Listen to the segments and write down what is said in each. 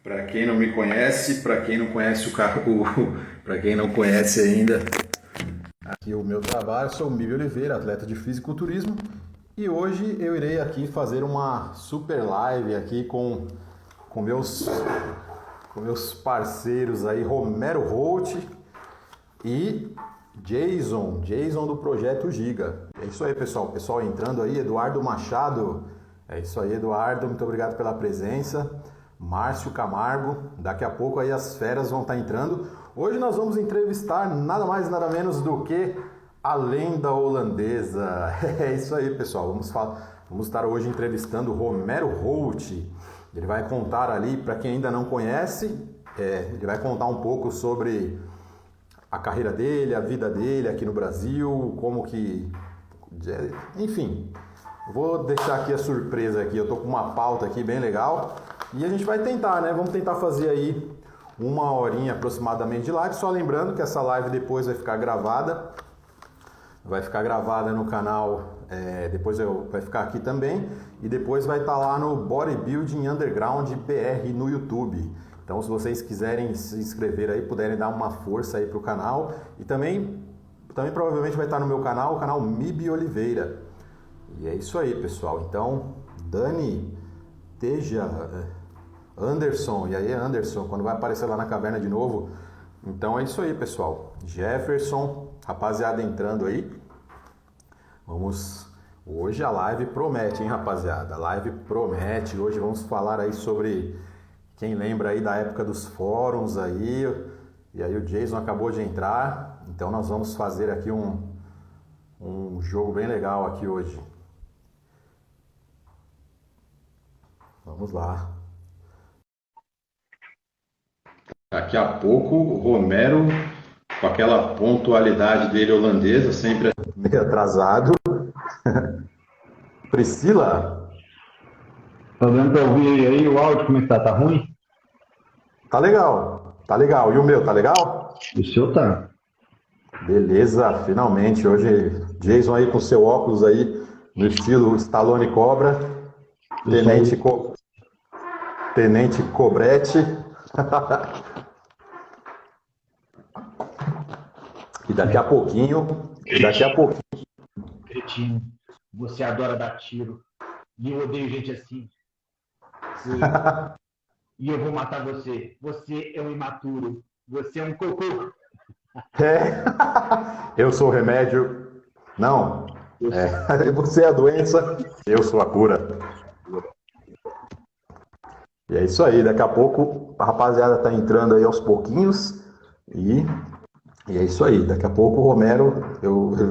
Para quem não me conhece, para quem não conhece o carro, para quem não conhece ainda, aqui o meu trabalho, sou o Mívio Oliveira, atleta de fisiculturismo, e hoje eu irei aqui fazer uma super live aqui com meus com meus parceiros aí, Romero Holt e Jason do Projeto Giga. É isso aí, pessoal. Pessoal entrando aí, Eduardo Machado. É isso aí, Eduardo. Muito obrigado pela presença. Márcio Camargo. Daqui a pouco aí as feras vão estar entrando. Hoje nós vamos entrevistar nada mais nada menos do que a lenda holandesa. É isso aí, pessoal. Vamos estar hoje entrevistando o Romero Holt. Ele vai contar ali, para quem ainda não conhece, ele vai contar um pouco sobre a carreira dele, a vida dele aqui no Brasil, como que... Enfim, vou deixar aqui a surpresa aqui, eu tô com uma pauta aqui bem legal e a gente vai tentar, né? Vamos tentar fazer aí uma horinha aproximadamente de live, só lembrando que essa live depois vai ficar gravada no canal, depois vai ficar aqui também e depois vai estar lá no Bodybuilding Underground BR no YouTube. Então, se vocês quiserem se inscrever aí, puderem dar uma força aí pro canal. E também provavelmente vai estar no meu canal, o canal Mib Oliveira. E é isso aí, pessoal. Então, Dani, Teja, Anderson, e aí Anderson, quando vai aparecer lá na caverna de novo. Então é isso aí, pessoal. Jefferson, rapaziada entrando aí. Hoje a live promete, hein, rapaziada? A live promete. Hoje vamos falar aí sobre... Quem lembra aí da época dos fóruns aí, e aí o Jason acabou de entrar, então nós vamos fazer aqui um jogo bem legal aqui hoje. Vamos lá. Daqui a pouco o Romero, com aquela pontualidade dele holandesa, sempre meio atrasado. Priscila? Tá dando pra ouvir aí o áudio, como é que tá? Tá ruim? Tá legal, tá legal. E o meu, tá legal? O seu tá. Beleza, finalmente. Hoje, Jason aí com seu óculos aí, no estilo Stallone Cobra, Tenente Cobrete. E daqui a pouquinho, Cretino, você adora dar tiro. E eu odeio gente assim. E eu vou matar você. Você é um imaturo. Você é um cocô. eu sou o remédio. Não, você é a doença, eu sou a cura. E é isso aí, daqui a pouco a rapaziada tá entrando aí aos pouquinhos e é isso aí, daqui a pouco o Romero, ele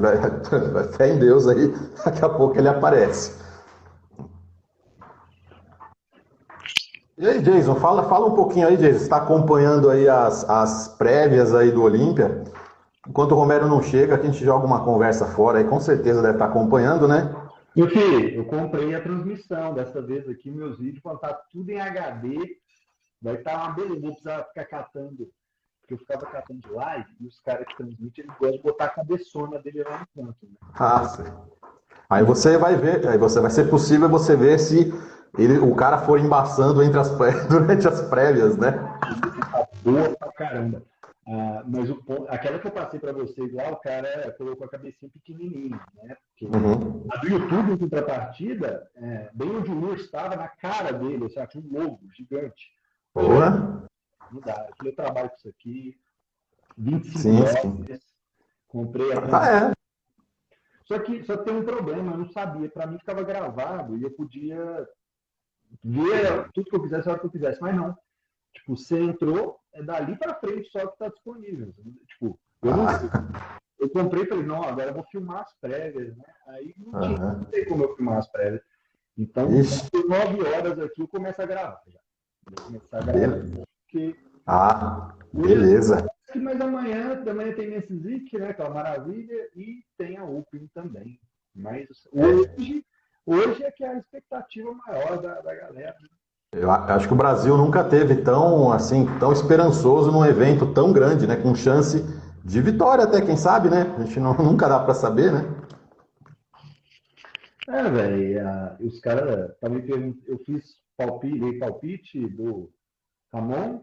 vai fé em Deus aí, daqui a pouco ele aparece. E aí, Jason, fala um pouquinho aí, Jason, você está acompanhando aí as prévias aí do Olímpia? Enquanto o Romero não chega, a gente joga uma conversa fora aí, com certeza deve estar acompanhando, né? Meu filho, eu comprei a transmissão dessa vez aqui, meus vídeos, quando tá tudo em HD, vai estar uma beleza, vou precisar ficar catando, porque eu ficava catando de live, e os caras que transmitem, eles gostam de botar a cabeçona dele lá no canto, né? Ah, sim. Aí você vai ver, aí vai ser possível você ver se o cara for embaçando durante as prévias, né? Tá boa pra caramba. Mas aquela que eu passei para vocês lá, o cara colocou a cabecinha pequenininha, né? Porque a do YouTube, em contrapartida, bem onde o urso estava, na cara dele, assim, um lobo gigante. Boa. Não dá. Eu falei, eu trabalho com isso aqui, 25 Sim, dólares, comprei a Ah, é? Só que tem um problema, eu não sabia. Para mim ficava gravado e eu podia ver tudo que eu quisesse, a hora que eu quisesse, mas não. Tipo, você entrou, é dali para frente só que está disponível. Tipo, eu comprei e falei, não, agora eu vou filmar as prévias, né? Aí não tem como eu filmar as prévias. Então, por 9 horas aqui eu começo a gravar já. Vou começar a gravar. Porque Beleza. mas amanhã tem Messizic, né? Aquela maravilha, e tem a Open também. Mas hoje é que é a expectativa maior da galera. Eu acho que o Brasil nunca teve tão esperançoso num evento tão grande, né? Com chance de vitória até, quem sabe, né? A gente nunca dá para saber, né? Velho, os caras estavam me perguntando, eu fiz palpite do Ramon,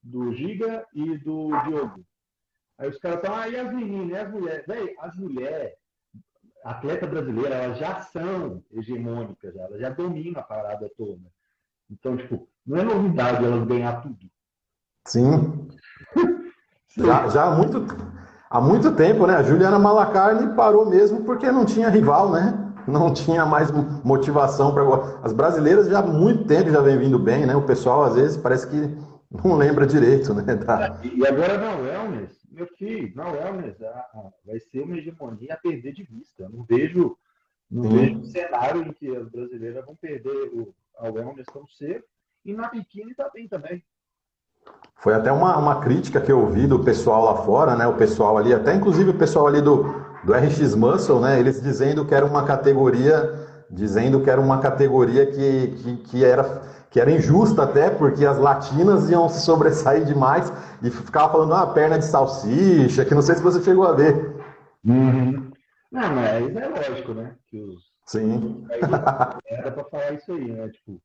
do Giga e do Diogo. Aí os caras estão, e as meninas, e as mulheres? Véi, as mulheres, atleta brasileira, elas já são hegemônicas, elas já dominam a parada toda. Então, tipo, não é novidade elas ganhar tudo. Sim. Já há muito tempo, né? A Juliana Malacarne parou mesmo porque não tinha rival, né? Não tinha mais motivação para. As brasileiras já há muito tempo já vem vindo bem, né? O pessoal às vezes parece que não lembra direito, né? E agora na Wellness, meu filho, na Wellness vai ser uma hegemonia a perder de vista. Não vejo um cenário em que as brasileiras vão perder a Wellness tão cedo. E na biquíni tá bem também. Foi até uma crítica que eu ouvi do pessoal lá fora, né? O pessoal ali, até inclusive o pessoal ali do RX Muscle, né? Eles dizendo que era uma categoria, que era injusta até, porque as latinas iam se sobressair demais e ficava falando, perna de salsicha, que não sei se você chegou a ver. Uhum. Não, mas é lógico, né? Que Sim. era para falar isso aí, né? Tipo,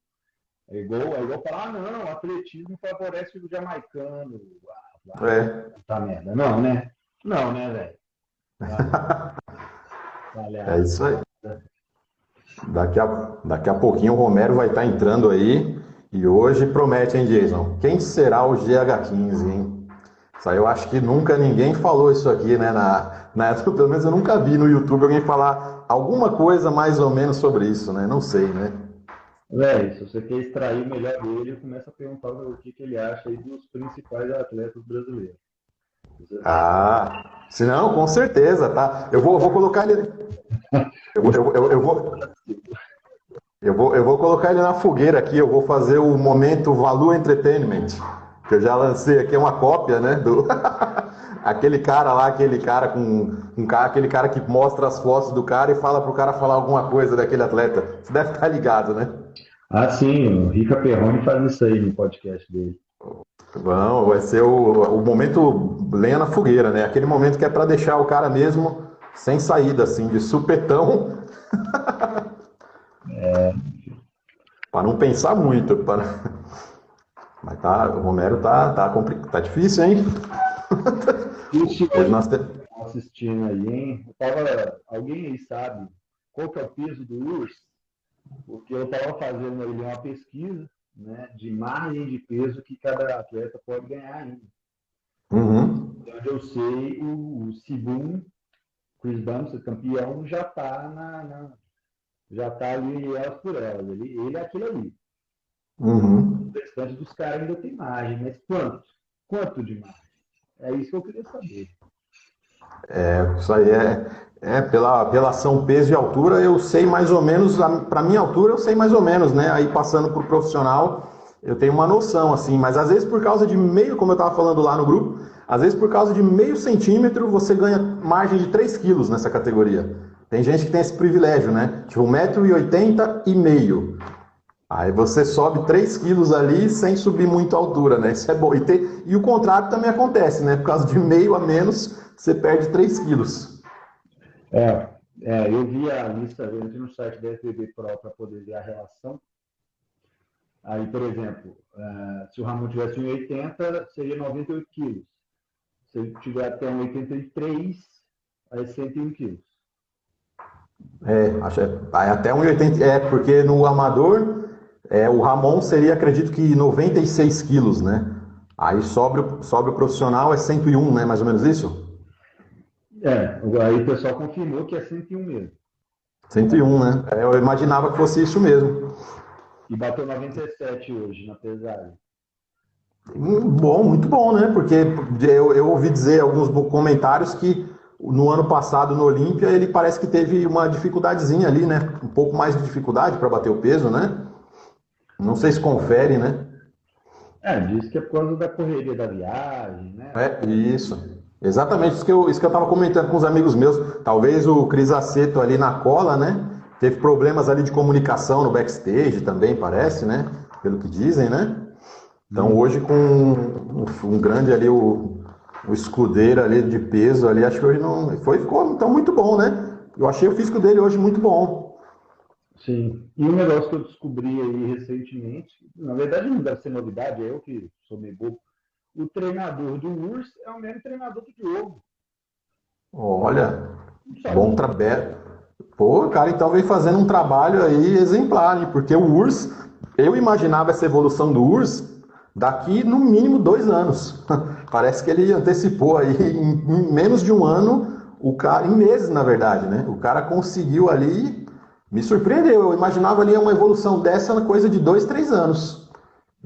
é igual falar, não, o atletismo favorece o jamaicano. Tá merda. Não, né? Não, né, velho? É isso aí. Daqui a pouquinho o Romero vai estar entrando aí. E hoje promete, hein, Jason? Quem será o GH15, hein? Isso aí eu acho que nunca ninguém falou isso aqui, né? Pelo menos eu nunca vi no YouTube alguém falar alguma coisa mais ou menos sobre isso, né? Não sei, né? Se você quer extrair o melhor dele, começa a perguntar o que ele acha aí dos principais atletas brasileiros. Se não, com certeza, tá? Eu vou colocar ele. Eu vou colocar ele na fogueira aqui. Eu vou fazer o momento Valu Entertainment, que eu já lancei aqui uma cópia, né? Aquele cara aquele cara que mostra as fotos do cara e fala pro cara falar alguma coisa daquele atleta. Você deve estar ligado, né? Sim, o Rica Perrone faz isso aí no podcast dele. Bom, vai ser o momento lenha na fogueira, né? Aquele momento que é para deixar o cara mesmo sem saída, assim, de supetão. Para não pensar muito. Mas o Romero tá difícil, hein? Hoje nós assistindo aí, hein? Alguém aí sabe qual que é o peso do urso? Porque eu estava fazendo ali uma pesquisa, né, de margem de peso que cada atleta pode ganhar ainda. Uhum. Onde eu sei, o Sibum, Chris Bumstead, campeão, já está ali elas por elas. Ele é aquilo ali. Uhum. O restante dos caras ainda tem margem, mas quanto? Quanto de margem? É isso que eu queria saber. Isso aí pela ação peso e altura, eu sei mais ou menos, para minha altura eu sei mais ou menos, né? Aí passando pro profissional, eu tenho uma noção, assim, mas às vezes por causa de meio, como eu estava falando lá no grupo, às vezes por causa de meio centímetro você ganha margem de 3 quilos nessa categoria. Tem gente que tem esse privilégio, né? Tipo 1,80 m e meio. Aí você sobe 3 quilos ali sem subir muito a altura, né? Isso é bom. E o contrário também acontece, né? Por causa de meio a menos, você perde 3 quilos. Eu vi a lista, eu entrei no site da FBB Pro para poder ver a relação. Aí, por exemplo, se o Ramon tivesse 1,80, seria 98 quilos. Se ele tiver até 1,83, aí é 101 quilos. Até 1,80. Porque no amador, o Ramon seria, acredito que 96 quilos, né? Aí sobe o profissional, é 101, né? Mais ou menos isso? Aí o pessoal confirmou que é 101 mesmo. 101, né? Eu imaginava que fosse isso mesmo. E bateu 97 hoje na pesagem. Bom, muito bom, né? Porque eu ouvi dizer alguns comentários que no ano passado no Olímpia ele parece que teve uma dificuldadezinha ali, né? Um pouco mais de dificuldade para bater o peso, né? Não sei se confere, né? Diz que é por causa da correria da viagem, né? Isso. Exatamente isso que eu estava comentando com os amigos meus. Talvez o Cris Aceto ali na cola, né? Teve problemas ali de comunicação no backstage também, parece, né? Pelo que dizem, né? Então hoje com um grande ali, o escudeiro ali de peso ali, acho que hoje não. Ficou então muito bom, né? Eu achei o físico dele hoje muito bom. Sim. E um negócio que eu descobri aí recentemente, na verdade não deve ser novidade, é eu que sou meio bobo. O treinador do Urs é o mesmo treinador do Diogo. Olha, Não bom sabia. trabalho. Pô, cara, então vem fazendo um trabalho aí exemplar, hein? Porque o URSS, eu imaginava essa evolução do URSS daqui no mínimo 2 anos. Parece que ele antecipou aí em menos de um ano, o cara, em meses na verdade, né? O cara conseguiu ali, me surpreendeu. Eu imaginava ali uma evolução dessa na coisa de 2, 3 anos.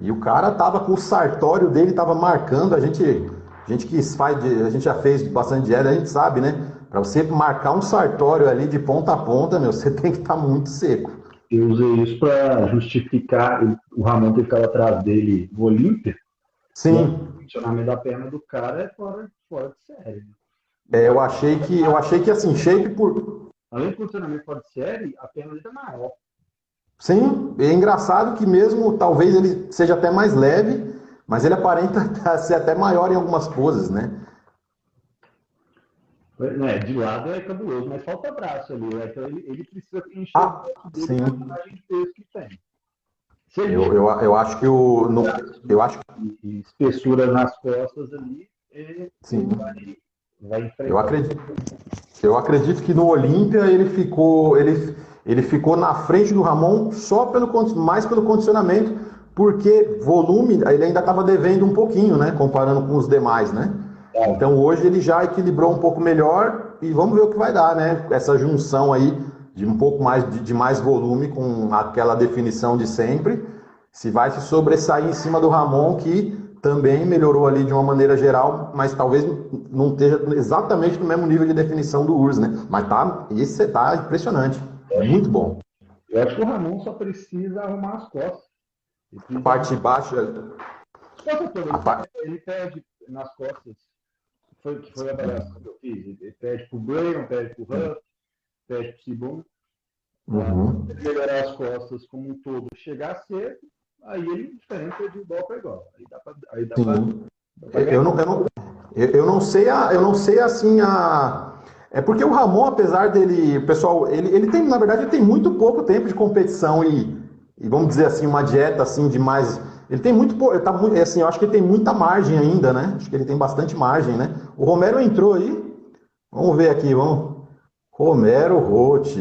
E o cara tava com o sartório dele, tava marcando, a gente que faz, a gente já fez bastante dieta, a gente sabe, né? Para você marcar um sartório ali de ponta a ponta, meu, você tem que estar muito seco. Eu usei isso para justificar o Ramon que ficava atrás dele no Olímpia. E o Sim, funcionamento da perna do cara é fora de série. Né? eu achei que assim, shape por. Além do funcionamento fora de série, a perna dele é maior. Sim, é engraçado que mesmo talvez ele seja até mais leve, mas ele aparenta ser até maior em algumas poses, né? Né, de lado é cabuloso, mas falta braço ali. Né? Então ele precisa encher o Ah, braço dele com a sim. vantagem de peso que tem. Se ele Eu acho que o. Eu acho que e espessura nas costas ali, ele sim. vai Eu enfrentar. acredito. Eu acredito que no Olímpia ele ficou na frente do Ramon só mais pelo condicionamento, porque volume ele ainda estava devendo um pouquinho, né? Comparando com os demais, né? Então hoje ele já equilibrou um pouco melhor e vamos ver o que vai dar, né? Essa junção aí de um pouco mais de mais volume com aquela definição de sempre, se vai se sobressair em cima do Ramon que também melhorou ali de uma maneira geral, mas talvez não esteja exatamente no mesmo nível de definição do URSS, né? Mas esse tá impressionante, muito bom. Eu acho que o Ramon só precisa arrumar as costas. Ele A precisa parte arrumar de baixo, as costas a todas. par... Ele perde nas costas. Foi a avaliação que eu fiz. Ele perde pro Brayon, perde pro Huff, perde pro Sibon. Se Uhum. ele melhorar as costas como um todo, chegar cedo, aí ele diferença de igual para igual. Aí dá pra Sim. ganhar. Eu não sei assim a. É porque o Ramon, apesar dele, pessoal, ele tem, na verdade, ele tem muito pouco tempo de competição e vamos dizer assim, uma dieta assim de mais. Ele tem muito, ele tá muito, assim, eu acho que ele tem muita margem ainda, né? Acho que ele tem bastante margem, né? O Romero entrou aí. Vamos ver aqui, vamos. Romero Roth,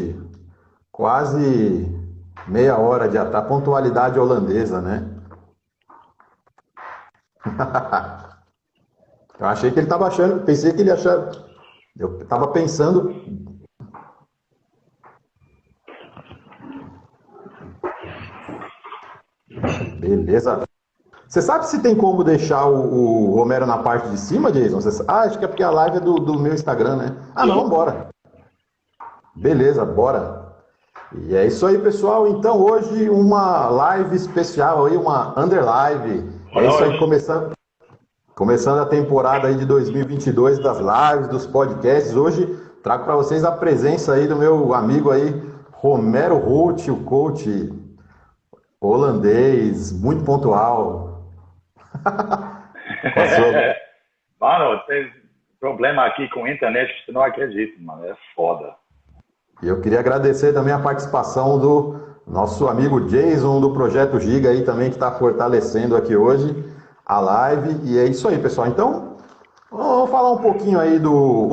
quase meia hora de ataque, pontualidade holandesa, né? Eu achei que ele estava achando, pensei que ele achava. Eu estava pensando. Beleza. Você sabe se tem como deixar o Romero na parte de cima, Jason? Acho que é porque a live é do meu Instagram, né? Ah, não, bora. Beleza, bora. E é isso aí, pessoal. Então, hoje uma live especial aí, uma underlive. É Boa isso aí, noite. começando a temporada aí de 2022 das lives, dos podcasts. Hoje trago para vocês a presença aí do meu amigo aí, Romero Holt, o coach holandês, muito pontual. Passou. Mano, tem problema aqui com a internet que você não acredita, mano. É foda. E eu queria agradecer também a participação do nosso amigo Jason do Projeto Giga aí também que está fortalecendo aqui hoje a live. E é isso aí, pessoal. Então, vamos falar um pouquinho aí do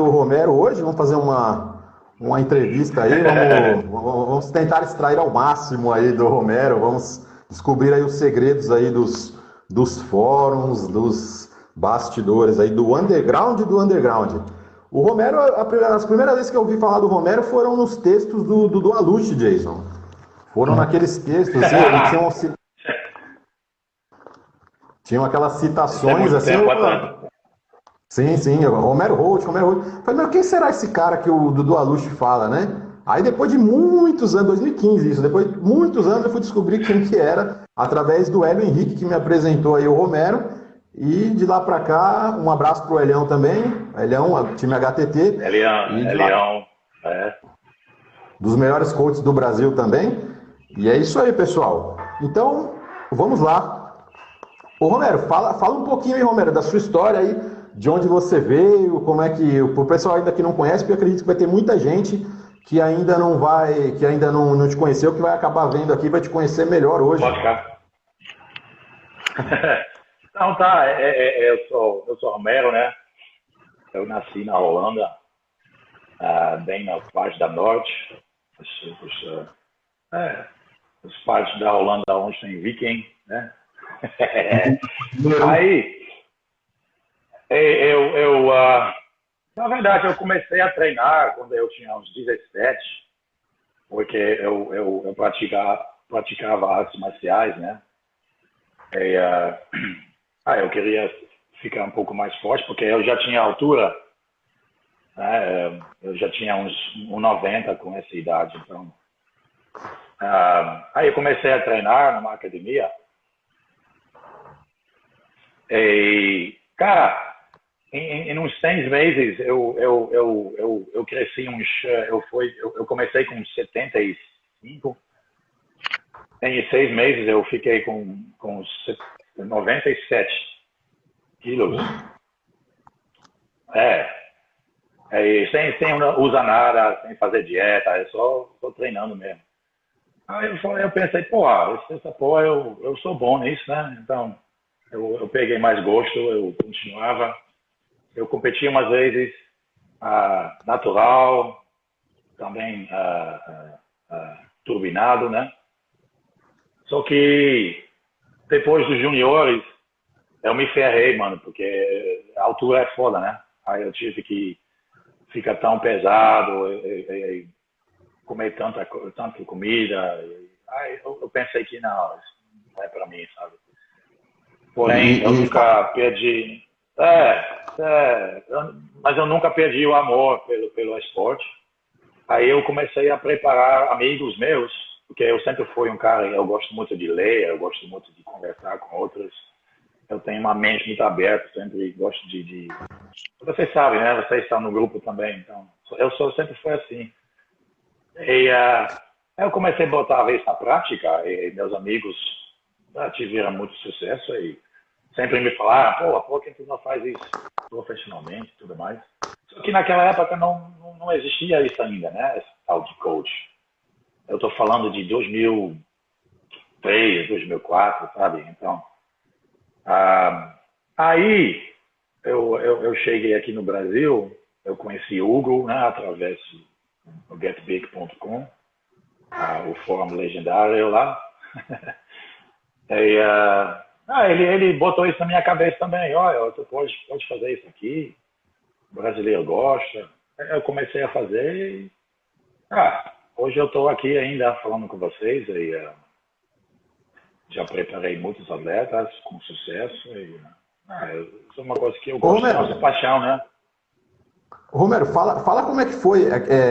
Romero hoje. Vamos fazer uma entrevista aí. Vamos tentar extrair ao máximo aí do Romero. Vamos descobrir aí os segredos aí dos fóruns, dos bastidores aí do underground e do underground. O Romero, as primeiras vezes que eu ouvi falar do Romero foram nos textos do Aluche, Jason. Foram naqueles textos, assim, ele tinham aquelas Isso é citações, muito assim, tempo atrás. sim, Romero Holt. Falei, mas quem será esse cara que o Dudu Aluche fala, né? Aí depois de muitos anos, 2015 isso, depois de muitos anos eu fui descobrir quem que era, através do Hélio Henrique, que me apresentou aí o Romero, e de lá pra cá, um abraço pro Elião também, Elião, time HTT, e É de lá, Leão. É. dos melhores coaches do Brasil também, e é isso aí, pessoal. Então, vamos lá. Ô Romero, fala um pouquinho aí, Romero, da sua história aí, de onde você veio, como é que. O pessoal ainda que não conhece, porque eu acredito que vai ter muita gente que ainda não vai, que ainda não te conheceu, que vai acabar vendo aqui, vai te conhecer melhor hoje. Pode ficar. Então tá, eu sou Romero, né? Eu nasci na Holanda, bem na parte da norte, as partes da Holanda onde tem Viking, né? Aí, na verdade, eu comecei a treinar quando eu tinha uns 17, porque eu praticava artes marciais, né? E, eu queria ficar um pouco mais forte, porque eu já tinha altura, né? Eu já tinha uns 1,90 com essa idade, então. Aí eu comecei a treinar numa academia. E, cara, em uns 6 meses eu cresci eu comecei com 75. Em 6 meses eu fiquei com 97 quilos. Sem usar nada, sem fazer dieta, é só treinando mesmo. Aí eu pensei, essa porra, eu sou bom nisso, né? Então, eu peguei mais gosto, eu continuava. Eu competia umas vezes natural, também turbinado, né? Só que depois dos juniores, eu me ferrei, mano, porque a altura é foda, né? Aí eu tive que ficar tão pesado, e comer tanta comida. Aí eu pensei que não, isso não é pra mim, sabe? Porém, eu nunca perdi. Mas eu nunca perdi o amor pelo esporte. Aí eu comecei a preparar amigos meus, porque eu sempre fui um cara, eu gosto muito de ler, eu gosto muito de conversar com outros. Eu tenho uma mente muito aberta, sempre gosto de... Vocês sabem, né? Vocês estão no grupo também, então... sempre fui assim. E eu comecei a botar isso na prática, e meus amigos tiveram muito sucesso, e sempre me falaram, por que tu não faz isso profissionalmente e tudo mais? Só que naquela época não existia isso ainda, né? Esse tal de coach. Eu estou falando de 2003, 2004, sabe? Então, aí eu cheguei aqui no Brasil, eu conheci o Hugo, né, através do getbig.com, o fórum legendário lá. E, ele botou isso na minha cabeça também. Olha, tu pode fazer isso aqui, o brasileiro gosta. Eu comecei a fazer e hoje eu estou aqui ainda falando com vocês e já preparei muitos atletas com sucesso. Isso é uma coisa que eu gosto, é nossa paixão, né? Romero, fala como é que foi.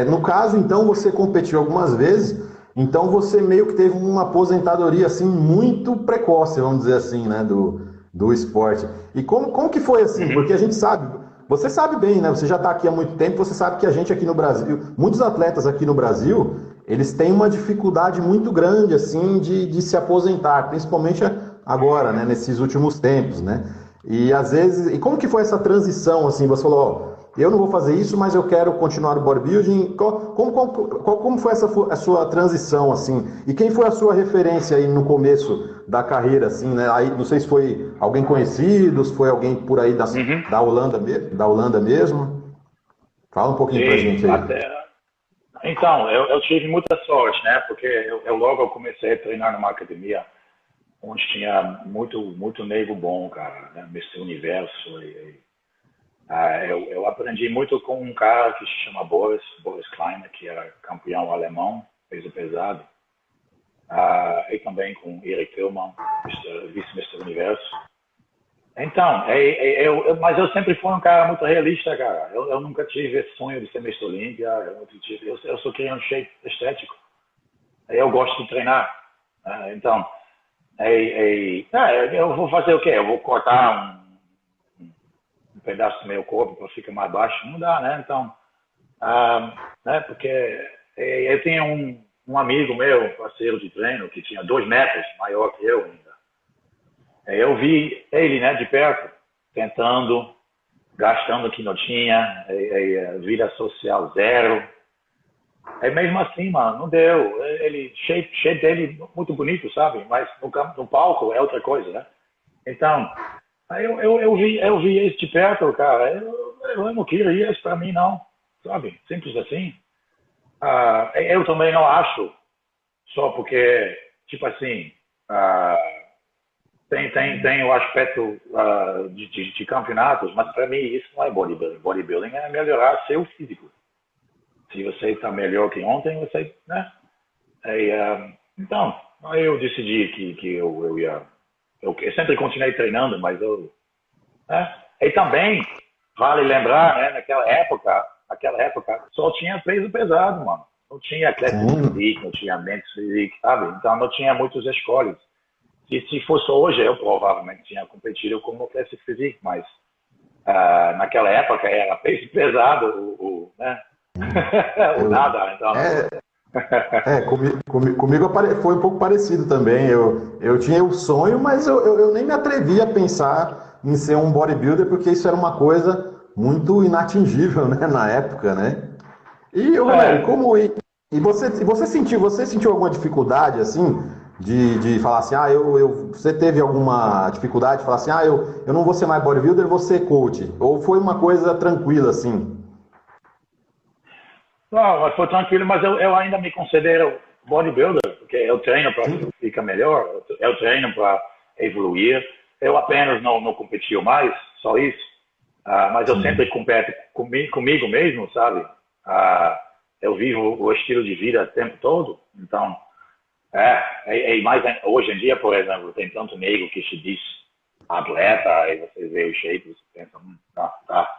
No caso, então, você competiu algumas vezes, então você meio que teve uma aposentadoria assim muito precoce, vamos dizer assim, né, do esporte. E como que foi assim? Porque a gente sabe, você sabe bem, né? Você já está aqui há muito tempo, você sabe que a gente aqui no Brasil, muitos atletas aqui no Brasil, eles têm uma dificuldade muito grande assim de se aposentar, principalmente agora, né, nesses últimos tempos, né? E às vezes, e como que foi essa transição assim? Você falou, eu não vou fazer isso, mas eu quero continuar o bodybuilding. Como foi a sua transição, assim? E quem foi a sua referência aí no começo da carreira, assim, né? Aí, não sei se foi alguém conhecido, se foi alguém por aí da Holanda mesmo. Fala um pouquinho pra gente aí. Então, eu tive muita sorte, né? Porque eu comecei a treinar numa academia onde tinha muito nego bom, cara, né? Mr. Universo eu aprendi muito com um cara que se chama Boris Kleiner, que era campeão alemão, peso pesado. E também com Eric Tillman, vice-mestre Universo. Então, mas eu sempre fui um cara muito realista, cara. Eu nunca tive esse sonho de ser mestre Olímpia. Eu só queria um shape estético. Eu gosto de treinar. Então, eu vou fazer o quê? Eu vou cortar um pedaço do meu corpo para ficar mais baixo? Não dá, né? Então, né? Porque eu tinha um amigo meu, parceiro de treino, que tinha 2 metros, maior que eu ainda. Eu vi ele, né, de perto, tentando, gastando o que não tinha, vida social zero. Aí mesmo assim, mano, não deu. Ele, shape dele muito bonito, sabe? Mas no palco é outra coisa, né? Então, aí eu vi isso de perto, cara. Eu não queria isso pra mim, não. Sabe? Simples assim. Eu também não acho, só porque, tipo assim, ah, tem o aspecto de campeonatos, mas para mim isso não é bodybuilding. Bodybuilding é melhorar seu físico. Se você está melhor que ontem, você, né? Então, aí eu decidi que eu ia. Eu sempre continuei treinando, mas eu. Né? E também, vale lembrar, né, naquela época, só tinha peso pesado, mano. Não tinha Classic Physique, não tinha Men's Physique, sabe? Então não tinha muitas escolhas. Se fosse hoje, eu provavelmente tinha competido como Classic Physique, mas naquela época era peso pesado, né? O nada, então. Comigo foi um pouco parecido também. Eu tinha o sonho, mas eu nem me atrevia a pensar em ser um bodybuilder, porque isso era uma coisa muito inatingível, né, na época, né? E, Romero, e você sentiu alguma dificuldade, assim, de falar assim, você teve alguma dificuldade de falar assim, eu não vou ser mais bodybuilder, vou ser coach? Ou foi uma coisa tranquila, assim? Não, mas foi tranquilo, mas eu ainda me considero bodybuilder, porque eu treino para ficar melhor, eu treino para evoluir. Eu apenas não competi mais, só isso. Mas eu sempre competo comigo mesmo, sabe? Eu vivo o estilo de vida o tempo todo, então mais hoje em dia, por exemplo, tem tanto negro que se diz atleta, aí você vê o shape, você pensa, tá.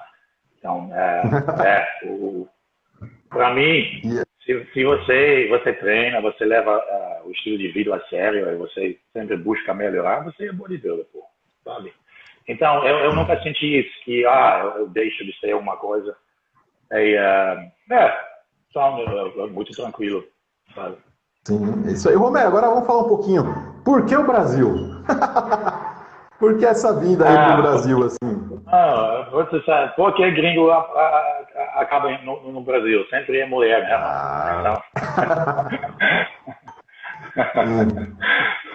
Então, para mim, se você treina, você leva o estilo de vida a sério, e você sempre busca melhorar, você é bodybuilder, pô, sabe? Então, eu nunca senti isso, que eu deixo de ser uma coisa. Só muito tranquilo, sabe? Sim, isso aí. Romero, agora vamos falar um pouquinho. Por que o Brasil? Por que essa vinda aí pro Brasil, assim? Você sabe, porque gringo acaba no Brasil, sempre é mulher, né, mano?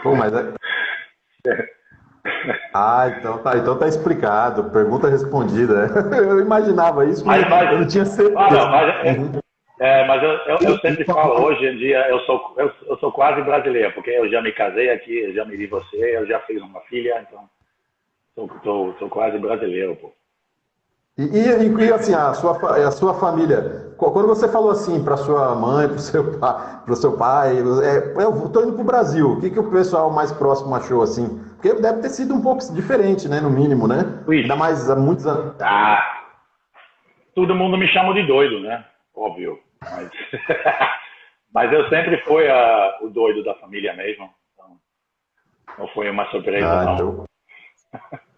Pô, mas então tá explicado. Pergunta respondida. Eu imaginava isso, mas eu não tinha certeza. Mas eu sempre falo, hoje em dia eu sou quase brasileiro, porque eu já me casei aqui, eu já me divorciei, eu já fiz uma filha, então sou quase brasileiro, pô. E assim, a sua família, quando você falou assim para sua mãe, para o seu pai, eu tô indo pro Brasil, o que o pessoal mais próximo achou assim? Porque deve ter sido um pouco diferente, né, no mínimo, né? Ainda mais há muitos anos. Todo mundo me chama de doido, né? Óbvio. Mas eu sempre fui o doido da família mesmo. Então, não foi uma surpresa, não. Então...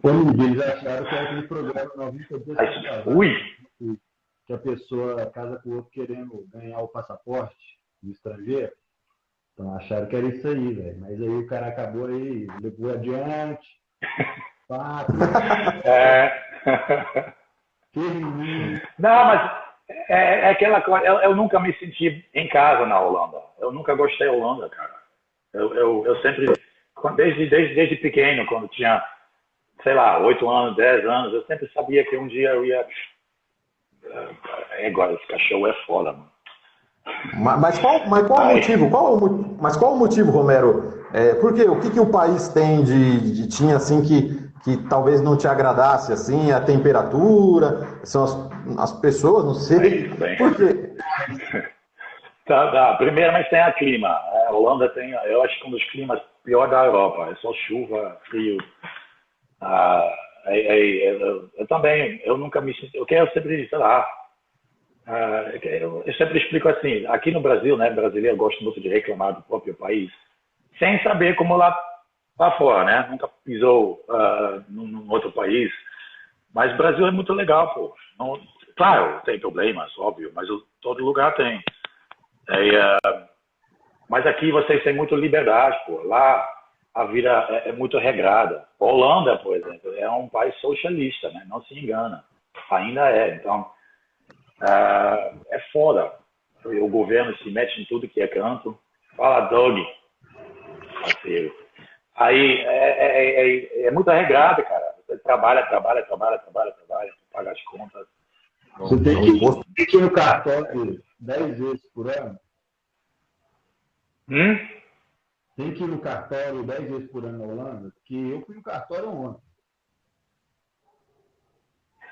Eles acharam que era aquele programa 90 dias que a pessoa casa com o outro querendo ganhar o passaporte do estrangeiro. Então acharam que era isso aí, velho. Mas aí o cara acabou aí, levou adiante. Não, mas é aquela coisa. Eu nunca me senti em casa na Holanda. Eu nunca gostei da Holanda, cara. Eu sempre, desde pequeno, quando tinha, sei lá, 8 anos, 10 anos, eu sempre sabia que um dia eu ia. Agora, esse cachorro é foda, mano. Mas qual o motivo? Qual o motivo, Romero? Por quê? O que o país tem tinha assim que talvez não te agradasse assim? A temperatura? São as pessoas? Não sei. Por quê? Primeiramente tem a clima. A Holanda tem, eu acho que um dos climas pior da Europa. É só chuva, frio. Eu também, eu nunca me senti. Eu sempre, sei lá. Eu sempre explico assim, aqui no Brasil, né, brasileiro gosta muito de reclamar do próprio país, sem saber como lá fora, né, nunca pisou num outro país, mas o Brasil é muito legal, pô. Não, claro, tem problemas, óbvio, mas todo lugar tem. Mas aqui vocês têm muita liberdade, pô. Lá a vida é muito regrada. A Holanda, por exemplo, é um país socialista, né, não se engana, ainda é, então é foda. o governo se mete em tudo que é canto. Fala, Doug, parceiro. Aí é muito regrado, cara. Você trabalha, paga as contas. Você tem que ir no cartório 10 vezes por ano? Tem que ir no cartório 10 vezes por ano na Holanda? Porque eu fui no cartório ontem.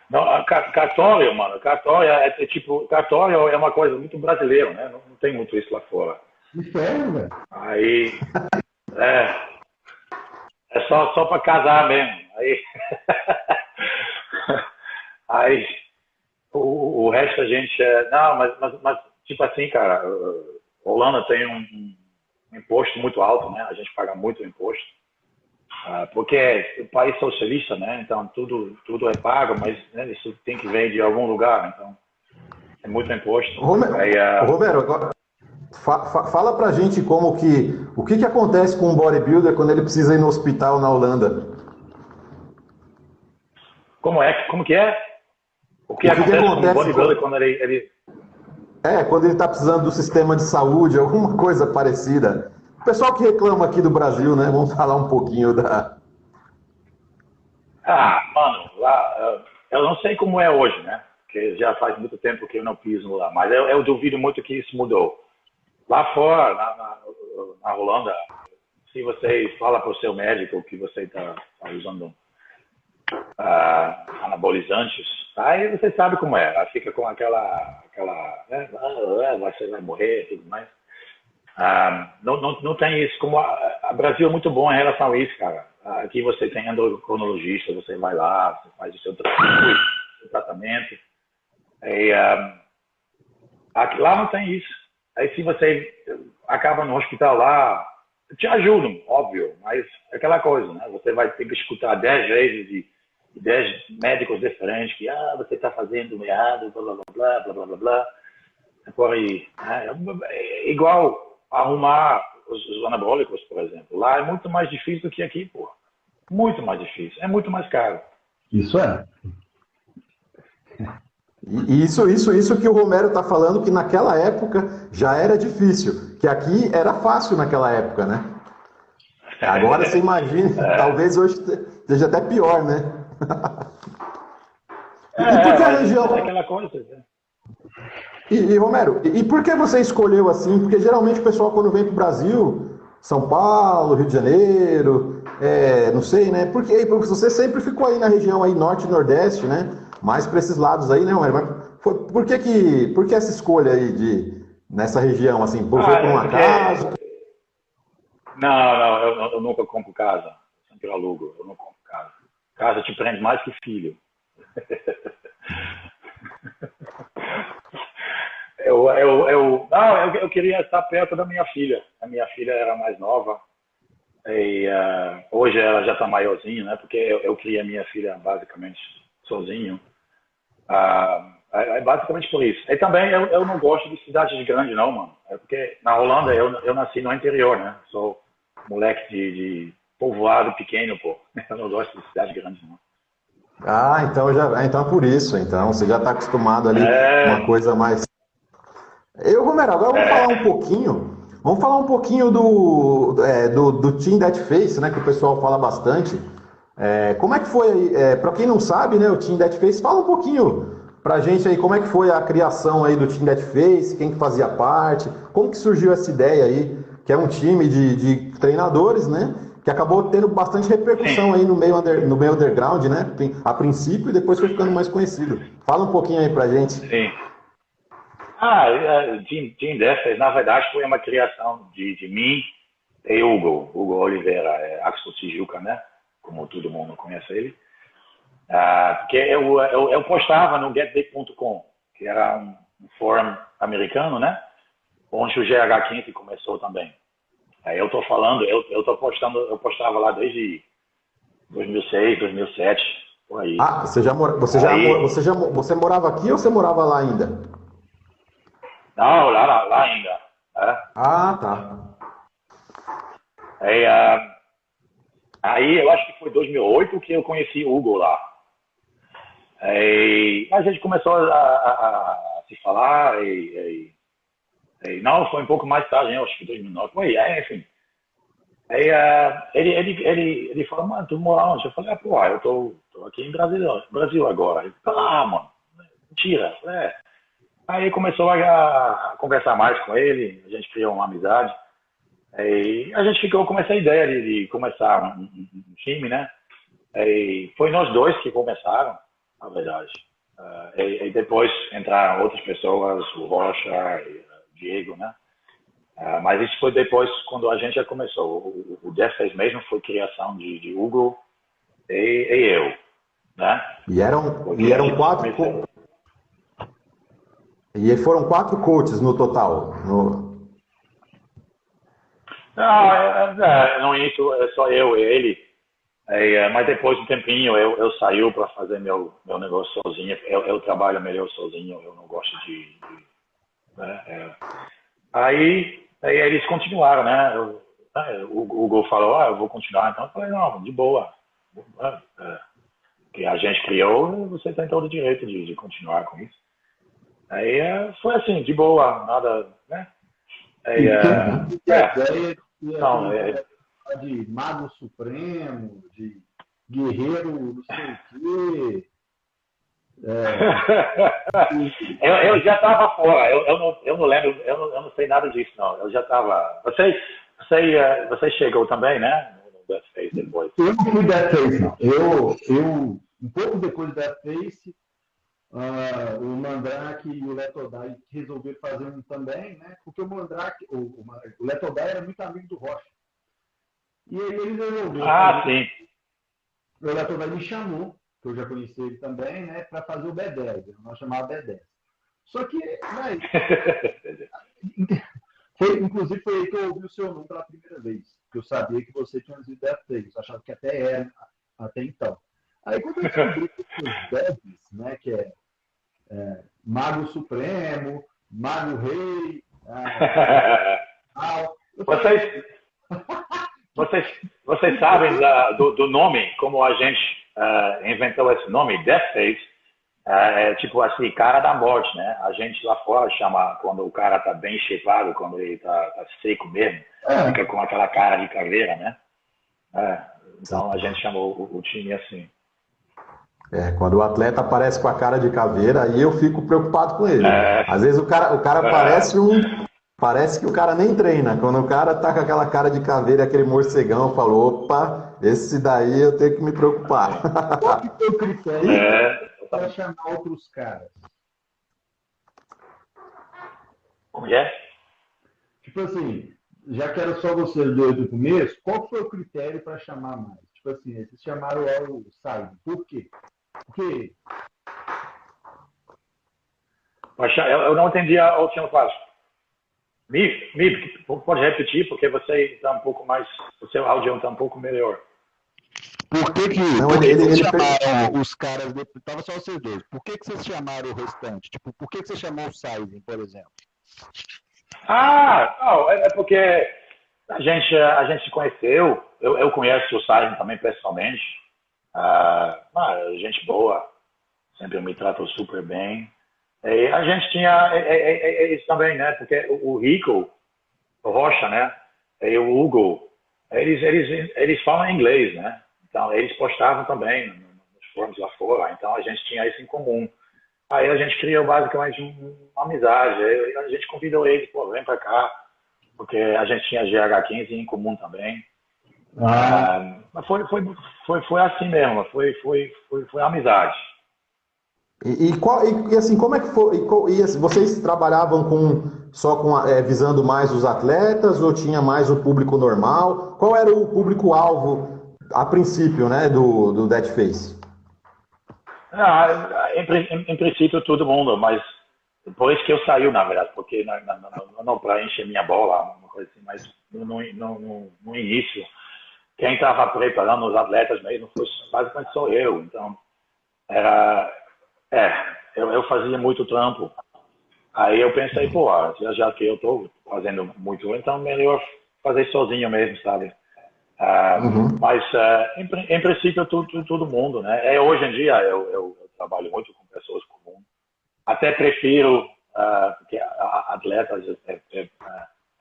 Não, cartório, mano, cartório cartório é uma coisa muito brasileira, né? Não tem muito isso lá fora. Inferno, velho. Aí, é só para casar mesmo. Aí o resto a gente não, mas tipo assim, cara, a Holanda tem um imposto muito alto, né? A gente paga muito imposto. Porque é um país socialista, né? Então tudo é pago, mas né, isso tem que vir de algum lugar, então é muito imposto. Romero, agora fala pra gente o que acontece com um bodybuilder quando ele precisa ir no hospital na Holanda. Como que é? O que acontece com um bodybuilder quando ele... quando ele está precisando do sistema de saúde, alguma coisa parecida. O pessoal que reclama aqui do Brasil, né? Vamos falar um pouquinho da... Mano, lá, eu não sei como é hoje, né? Porque já faz muito tempo que eu não piso lá, mas eu duvido muito que isso mudou. Lá fora, na Holanda, se você fala para o seu médico que você está usando anabolizantes, aí você sabe como é. Ela fica com aquela você vai morrer e tudo mais. Não tem isso. Como a Brasil é muito bom em relação a isso, cara. Aqui você tem endocrinologista, você vai lá, você faz o seu tratamento. Aqui, lá não tem isso. Aí se você acaba no hospital lá, te ajudam, óbvio, mas é aquela coisa, né? Você vai ter que escutar 10 vezes de 10 médicos diferentes que você está fazendo errado, blá blá blá blá blá blá blá. Por aí, é igual arrumar os anabólicos, por exemplo. Lá é muito mais difícil do que aqui, pô. Muito mais difícil. É muito mais caro. Isso é. Isso que o Romero está falando, que naquela época já era difícil, que aqui era fácil naquela época, né? Agora você imagina, talvez hoje seja até pior, né? E por que a região... É aquela coisa, né? E Romero, e por que você escolheu assim? Porque geralmente o pessoal quando vem para o Brasil, São Paulo, Rio de Janeiro, não sei, né? Porque você sempre ficou aí na região aí norte e nordeste, né? Mais para esses lados aí, né, Romero? Mas por que essa escolha aí nessa região, assim? Foi por um acaso? Não, eu nunca compro casa. Eu sempre alugo, eu não compro casa. Casa te prende mais que filho. Eu queria estar perto da minha filha. A minha filha era mais nova. E hoje ela já está maiorzinha, né? Porque eu criei a minha filha basicamente sozinho. É basicamente por isso. E também eu não gosto de cidades grandes, não, mano. É porque na Holanda eu nasci no interior, né? Sou moleque de povoado pequeno, pô. Eu não gosto de cidades grandes, não. Então é por isso. Então você já está acostumado ali uma coisa mais. Romero, agora vamos falar um pouquinho do Team That Face, né? Que o pessoal fala bastante. Como é que foi? Para quem não sabe, né? O Team That Face, fala um pouquinho pra gente aí como é que foi a criação aí do Team That Face, quem que fazia parte, como que surgiu essa ideia aí, que é um time de treinadores, né? Que acabou tendo bastante repercussão aí no meio underground, né? A princípio e depois foi ficando mais conhecido. Fala um pouquinho aí pra gente. Sim. Team That Face, na verdade, foi uma criação de mim e Hugo Oliveira, Axel Tijuca, né? Como todo mundo conhece ele. Porque eu postava no getbig.com, que era um fórum americano, né? Onde o GH15 começou também. Aí eu tô falando, eu postava lá desde 2006, 2007, por aí. Você morava aqui ou você morava lá ainda? Não, lá ainda. Tá. Aí eu acho que foi 2008 que eu conheci o Hugo lá. A gente começou a se falar e Aí, não, foi um pouco mais tarde, hein, acho que 2009. Foi, enfim. Aí ele falou, mano, tu mora onde? Eu falei, pô, eu tô aqui em Brasil agora. Ele falou, mano, mentira. Eu falei, é. Aí começou a conversar mais com ele, a gente criou uma amizade. Aí a gente ficou com essa ideia de começar um time, né? Aí foi nós dois que começaram, na verdade. E depois entraram outras pessoas, o Rocha, o Diego, né? Mas isso foi depois, quando a gente já começou. O Deathface mesmo foi criação de Hugo e eu, né? E eram e foram 4 coaches no total. Não, no início é só eu e ele. Mas depois de um tempinho eu saí para fazer meu negócio sozinho. Eu trabalho melhor sozinho, eu não gosto né? Aí eles continuaram, né? O Hugo falou, eu vou continuar. Então eu falei, não, de boa. Que a gente criou, você tem todo o direito de continuar com isso. Aí foi assim, de boa, nada, né? Não, de Mago Supremo, de Guerreiro, não sei o quê. Eu já estava fora, eu não lembro, eu não sei nada disso, não. Eu já estava. Você chegou também, né? No Deathface depois. Eu não fui Deathface, não. Eu, um pouco depois do Deathface, o Mandrake e o Letodai resolveram fazer um também, né? Porque o Mandrake, o Letodai era muito amigo do Rocha. E aí eles resolveram. Sim. O Letodai me chamou, que eu já conheci ele também, né? Para fazer o B10. Nós chamávamos B10. Só que, né, inclusive foi aí que eu ouvi o seu nome pela primeira vez. Que eu sabia que você tinha sido Deathface. Eu achava que até era, até então. Aí quando eu descobri que os Devs, né? Que Mago Supremo, Mago Rei. Vocês sabem do nome, como a gente inventou esse nome, Deathface, é tipo assim, cara da morte, né? A gente lá fora chama, quando o cara tá bem chipado, quando ele tá seco mesmo, fica com aquela cara de caveira, né? Então a gente chamou o time assim. Quando o atleta aparece com a cara de caveira, aí eu fico preocupado com ele. Às vezes o cara parece que o cara nem treina. Quando o cara tá com aquela cara de caveira, aquele morcegão, eu falo, opa, esse daí eu tenho que me preocupar. Qual que é o critério para chamar outros caras? Como é? Tipo assim, já que era só vocês dois do começo, qual foi o critério para chamar mais? Tipo assim, vocês chamaram o Saib. Por quê? Porque... Eu não entendi a última parte. Pode repetir, porque você está um pouco mais. O seu áudio está um pouco melhor. Por que vocês chamaram os caras? Tava só vocês dois. Por que vocês chamaram o restante? Tipo, por que você chamou o Saib, por exemplo? Não, é porque a gente se conheceu. Eu conheço o Saib também pessoalmente. Gente boa, sempre me tratou super bem. E a gente tinha isso também, né? Porque o Rico, o Rocha, né? E o Hugo, eles falam inglês, né? Então eles postavam também nos fóruns lá fora. Então a gente tinha isso em comum. Aí a gente criou basicamente uma amizade. Aí a gente convidou eles, pô, vem pra cá, porque a gente tinha GH15 em comum também. Mas foi assim mesmo, foi amizade. E assim, como é que foi? Assim, vocês trabalhavam visando mais os atletas ou tinha mais o público normal? Qual era o público-alvo a princípio, né, do Deathface? Em princípio todo mundo, mas depois que eu saí, na verdade, porque não para encher minha bola, uma coisa assim, mas no início, quem estava preparando os atletas mesmo foi basicamente só eu. Então, eu fazia muito trampo. Aí eu pensei, pô, já que eu estou fazendo muito, então melhor fazer sozinho mesmo, sabe? Mas, em princípio, todo mundo, né? Hoje em dia, eu trabalho muito com pessoas comuns. Até prefiro porque atletas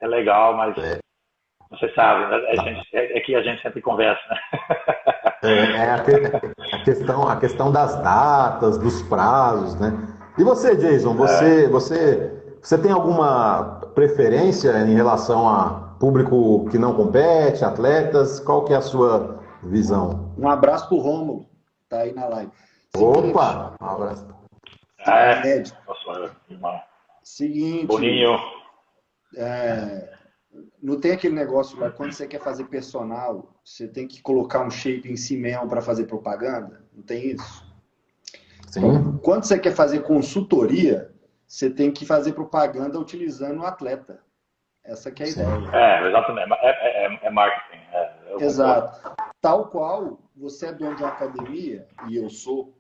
é legal, mas você sabe, é que a gente sempre conversa, né? A questão das datas, dos prazos, né? E você, Jason, você tem alguma preferência em relação a público que não compete, atletas? Qual que é a sua visão? Um abraço pro Rômulo, tá aí na live. Opa! Um abraço. Nossa, irmão. Seguinte. Boninho. Não tem aquele negócio lá, quando você quer fazer personal, você tem que colocar um shape em si mesmo para fazer propaganda? Não tem isso? Sim. Quando você quer fazer consultoria, você tem que fazer propaganda utilizando o atleta. Essa que é a ideia. Exatamente. É marketing. Exato. Tal qual você é dono de uma academia, e eu sou,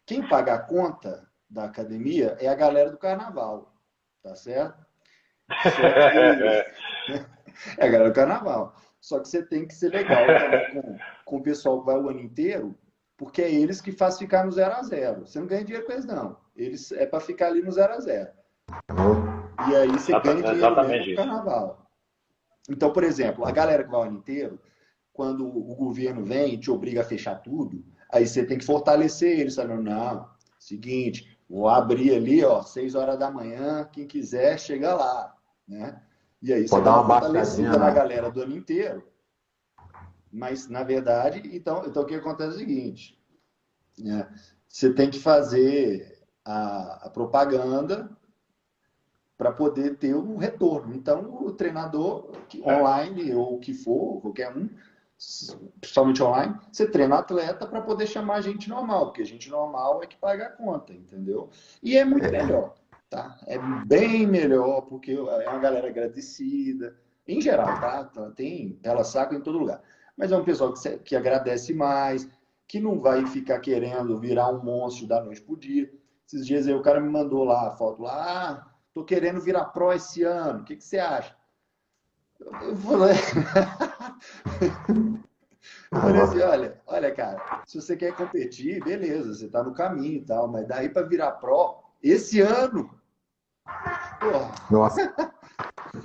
quem paga a conta da academia é a galera do carnaval. Tá certo? É a galera do carnaval. Só que você tem que ser legal também com o pessoal que vai o ano inteiro, porque é eles que fazem ficar no 0 a 0. Você não ganha dinheiro com eles, não. Eles é para ficar ali no 0 a 0. E aí você ganha dinheiro mesmo no carnaval. Então, por exemplo, a galera que vai o ano inteiro, quando o governo vem e te obriga a fechar tudo, aí você tem que fortalecer eles, falando, não, seguinte, vou abrir ali, 6 horas da manhã, quem quiser, chega lá, né? E aí você pode dá dar uma fortalecida na né? galera do ano inteiro. Mas, na verdade, então o que acontece é o seguinte, né? Você tem que fazer a propaganda para poder ter um retorno. Então, o treinador, online ou o que for, qualquer um, principalmente online, você treina atleta para poder chamar gente normal, porque gente normal é que paga a conta, entendeu? E é muito melhor, tá? É bem melhor, porque é uma galera agradecida, em geral, tá? Tem ela saca em todo lugar. Mas é um pessoal que agradece mais, que não vai ficar querendo virar um monstro da noite pro dia. Esses dias aí o cara me mandou lá a foto lá, tô querendo virar pro esse ano, o que você acha? Eu falei... Eu falei assim, olha, cara, se você quer competir, beleza, você tá no caminho e tal, mas daí para virar pro, esse ano, porra. Nossa,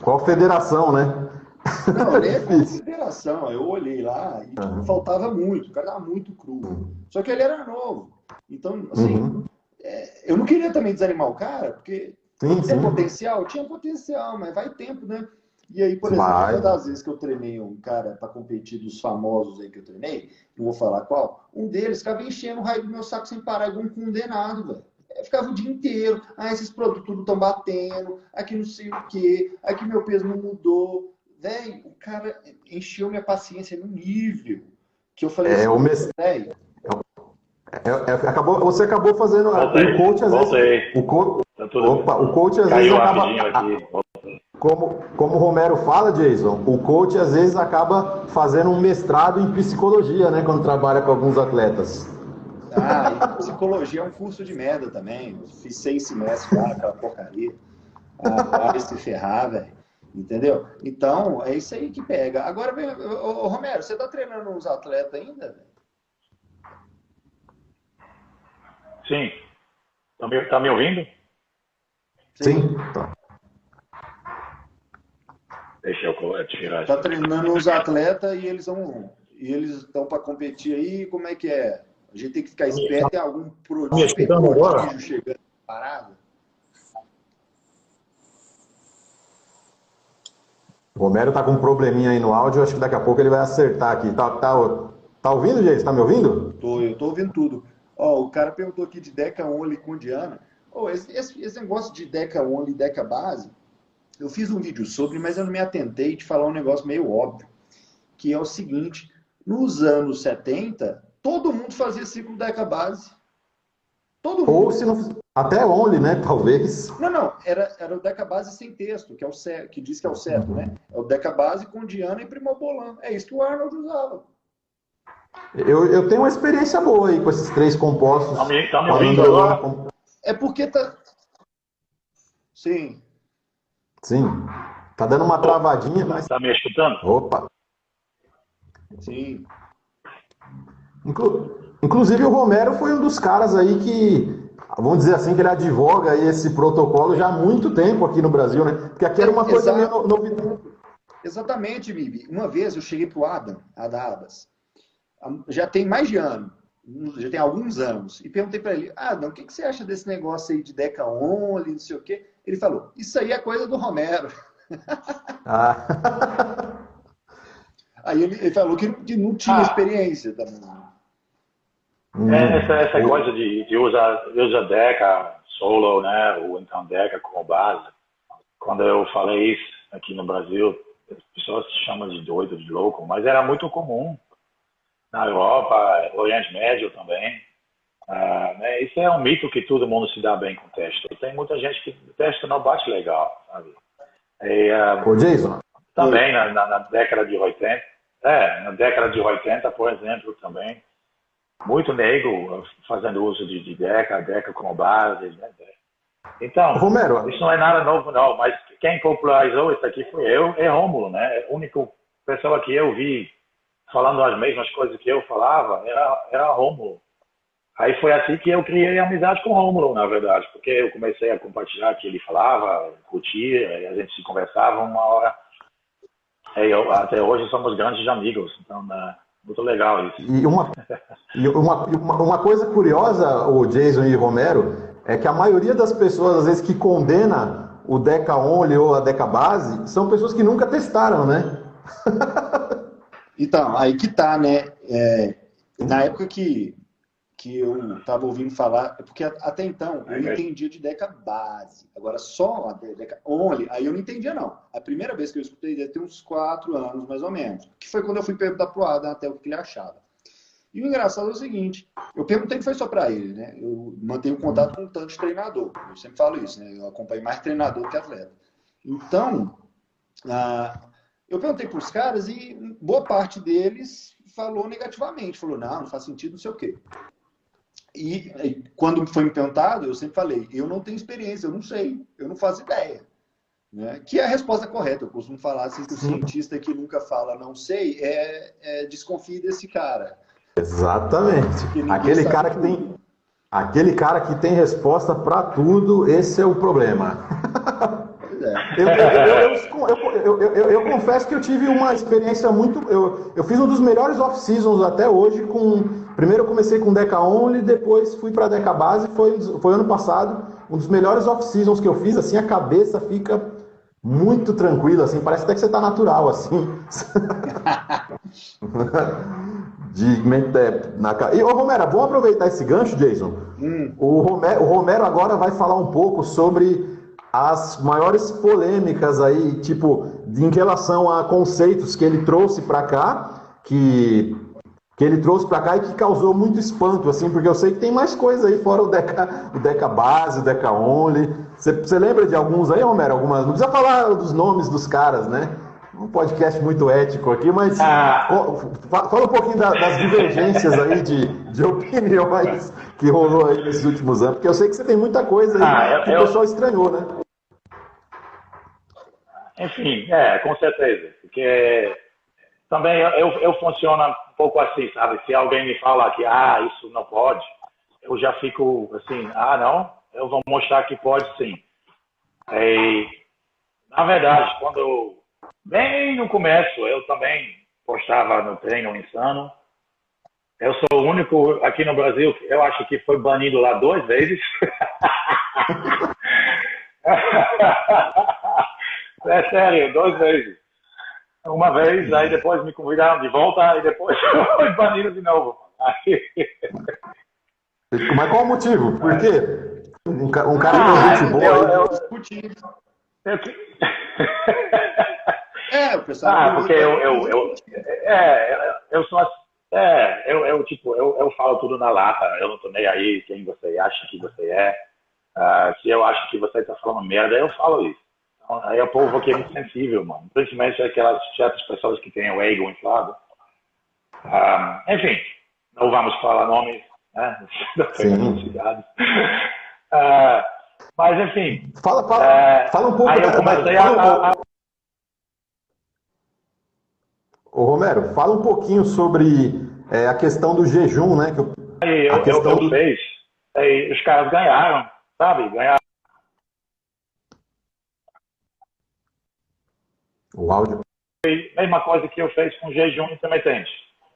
qual federação, né? Não, nem é consideração. Eu olhei lá e tipo, faltava muito, o cara tava muito cru. Só que ele era novo. Então, assim, eu não queria também desanimar o cara, porque tinha potencial? Tinha potencial, mas vai tempo, né? E aí, por exemplo, uma das vezes que eu treinei um cara para competir dos famosos aí que eu treinei, não vou falar qual, um deles ficava enchendo o raio do meu saco sem parar, igual um condenado, velho. Eu ficava o dia inteiro, esses produtos não estão batendo, aqui não sei o quê, aqui meu peso não mudou. Velho, o cara encheu minha paciência no nível que eu falei assim, velho. Você acabou fazendo o coach às vezes. O coach às vezes acaba. Como o Romero fala, Jason, o coach às vezes acaba fazendo um mestrado em psicologia, né, quando trabalha com alguns atletas. E psicologia é um curso de merda também. Eu fiz 6 semestres lá, aquela porcaria. Vai se ferrar, velho. Entendeu? Então, é isso aí que pega. Agora, Romero, você tá treinando uns atletas ainda, velho? Sim. Tá me ouvindo? Sim. Tá. Deixa eu tirar. Tá treinando uns atletas e eles estão para competir aí, como é que é? A gente tem que ficar esperto, tem algum prodígio chegando parado? O Romero tá com um probleminha aí no áudio, acho que daqui a pouco ele vai acertar aqui. Tá ouvindo, Jason? Tá me ouvindo? Eu tô ouvindo tudo. O cara perguntou aqui de Deca Only com Diana. Esse negócio de Deca Only e Deca Base, eu fiz um vídeo sobre, mas eu não me atentei de falar um negócio meio óbvio, que é o seguinte, nos anos 70, todo mundo fazia ciclo Deca Base. Todo mundo. Ou se não... Até Only, né? Talvez. Não. Era o Deca Base sem texto, que é o certo, que diz que é o certo, né? É o Deca Base com Diana e Primobolan. É isso que o Arnold usava. Eu tenho uma experiência boa aí com esses 3 compostos. Tá me ouvindo agora? É porque tá... Sim. Sim. Tá dando uma travadinha, mas... Tá me escutando? Opa. Sim. Inclusive o Romero foi um dos caras aí vamos dizer assim, que ele advoga esse protocolo já há muito tempo aqui no Brasil, né? Porque aqui era uma coisa meio novidade. Exatamente, Bibi. Uma vez eu cheguei pro Adam Abbas, já tem mais de ano, já tem alguns anos, e perguntei para ele, Adam, o que você acha desse negócio aí de Deca Only, não sei o quê? Ele falou, isso aí é coisa do Romero. Aí ele falou que não tinha experiência também. Essa coisa de usar Deca solo, né, ou então Deca como base. Quando eu falei isso aqui no Brasil, as pessoas se chamam de doido, de louco, mas era muito comum na Europa, Oriente Médio também. Né, isso é um mito que todo mundo se dá bem com texto. Tem muita gente que o texto não bate legal, sabe? Ô, Jason. Também na década de 80. Na década de 80, por exemplo, também. Muito negro fazendo uso de Deca como base. Né? Então, Romero, isso não é nada novo, não. Mas quem popularizou isso aqui foi eu e Rômulo, né? A única pessoa que eu vi falando as mesmas coisas que eu falava era Rômulo. Aí foi assim que eu criei amizade com o Rômulo, na verdade, porque eu comecei a compartilhar o que ele falava, curtia, e a gente se conversava uma hora. Até hoje somos grandes amigos, então muito legal isso. E uma coisa curiosa, o Jason e o Romero, é que a maioria das pessoas, às vezes, que condena o Deca Only ou a Deca Base, são pessoas que nunca testaram, né? Então, aí que tá, né? Na época que eu estava ouvindo falar, porque até então eu entendia de Deca Base, agora só a Deca Only, aí eu não entendia não. A primeira vez que eu escutei deve ter uns 4 anos, mais ou menos, que foi quando eu fui perguntar pro Adam até o que ele achava. E o engraçado é o seguinte, eu perguntei que foi só para ele, né? Eu mantenho contato com um tanto de treinador, eu sempre falo isso, né? Eu acompanho mais treinador que atleta. Então, eu perguntei para os caras e boa parte deles falou negativamente, falou, não faz sentido, não sei o quê. E quando foi me perguntado, eu sempre falei, eu não tenho experiência, eu não sei, eu não faço ideia. Né? Que é a resposta correta. Eu costumo falar assim que o cientista que nunca fala não sei, desconfie desse cara. Exatamente. Aquele cara que tem resposta para tudo, esse é o problema. Eu confesso que eu tive uma experiência muito... Eu fiz um dos melhores off-seasons até hoje com... Primeiro eu comecei com Deca Only, depois fui para Deca Base, foi ano passado, um dos melhores off-seasons que eu fiz, assim, a cabeça fica muito tranquila, assim, parece até que você tá natural, assim. E, ô Romero, vamos aproveitar esse gancho, Jason? O Romero agora vai falar um pouco sobre as maiores polêmicas aí, tipo, em relação a conceitos que ele trouxe para cá, que ele trouxe para cá e que causou muito espanto, assim, porque eu sei que tem mais coisa aí fora o Deca Base, o Deca Only. Você lembra de alguns aí, Romero? Algumas? Não precisa falar dos nomes dos caras, né? Um podcast muito ético aqui, mas fala um pouquinho das divergências aí de opiniões que rolou aí nesses últimos anos, porque eu sei que você tem muita coisa aí que o pessoal estranhou, né? Enfim, com certeza, porque também eu funciono um pouco assim, sabe? Se alguém me fala que isso não pode, eu já fico assim, não, eu vou mostrar que pode sim. Na verdade, bem no começo, eu também postava no Treino Insano. Eu sou o único aqui no Brasil que eu acho que foi banido lá 2 vezes. É sério, 2 vezes. Uma vez, aí depois me convidaram de volta e depois foi banido de novo. Mas qual o motivo? Por quê? Um cara com gente boa. O pessoal. Porque eu sou eu falo tudo na lata. Eu não tô nem aí quem você acha que você é. Se eu acho que você tá falando merda, eu falo isso. Aí é o povo aqui é muito sensível, mano. Principalmente aquelas certas pessoas que têm o ego inflado. Enfim, não vamos falar nomes, né? Cidade. Mas enfim. Fala um pouco. Aí eu comecei Ô Romero, fala um pouquinho sobre a questão do jejum, né? Aí os caras ganharam, sabe? Ganharam. O áudio. Mesma coisa que eu fiz com jejum intermitente.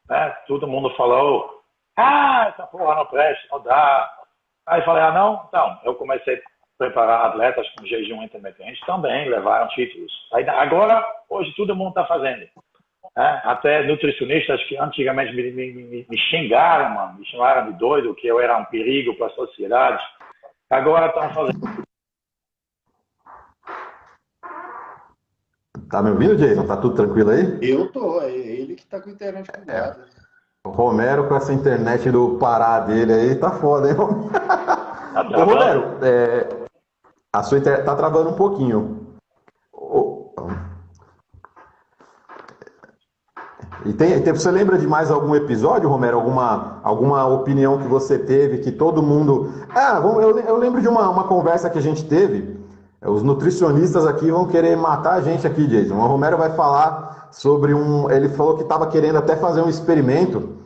Né? Todo mundo falou, essa porra não presta, não dá. Aí falei, não? Então, eu comecei a preparar atletas com jejum intermitente, também levaram títulos. Aí, agora, hoje, todo mundo está fazendo. Né? Até nutricionistas que antigamente me xingaram, mano, me chamaram de doido, que eu era um perigo para a sociedade. Agora estão fazendo. Tá me ouvindo, Jason? Tá tudo tranquilo aí? Eu tô, é ele que tá com a internet bugada. O Romero com essa internet do Pará dele aí tá foda, hein, Romero? Ô, Romero, a sua internet tá travando um pouquinho. Você lembra de mais algum episódio, Romero? Alguma opinião que você teve que todo mundo... eu lembro de uma conversa que a gente teve. Os nutricionistas aqui vão querer matar a gente aqui, Jason. O Romero vai falar sobre ele falou que estava querendo até fazer um experimento,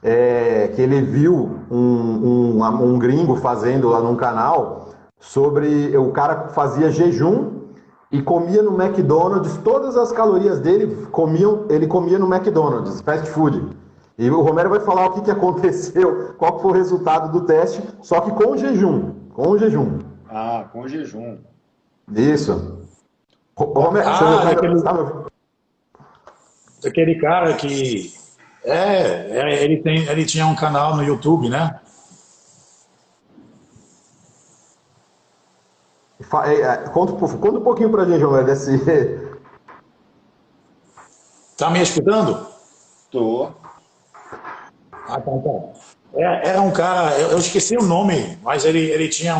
que ele viu um gringo fazendo lá num canal, sobre o cara fazia jejum e comia no McDonald's, todas as calorias dele ele comia no McDonald's, fast food. E o Romero vai falar o que aconteceu, qual foi o resultado do teste, só que com jejum. Com jejum. Com jejum. Isso. Romero, aquele cara que ele tinha um canal no YouTube, né? Conta um pouquinho pra gente, Romero, desse... Tá me escutando? Tô. Tá. Era um cara, eu esqueci o nome, mas ele tinha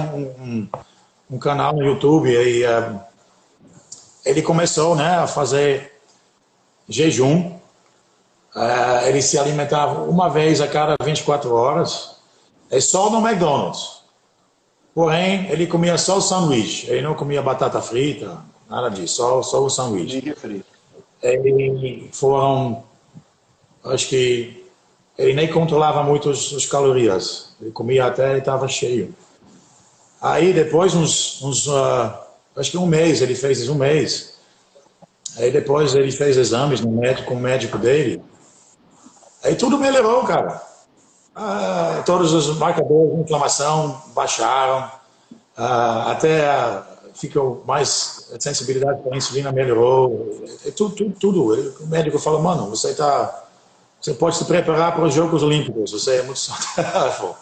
um canal no YouTube e ele começou, né, a fazer jejum. Ele se alimentava uma vez a cada 24 horas, só no McDonald's. Porém, ele comia só o sanduíche, ele não comia batata frita, nada disso, só o sanduíche. Acho que ele nem controlava muito as calorias, ele comia até ele estava cheio. Aí depois, acho que um mês, ele fez um mês. Aí depois ele fez exames com o médico dele. Aí tudo melhorou, cara. Todos os marcadores de inflamação baixaram. Até ficou mais, a sensibilidade para a insulina melhorou. Tudo. O médico falou, mano, você pode se preparar para os Jogos Olímpicos, você é muito saudável.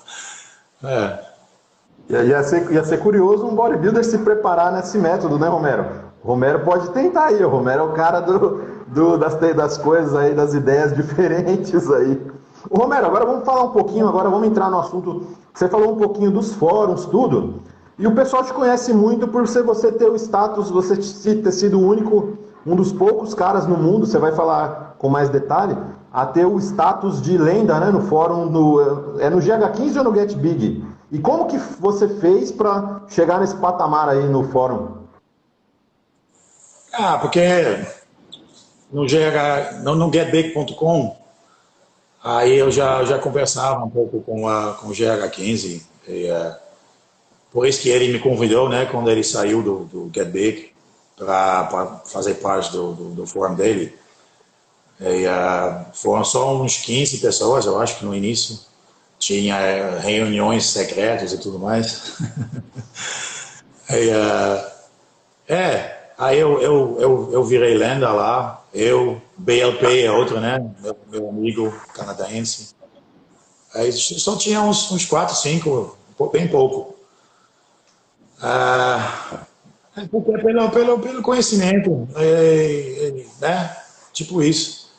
Ia ser curioso um bodybuilder se preparar nesse método, né, Romero? O Romero pode tentar aí, o Romero é o cara das coisas aí, das ideias diferentes aí. O Romero, agora vamos falar um pouquinho, agora vamos entrar no assunto. Você falou um pouquinho dos fóruns, tudo, e o pessoal te conhece muito por você ter o status, você ter sido o único, um dos poucos caras no mundo, você vai falar com mais detalhe, a ter o status de lenda, né, no fórum, no GH15 ou no Get Big? E como que você fez para chegar nesse patamar aí no fórum? Porque no getbig.com, aí eu já conversava um pouco com o GH15, por isso que ele me convidou, né, quando ele saiu do Get Big, para fazer parte do fórum dele. Foram só uns 15 pessoas, eu acho que no início. Tinha reuniões secretas e tudo mais. Aí eu virei lenda lá. BLP é outro, né? Meu amigo canadense. Aí só tinha uns 4, 5, bem pouco. Pelo conhecimento, né? Tipo isso.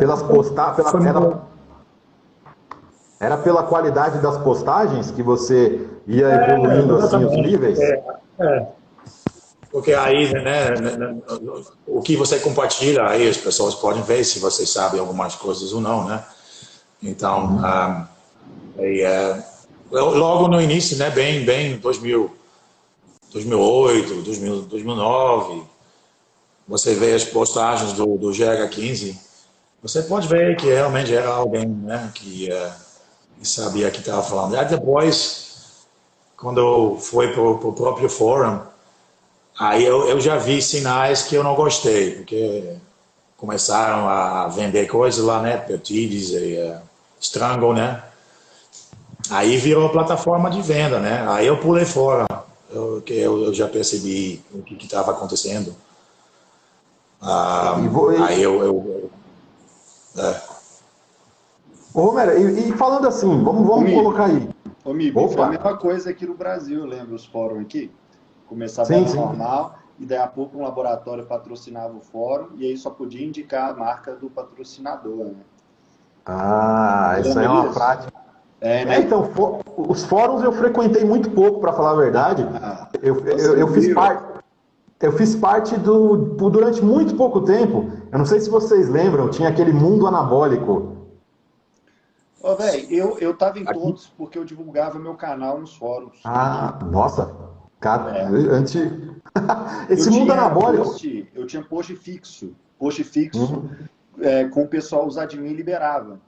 Pelas postagens. Era pela qualidade das postagens que você ia evoluindo assim os níveis? Porque aí, né, o que você compartilha, aí as pessoas podem ver se você sabe algumas coisas ou não, né? Então, logo no início, né, bem 2008, 2009, você vê as postagens do GH15, você pode ver que realmente era alguém, né, que e sabia que estava falando. Aí depois, quando foi para o próprio fórum, aí eu já vi sinais que eu não gostei, porque começaram a vender coisas lá, né? Peptides e Strangle, né? Aí virou plataforma de venda, né? Aí eu pulei fora, eu já percebi o que estava acontecendo. Aí Ô, Romero, e falando assim, vamos colocar aí. Ô, Mibi, foi a mesma coisa aqui no Brasil, lembra os fóruns aqui? Começava normal, e daí a pouco um laboratório patrocinava o fórum, e aí só podia indicar a marca do patrocinador, né? Ah, isso aí é uma prática. Né? Então, os fóruns eu frequentei muito pouco, para falar a verdade. Eu fiz parte durante muito pouco tempo. Eu não sei se vocês lembram, tinha aquele Mundo Anabólico. Ô, velho, eu tava em todos porque eu divulgava meu canal nos fóruns. Ah, nossa. Cara, esse Mundo Anabólico. Eu tinha post fixo. Com o pessoal, os admin liberavam.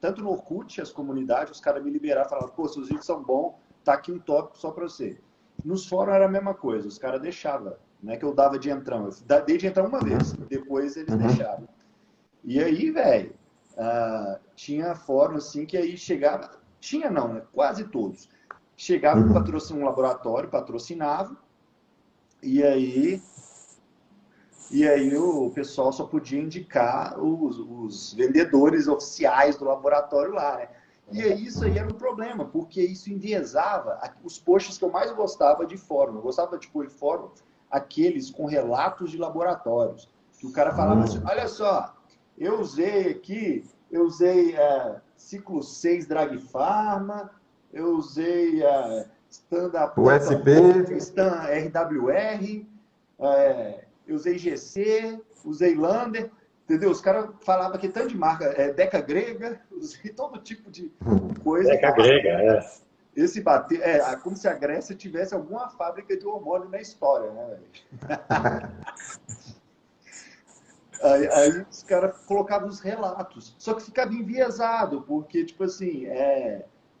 Tanto no Orkut, as comunidades, os caras me liberavam, falavam, pô, seus vídeos são bons, tá aqui um tópico só pra você. Nos fóruns era a mesma coisa, os caras deixavam. Não é que eu dava de entrão, eu dei de entrar uma vez, depois eles deixavam. E aí, velho, tinha fórum assim que aí chegava, tinha não, né? Quase todos. Chegava um laboratório, patrocinava, e aí o pessoal só podia indicar os vendedores oficiais do laboratório lá, né? E aí isso aí era um problema, porque isso enviesava os posts que eu mais gostava de fórum. Eu gostava de pôr em fórum aqueles com relatos de laboratórios. Que o cara falava assim, olha só, eu usei Ciclo 6 Drag Pharma, eu usei Stand-Up USP, Stan RWR, eu usei GC, usei Lander, entendeu? Os caras falavam que tanto de marca, Deca Grega, usei todo tipo de coisa. Deca Grega, Esse bater, como se a Grécia tivesse alguma fábrica de hormônio na história, né, velho? aí os caras colocavam os relatos, só que ficava enviesado, porque, tipo assim,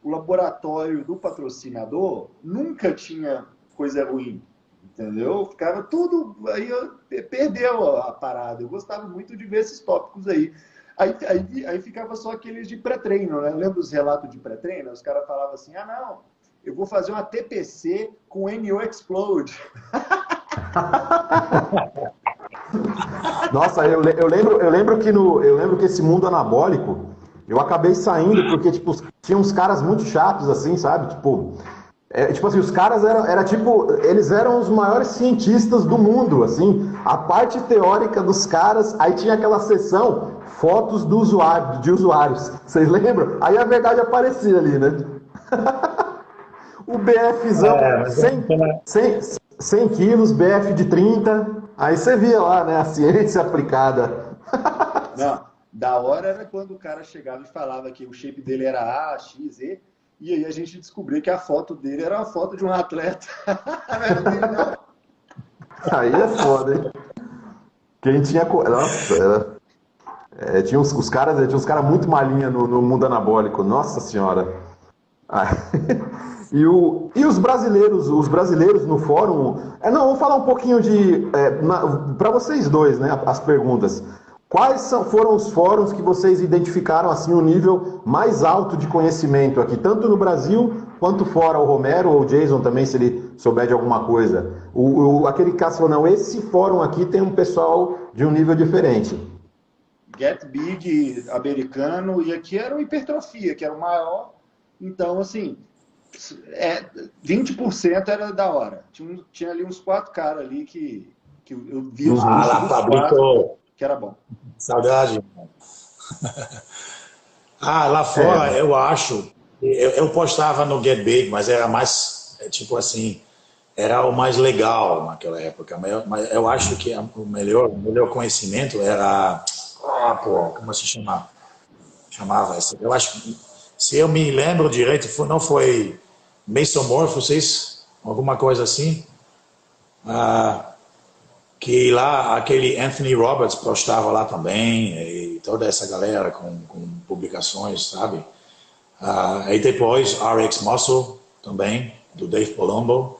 o laboratório do patrocinador nunca tinha coisa ruim. Entendeu? Ficava tudo. Aí perdeu a parada. Eu gostava muito de ver esses tópicos aí. Aí ficava só aqueles de pré-treino, né? Lembra os relatos de pré-treino? Os caras falavam assim: não, eu vou fazer uma TPC com NO Explode. Nossa, eu lembro que esse Mundo Anabólico, eu acabei saindo porque, tipo, tinha uns caras muito chatos, assim, sabe? Tipo assim, os caras eles eram os maiores cientistas do mundo, assim, a parte teórica dos caras, aí tinha aquela seção, fotos de usuários, vocês lembram? Aí a verdade aparecia ali, né? O BFzão, 100 quilos, BF de 30, aí você via lá, né, a ciência aplicada. Não, da hora era quando o cara chegava e falava que o shape dele era A, X, E, e aí a gente descobriu que a foto dele era uma foto de um atleta. Aí é foda, hein? Quem tinha... Nossa, tinha uns caras muito malinha no Mundo Anabólico. Nossa Senhora. E os brasileiros no fórum... Não, vou falar um pouquinho para vocês dois, né? As perguntas. Quais foram os fóruns que vocês identificaram assim o nível mais alto de conhecimento aqui, tanto no Brasil quanto fora? O Romero ou o Jason também, se ele souber de alguma coisa. Aquele caso falou, não, esse fórum aqui tem um pessoal de um nível diferente. Get Big americano, e aqui era o Hipertrofia, que era o maior. Então, assim, 20% era da hora. Tinha ali uns 4 caras ali que eu vi os Fabrício, que era bom. Saudade. Lá fora, eu acho, eu postava no Get Big, mas era mais, tipo assim, era o mais legal naquela época. Mas eu acho que o melhor conhecimento era, como se chamava essa? Eu acho que, se eu me lembro direito, não foi Mesomorphosis, alguma coisa assim? Que lá aquele Anthony Roberts postava lá também, e toda essa galera com publicações, sabe? E depois RX Muscle também, do Dave Palumbo,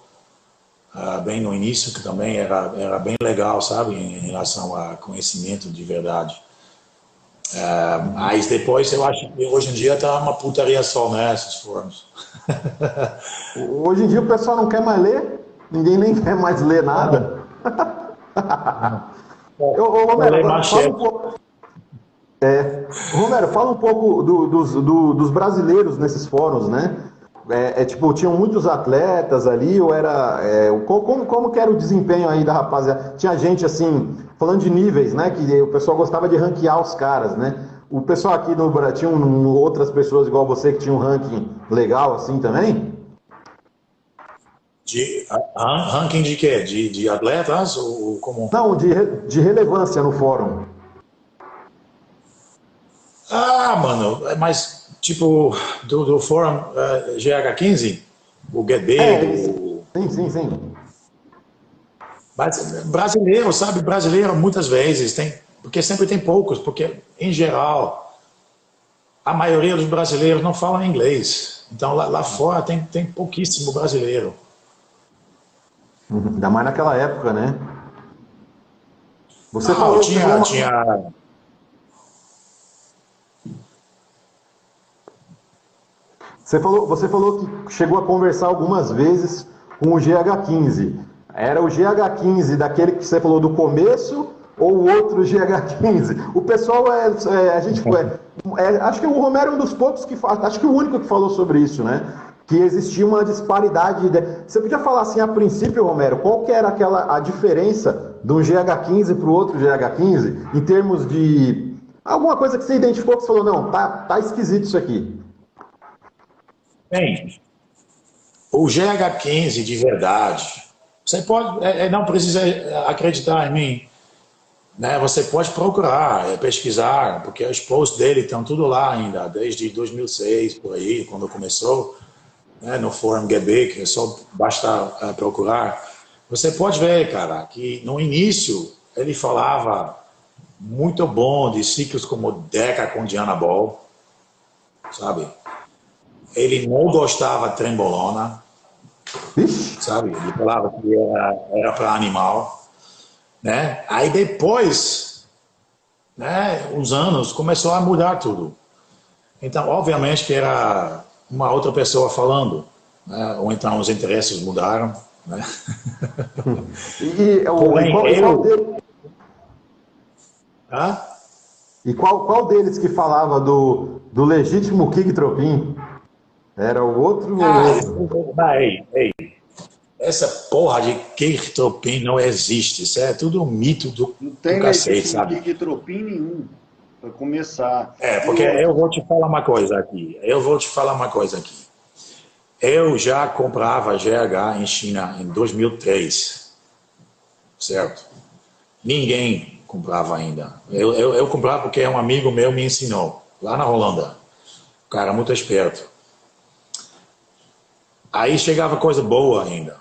bem no início, que também era bem legal, sabe, em relação a conhecimento de verdade. Mas depois eu acho que hoje em dia tá uma putaria só, né, esses fóruns. Hoje em dia o pessoal não quer mais ler, ninguém nem quer mais ler nada. Romero, fala um pouco. Romero, fala um pouco dos brasileiros nesses fóruns, né? Tipo, tinham muitos atletas ali, ou era... como que era o desempenho aí da rapaziada? Tinha gente, assim, falando de níveis, né? Que o pessoal gostava de ranquear os caras, né? O pessoal aqui no Brasil, tinha outras pessoas igual você que tinha um ranking legal, assim, também? Ranking de quê? De atletas? Ou como? Não, de relevância no fórum. Mano, mas tipo do fórum GH15, o Get Big, Sim. Mas brasileiro, sabe? Brasileiro muitas vezes porque sempre tem poucos, porque em geral a maioria dos brasileiros não fala inglês. Então lá fora tem pouquíssimo brasileiro. Ainda mais naquela época, né? Você falou tinha... Você falou que chegou a conversar algumas vezes com o GH15. Era o GH15 daquele que você falou do começo ou o outro GH15? O pessoal acho que o Romero é um dos poucos acho que o único que falou sobre isso, né? Que existia uma disparidade. Você podia falar assim a princípio, Romero, qual que era a diferença de um GH15 para o outro GH15 em termos de alguma coisa que você identificou que você falou, não, tá esquisito isso aqui? Bem, o GH15 de verdade, você pode, não precisa acreditar em mim, né? Você pode procurar, pesquisar, porque os posts dele estão tudo lá ainda, desde 2006, por aí, quando começou, né, no Fórum Get Big, só basta procurar. Você pode ver, cara, que no início ele falava muito bom de ciclos como Deca com Diana Ball, sabe? Ele não gostava de trembolona, sabe? Ele falava que era para animal, né? Aí depois, né, uns anos, começou a mudar tudo. Então, obviamente que era uma outra pessoa falando, né? Ou então os interesses mudaram, né? E qual deles que falava do legítimo King Tropin? Era o outro ou essa porra de King Tropin não existe. Isso é tudo um mito do cacete, sabe? Não tem King Tropin nenhum, para começar. Porque eu vou te falar uma coisa aqui. Eu já comprava GH em China em 2003, certo? Ninguém comprava ainda. Eu comprava porque um amigo meu me ensinou, lá na Holanda. O cara muito esperto. Aí chegava coisa boa ainda.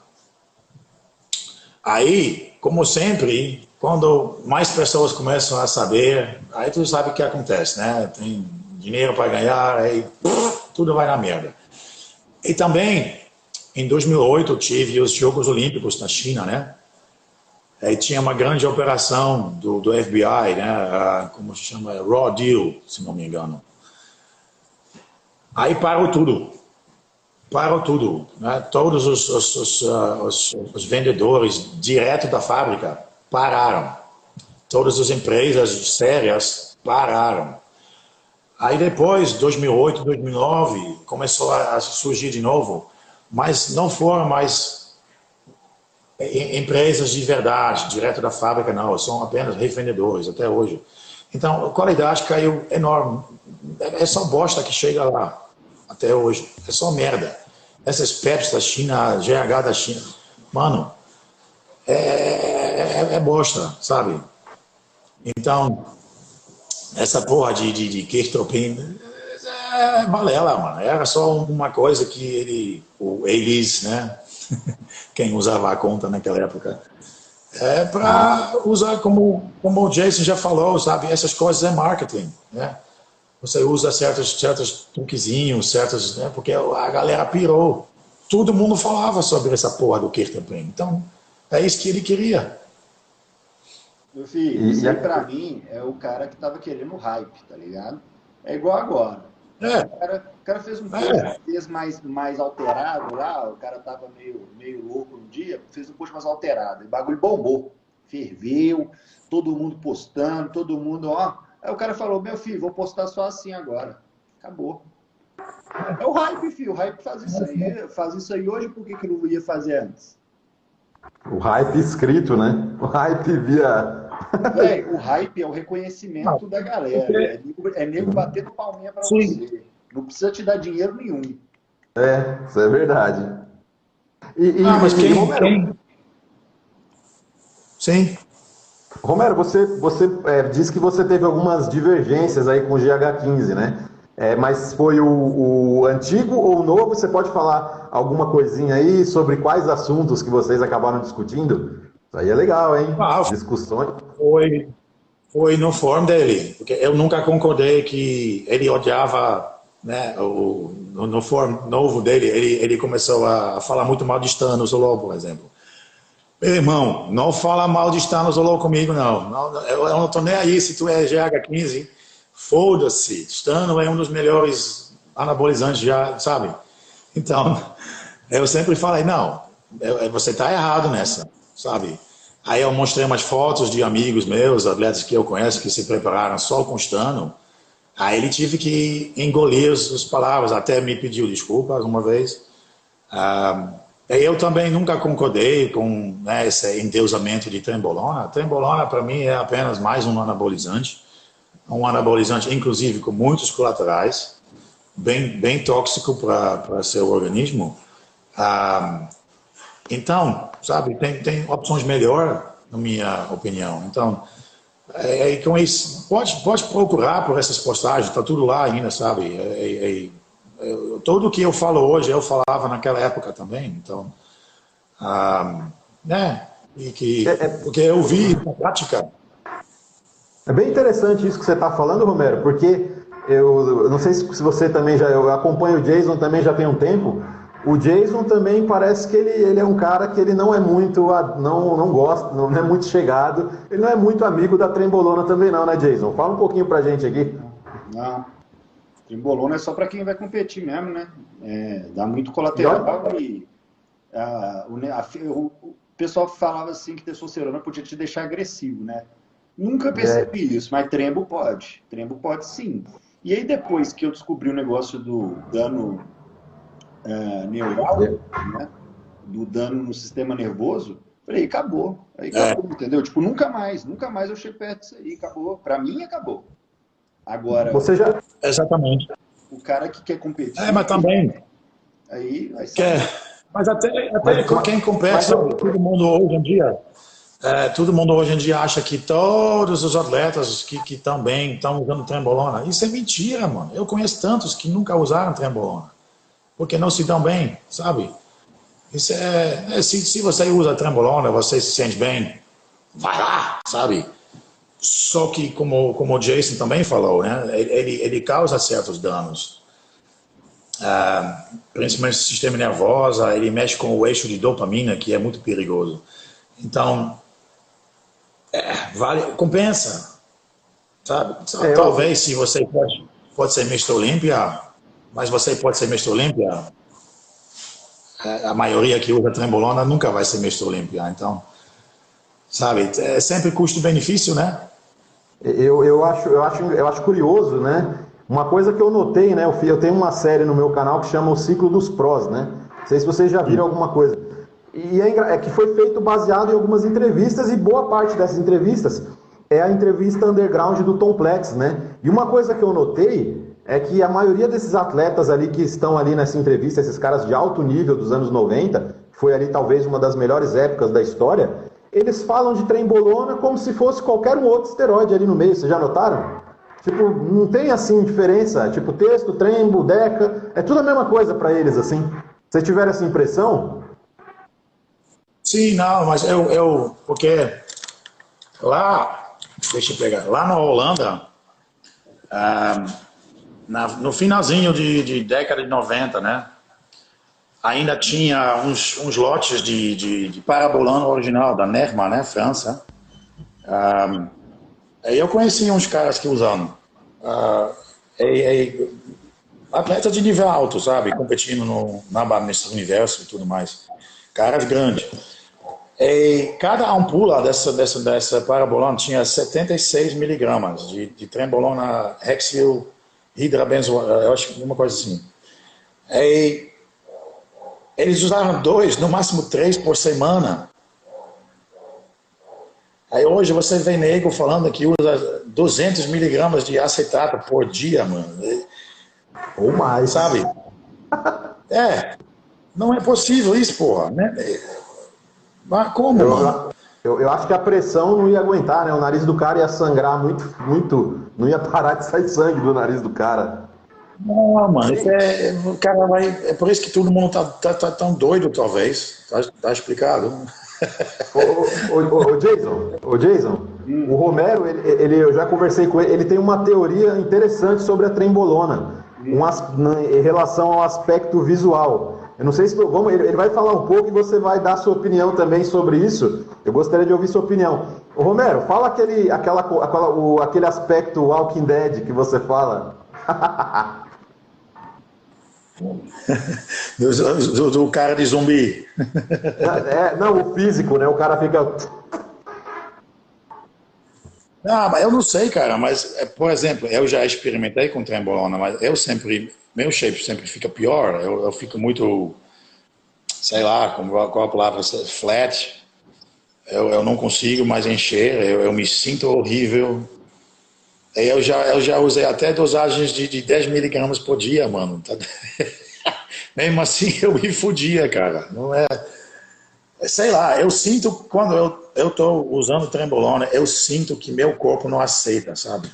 Aí, como sempre, quando mais pessoas começam a saber, aí tu sabe o que acontece, né? Tem dinheiro para ganhar, aí tudo vai na merda. E também, em 2008, eu tive os Jogos Olímpicos na China, né? Aí tinha uma grande operação do FBI, né? Como se chama? Raw Deal, se não me engano. Aí parou tudo, né? Todos os vendedores direto da fábrica pararam. Todas as empresas sérias pararam. Aí depois, 2008, 2009, começou a surgir de novo, mas não foram mais empresas de verdade, direto da fábrica, não. São apenas revendedores até hoje. Então, a qualidade caiu enorme. É só bosta que chega lá até hoje. É só merda. Essas PEPs da China, GH da China, mano, é bosta, sabe? Então, essa porra de Kirtopin é balela, mano. Era só uma coisa que eles, né? Quem usava a conta naquela época, para usar como o Jason já falou, sabe? Essas coisas é marketing, né? você usa certos truquezinhos, né, porque a galera pirou. Todo mundo falava sobre essa porra do Kirtenbrink. Então, é isso que ele queria. Meu filho, isso aí pra mim é o cara que tava querendo hype, tá ligado? É igual agora. É, O cara fez um post fez mais alterado lá, o cara tava meio louco no dia, fez um post mais alterado. E o bagulho bombou, ferveu, todo mundo postando, todo mundo, ó. Aí o cara falou, meu filho, vou postar só assim agora. Acabou. É o hype, filho. O hype faz isso aí hoje, por que não ia fazer antes? O hype escrito, né? O hype via... O hype é o reconhecimento da galera. É nego batendo palminha pra Sim. você. Não precisa te dar dinheiro nenhum. Isso é verdade. Mas Romero, Sim. Romero, você disse que você teve algumas divergências aí com o GH15, né? Mas foi o antigo ou o novo? Você pode falar alguma coisinha aí sobre quais assuntos que vocês acabaram discutindo? Isso aí é legal, hein? Discussões. Foi no fórum dele, porque eu nunca concordei que ele odiava, né, no fórum novo dele, ele começou a falar muito mal de Stan Zoló, por exemplo. Meu irmão, não fala mal de Stan Zoló comigo, não. Eu não tô nem aí se tu é GH15, foda-se. Stan é um dos melhores anabolizantes já, sabe? Então, eu sempre falei, não, você tá errado nessa, sabe? Aí eu mostrei umas fotos de amigos meus, atletas que eu conheço, que se prepararam só com Stano. Aí ele tive que engolir as palavras, até me pediu desculpas uma vez. Eu também nunca concordei com, né, esse endeusamento de trembolona. Trembolona, para mim, é apenas mais um anabolizante, inclusive, com muitos colaterais, bem tóxico para seu organismo. Então, sabe, tem opções melhores, na minha opinião. Então, com isso, pode procurar por essas postagens, está tudo lá ainda, sabe? Tudo o que eu falo hoje, eu falava naquela época também. Então, porque eu vi na prática. É bem interessante isso que você está falando, Romero, porque eu não sei se você também eu acompanho o Jason também já tem um tempo. O Jason também parece que ele é um cara que ele não é muito, não gosta, não é muito chegado, ele não é muito amigo da trembolona também não, né, Jason? Fala um pouquinho pra gente aqui. Não, trembolona é só para quem vai competir mesmo, né? Dá muito colateral e o pessoal falava assim que testosterona podia te deixar agressivo, né? Nunca percebi isso, mas trembo pode sim. E aí depois que eu descobri o negócio do dano neural, né? Do dano no sistema nervoso, falei, acabou. Aí acabou, entendeu? Tipo, nunca mais eu chego perto disso aí, acabou. Pra mim, acabou. Agora, você já... Exatamente. O cara que quer competir... mas também... Aí vai ser... Mas até quem compete, todo mundo hoje em dia... todo mundo hoje em dia acha que todos os atletas que estão bem estão usando trembolona. Isso é mentira, mano. Eu conheço tantos que nunca usaram trembolona. Porque não se dão bem, sabe? Isso se você usa trembolona, você se sente bem, vai lá, sabe? Só que, como o Jason também falou, né? Ele causa certos danos. Principalmente no sistema nervoso, ele mexe com o eixo de dopamina, que é muito perigoso. Então, compensa, sabe? Talvez se você pode ser Mr. Olímpia, mas você pode ser Mr. Olímpia, a maioria que usa trembolona nunca vai ser Mr. Olímpia. Então, sabe, é sempre custo-benefício, né? Eu acho curioso, né? Uma coisa que eu notei, né? Eu tenho uma série no meu canal que chama O Ciclo dos Prós, né? Não sei se vocês já viram alguma coisa. E é que foi feito baseado em algumas entrevistas, e boa parte dessas entrevistas é a entrevista underground do Tom Plex, né? E uma coisa que eu notei é que a maioria desses atletas ali que estão ali nessa entrevista, esses caras de alto nível dos anos 90, que foi ali talvez uma das melhores épocas da história, eles falam de trembolona como se fosse qualquer um outro esteroide ali no meio, vocês já notaram? Tipo, não tem assim diferença, tipo texto, trembo, deca, é tudo a mesma coisa para eles assim. Vocês tiveram essa impressão? Sim, não, mas porque lá, deixa eu pegar, lá na Holanda, no finalzinho de década de 90, né? Ainda tinha uns lotes de parabolano original, da Nerma, né? França. Aí eu conheci uns caras que usam. Atletas de nível alto, sabe? Competindo nesse universo e tudo mais. Caras grandes. E cada ampula dessa parabolona tinha 76 miligramas de trembolona hexil hidrabenzo, eu acho que uma coisa assim. E eles usaram 2, no máximo 3 por semana. Aí hoje você vê nego falando que usa 200 miligramas de acetato por dia, mano. Ou mais. Sabe? Não é possível isso, porra, né? Mas como, mano? Eu acho que a pressão não ia aguentar, né? O nariz do cara ia sangrar muito, não ia parar de sair sangue do nariz do cara. Não, mano, o cara vai. É por isso que todo mundo tá tão doido, talvez. Tá explicado. Ô Jason, o Romero, eu já conversei com ele tem uma teoria interessante sobre a trembolona, em relação ao aspecto visual. Eu não sei se ele vai falar um pouco e você vai dar sua opinião também sobre isso. Eu gostaria de ouvir sua opinião. Ô Romero, fala aquele aspecto Walking Dead que você fala. do cara de zumbi. Não, o físico, né? O cara fica... Mas eu não sei, cara, mas, por exemplo, eu já experimentei com trembolona, mas meu shape sempre fica pior, eu fico muito, sei lá, qual a palavra, flat, eu não consigo mais encher, eu me sinto horrível. Eu já usei até dosagens de 10 miligramas por dia, mano. Mesmo assim eu me fudia, cara. Não é. Sei lá, eu sinto, quando eu tô usando trembolona, eu sinto que meu corpo não aceita, sabe?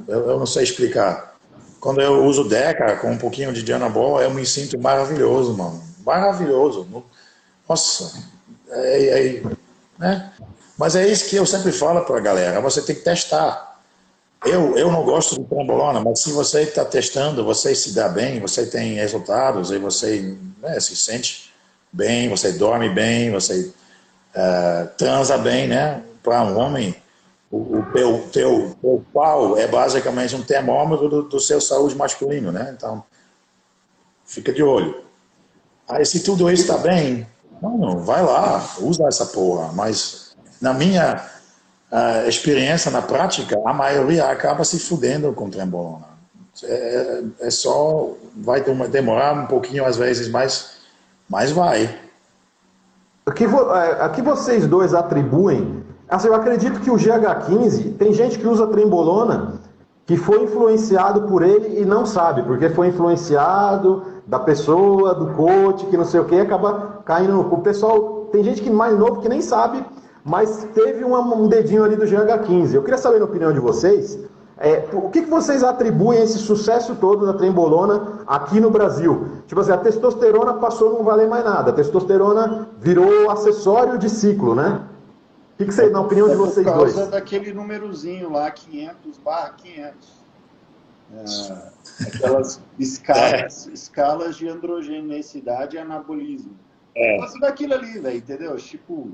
Eu não sei explicar. Quando eu uso Deca com um pouquinho de Dianabol, eu me sinto maravilhoso, mano. Maravilhoso. Nossa. Né? Mas é isso que eu sempre falo para a galera, você tem que testar. Eu não gosto de trembolona, mas se você está testando, você se dá bem, você tem resultados, e você se sente bem, você dorme bem, você transa bem, né? Para um homem, o teu pau é basicamente um termômetro do seu saúde masculino, né? Então, fica de olho. Aí se tudo isso está bem, mano, vai lá, usa essa porra, mas na minha experiência, na prática, a maioria acaba se fudendo com trembolona. Vai demorar um pouquinho às vezes, mas vai. A que vocês dois atribuem? Assim, eu acredito que o GH15, tem gente que usa trembolona que foi influenciado por ele e não sabe, porque foi influenciado da pessoa, do coach, que não sei o que, acaba caindo no... O pessoal, tem gente que mais novo que nem sabe, mas teve um dedinho ali do GH15. Eu queria saber a opinião de vocês, o que vocês atribuem a esse sucesso todo da trembolona aqui no Brasil? Tipo assim, a testosterona passou a não valer mais nada, a testosterona virou acessório de ciclo, né? O que vocês, na opinião de vocês dois? Por causa daquele númerozinho lá, 500/500. Aquelas escalas de androgeneidade e anabolismo. Por causa daquilo ali, velho, entendeu? Tipo,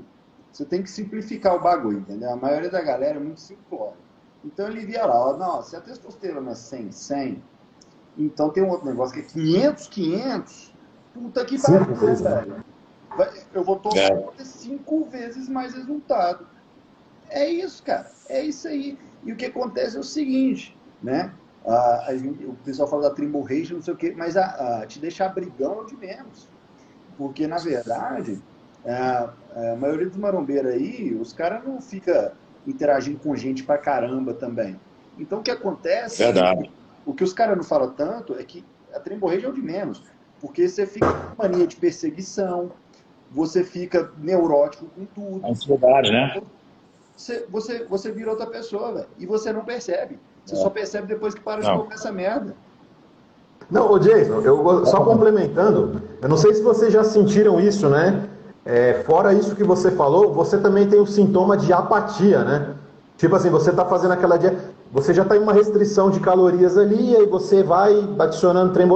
você tem que simplificar o bagulho, entendeu? A maioria da galera é muito simplória. Então ele via lá, ó, não, se a testosterona é 100, então tem um outro negócio que é 500, puta que pariu, velho. Eu vou tomar 5 vezes mais resultado. É isso, cara. É isso aí. E o que acontece é o seguinte, né? O pessoal fala da Trimble Rage, não sei o quê, mas te deixar brigão é o de menos. Porque, na verdade, a maioria dos marombeiros aí, os caras não ficam interagindo com gente pra caramba também. Então, o que acontece... Verdade. O que os caras não falam tanto é que a Trimble Rage é o de menos. Porque você fica com mania de perseguição, você fica neurótico com tudo. Ansiedade, né? Você vira outra pessoa, velho. E você não percebe. Você só percebe depois que para de comer essa merda. Não, ô Jason, só complementando, eu não sei se vocês já sentiram isso, né? Fora isso que você falou, você também tem o sintoma de apatia, né? Tipo assim, você tá fazendo aquela dieta, você já tá em uma restrição de calorias ali, e aí você vai adicionando trem,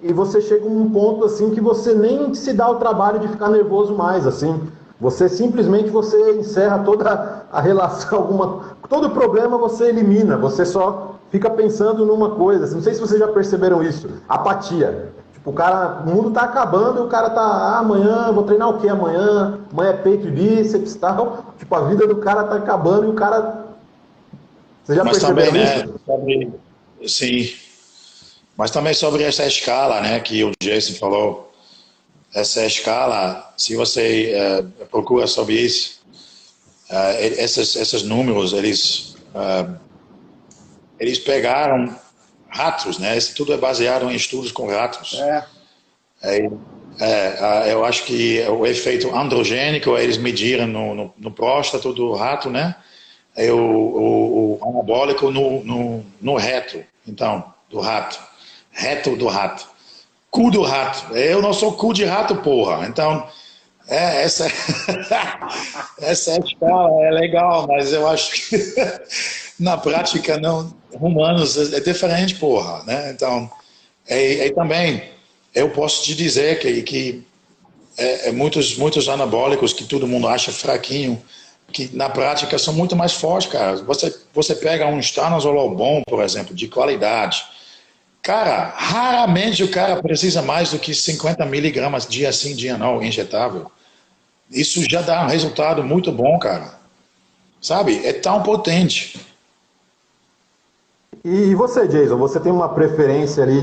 e você chega num ponto assim que você nem se dá o trabalho de ficar nervoso mais, assim. Você simplesmente encerra toda a relação, todo o problema você elimina, você só fica pensando numa coisa. Assim, não sei se vocês já perceberam isso, apatia. Tipo, o mundo tá acabando e o cara tá, amanhã, vou treinar o quê amanhã? Amanhã é peito e bíceps e tal. Tipo, a vida do cara tá acabando e o cara... Vocês já Mas perceberam também, isso? né, sim, mas também sobre essa escala, né, que o Jason falou, essa escala, se você procura sobre isso, esses números, eles pegaram ratos, né, isso tudo é baseado em estudos com ratos. Eu acho que o efeito androgênico, eles mediram no próstato do rato, né, o anabólico no reto, então, do rato. Reto do rato. Cu do rato. Eu não sou cu de rato, porra. Então, essa escala é legal, mas eu acho que na prática, não, humanos é diferente, porra, né? Então, também, eu posso te dizer que muitos anabólicos que todo mundo acha fraquinho, que na prática são muito mais fortes, cara. Você pega um stanozolol bom, por exemplo, de qualidade. Cara, raramente o cara precisa mais do que 50 miligramas dia sim, dia não, injetável. Isso já dá um resultado muito bom, cara. Sabe? É tão potente. E você, Jason, você tem uma preferência ali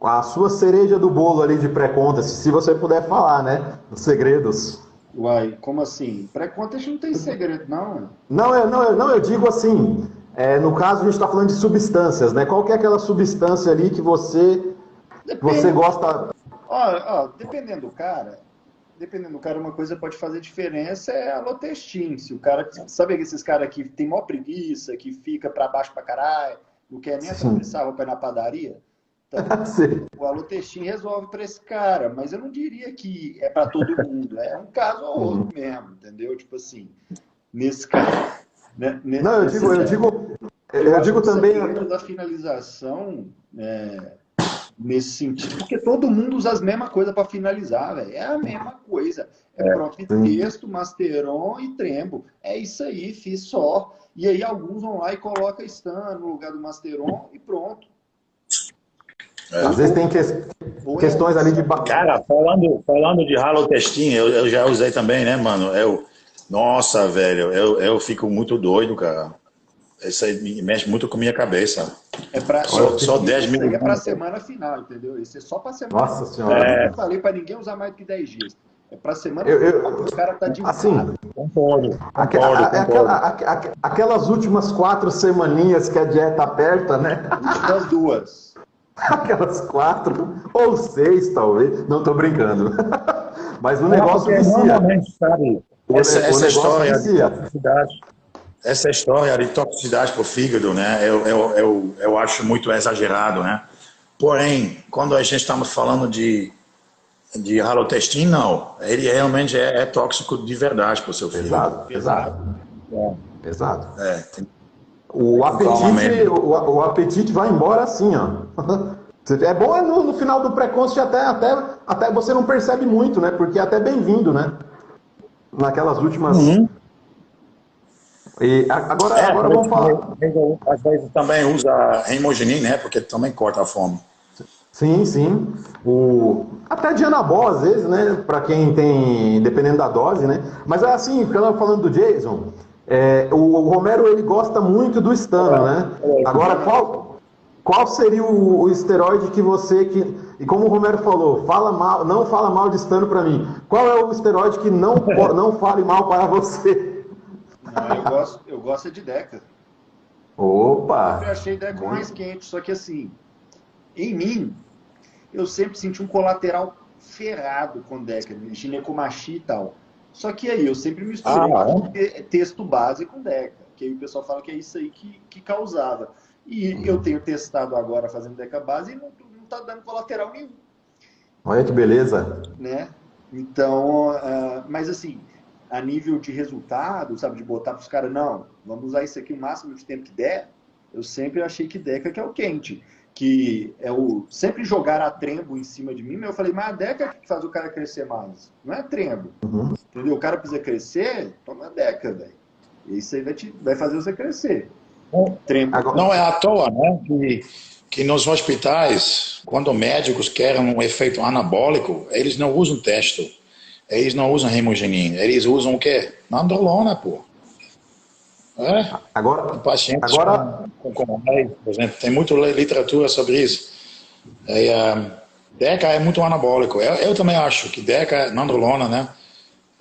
a sua cereja do bolo ali de pré-contest, se você puder falar, né? Os segredos. Uai, como assim? Pré-contest não tem segredo, não. Não, eu digo assim, no caso a gente está falando de substâncias, né? Qual que é aquela substância ali que você gosta? Dependendo do cara, uma coisa pode fazer diferença é a Lotestin. Se o cara, sabe esses caras que tem maior preguiça, que fica para baixo pra caralho, não quer nem atravessar a roupa ir na padaria? Então, o Alotestin resolve para esse cara, mas eu não diria que é para todo mundo. É um caso ou outro mesmo, entendeu? Tipo assim, nesse caso. Né, não, eu digo também. Da finalização, nesse sentido, porque todo mundo usa as mesmas coisas para finalizar, velho. É a mesma coisa. Profitesto, Masteron e Trembo. É isso aí, fiz só. E aí alguns vão lá e colocam Stan no lugar do Masteron e pronto. Às vezes tem questões ali de... Cara, falando de Halotestin, eu já usei também, né, mano? Nossa, velho, eu fico muito doido, cara. Isso aí mexe muito com a minha cabeça. Só 10 mil. Isso aí é pra semana final, entendeu? Isso é só pra semana final. Nossa senhora. Eu não falei pra ninguém usar mais do que 10 dias. É pra semana final, o cara tá de assim, concordo. Aquelas últimas 4 semaninhas que a dieta aperta, né? Últimas 2. Aquelas 4 ou 6, talvez. Não tô brincando. Mas o negócio vicia. Sabe, essa história de toxicidade. Essa história de toxicidade para o fígado, né? Eu acho muito exagerado, né? Porém, quando a gente estamos falando de Halotestin, não. Ele realmente é tóxico de verdade para o seu fígado. Pesado. O apetite vai embora assim, ó. É bom no final do pré-const até você não percebe muito, né? Porque é até bem-vindo, né? Naquelas últimas... E agora vamos falar... Às vezes também usa Hemogenin, né? Porque também corta a fome. Sim. Até de anabol, às vezes, né? Para quem tem, dependendo da dose, né? Mas assim, falando do Jason, o Romero ele gosta muito do estano, né? Agora, qual seria o esteroide que você... E como o Romero falou, não fala mal de estano para mim. Qual é o esteroide que não fale mal para você? Não, eu gosto de Deca. Opa! Eu sempre achei Deca mais quente, só que assim, em mim, eu sempre senti um colateral ferrado com Deca, ginecomastia e tal. Só que aí, eu sempre misturei texto base com Deca, que aí o pessoal fala que é isso aí que causava. E eu tenho testado agora fazendo Deca base e não tá dando colateral nenhum. Olha que beleza! Né? Então, mas assim, a nível de resultado, sabe, de botar para os caras, não, vamos usar isso aqui o máximo de tempo que der, eu sempre achei que Deca que é o quente, que é o sempre jogar a trembo em cima de mim, mas eu falei, mas a Deca que faz o cara crescer mais, não é trembo, entendeu? O cara precisa crescer, toma a Deca, velho. Isso aí vai fazer você crescer. Trembo. Não é à toa, né, que nos hospitais, quando médicos querem um efeito anabólico, eles não usam testo, eles não usam remogenin, eles usam o quê? Nandrolona, pô. Agora, Pacientes agora com AIDS, por exemplo, tem muita literatura sobre isso. Deca é muito anabólico. Eu também acho que Deca, nandrolona, né,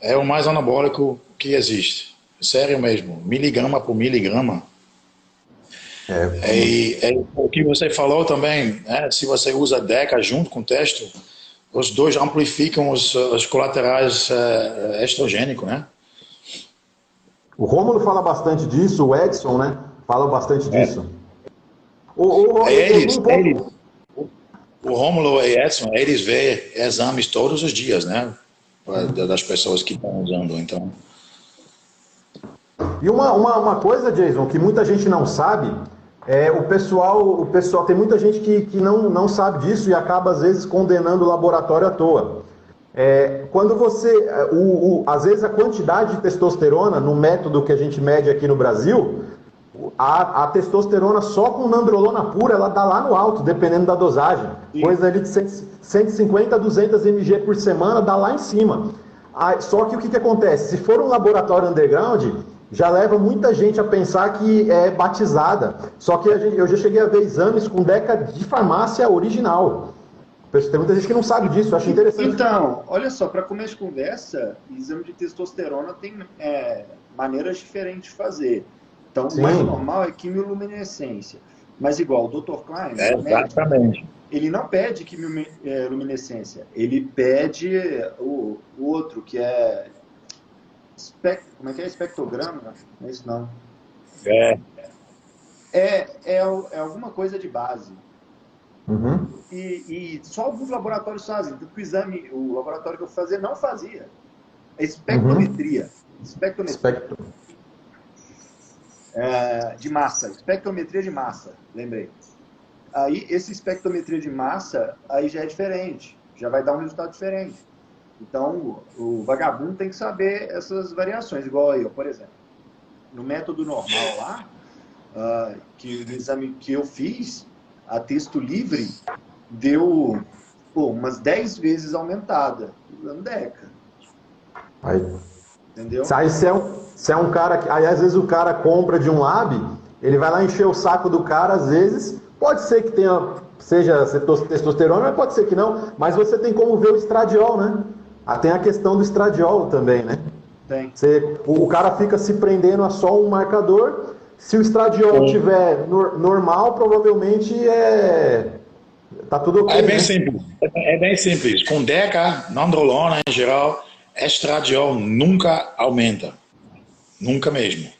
é o mais anabólico que existe. Sério mesmo, miligrama por miligrama. O que você falou também, né, se você usa Deca junto com o testo, os dois amplificam os colaterais estrogênicos, né? o Rômulo fala bastante disso, o Edson, né? Fala bastante disso. O Rômulo e Edson, eles veem exames todos os dias, né? Das pessoas que estão usando, então. E uma coisa, Jason, que muita gente não sabe, o pessoal tem muita gente que não sabe disso e acaba, às vezes, condenando o laboratório à toa. Quando você, às vezes, a quantidade de testosterona, no método que a gente mede aqui no Brasil, a testosterona só com nandrolona pura, ela dá lá no alto, dependendo da dosagem. Sim. Coisa ali de 150 a 200 mg por semana, dá lá em cima. Só que o que acontece? Se for um laboratório underground, já leva muita gente a pensar que é batizada. Só que eu já cheguei a ver exames com Deca de farmácia original. Tem muita gente que não sabe disso, eu acho interessante. Então, olha só, para começo de conversa, exame de testosterona tem maneiras diferentes de fazer. Então, o mais normal é quimioluminescência. Mas igual o Dr. Klein, exatamente. Ele não pede quimioluminescência, ele pede o outro, que é... Como é que é? Espectrograma? Não é isso, não. É alguma coisa de base. Uhum. E só alguns laboratórios fazem. Tanto que o laboratório que eu fazia não fazia. É espectrometria. De massa. Espectrometria de massa, lembrei. Aí, esse espectrometria de massa, aí já é diferente. Já vai dar um resultado diferente. Então, o vagabundo tem que saber essas variações. Igual eu, por exemplo. No método normal lá, no exame que eu fiz, a texto livre deu umas 10 vezes aumentada, usando Deca. Aí. Entendeu? Aí se é um cara que... Aí às vezes o cara compra de um lab, ele vai lá encher o saco do cara, às vezes, pode ser que seja testosterona, mas pode ser que não, mas você tem como ver o estradiol, né? Tem a questão do estradiol também, né? Tem. O cara fica se prendendo a só um marcador. Se o estradiol estiver normal, provavelmente tá tudo ok. É bem simples. É bem simples. Com Deca, nandrolona em geral, estradiol nunca aumenta. Nunca mesmo.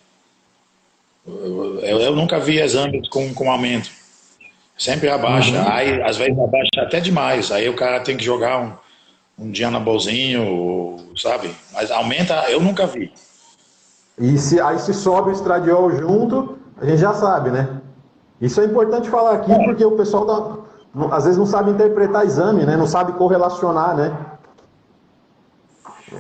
Eu nunca vi exames com aumento. Sempre abaixa. Aí, às vezes abaixa até demais. Aí o cara tem que jogar um dianabolzinho, sabe? Mas aumenta, eu nunca vi. E se sobe o estradiol junto, a gente já sabe, né? Isso é importante falar aqui, porque o pessoal às vezes não sabe interpretar exame, né? Não sabe correlacionar, né?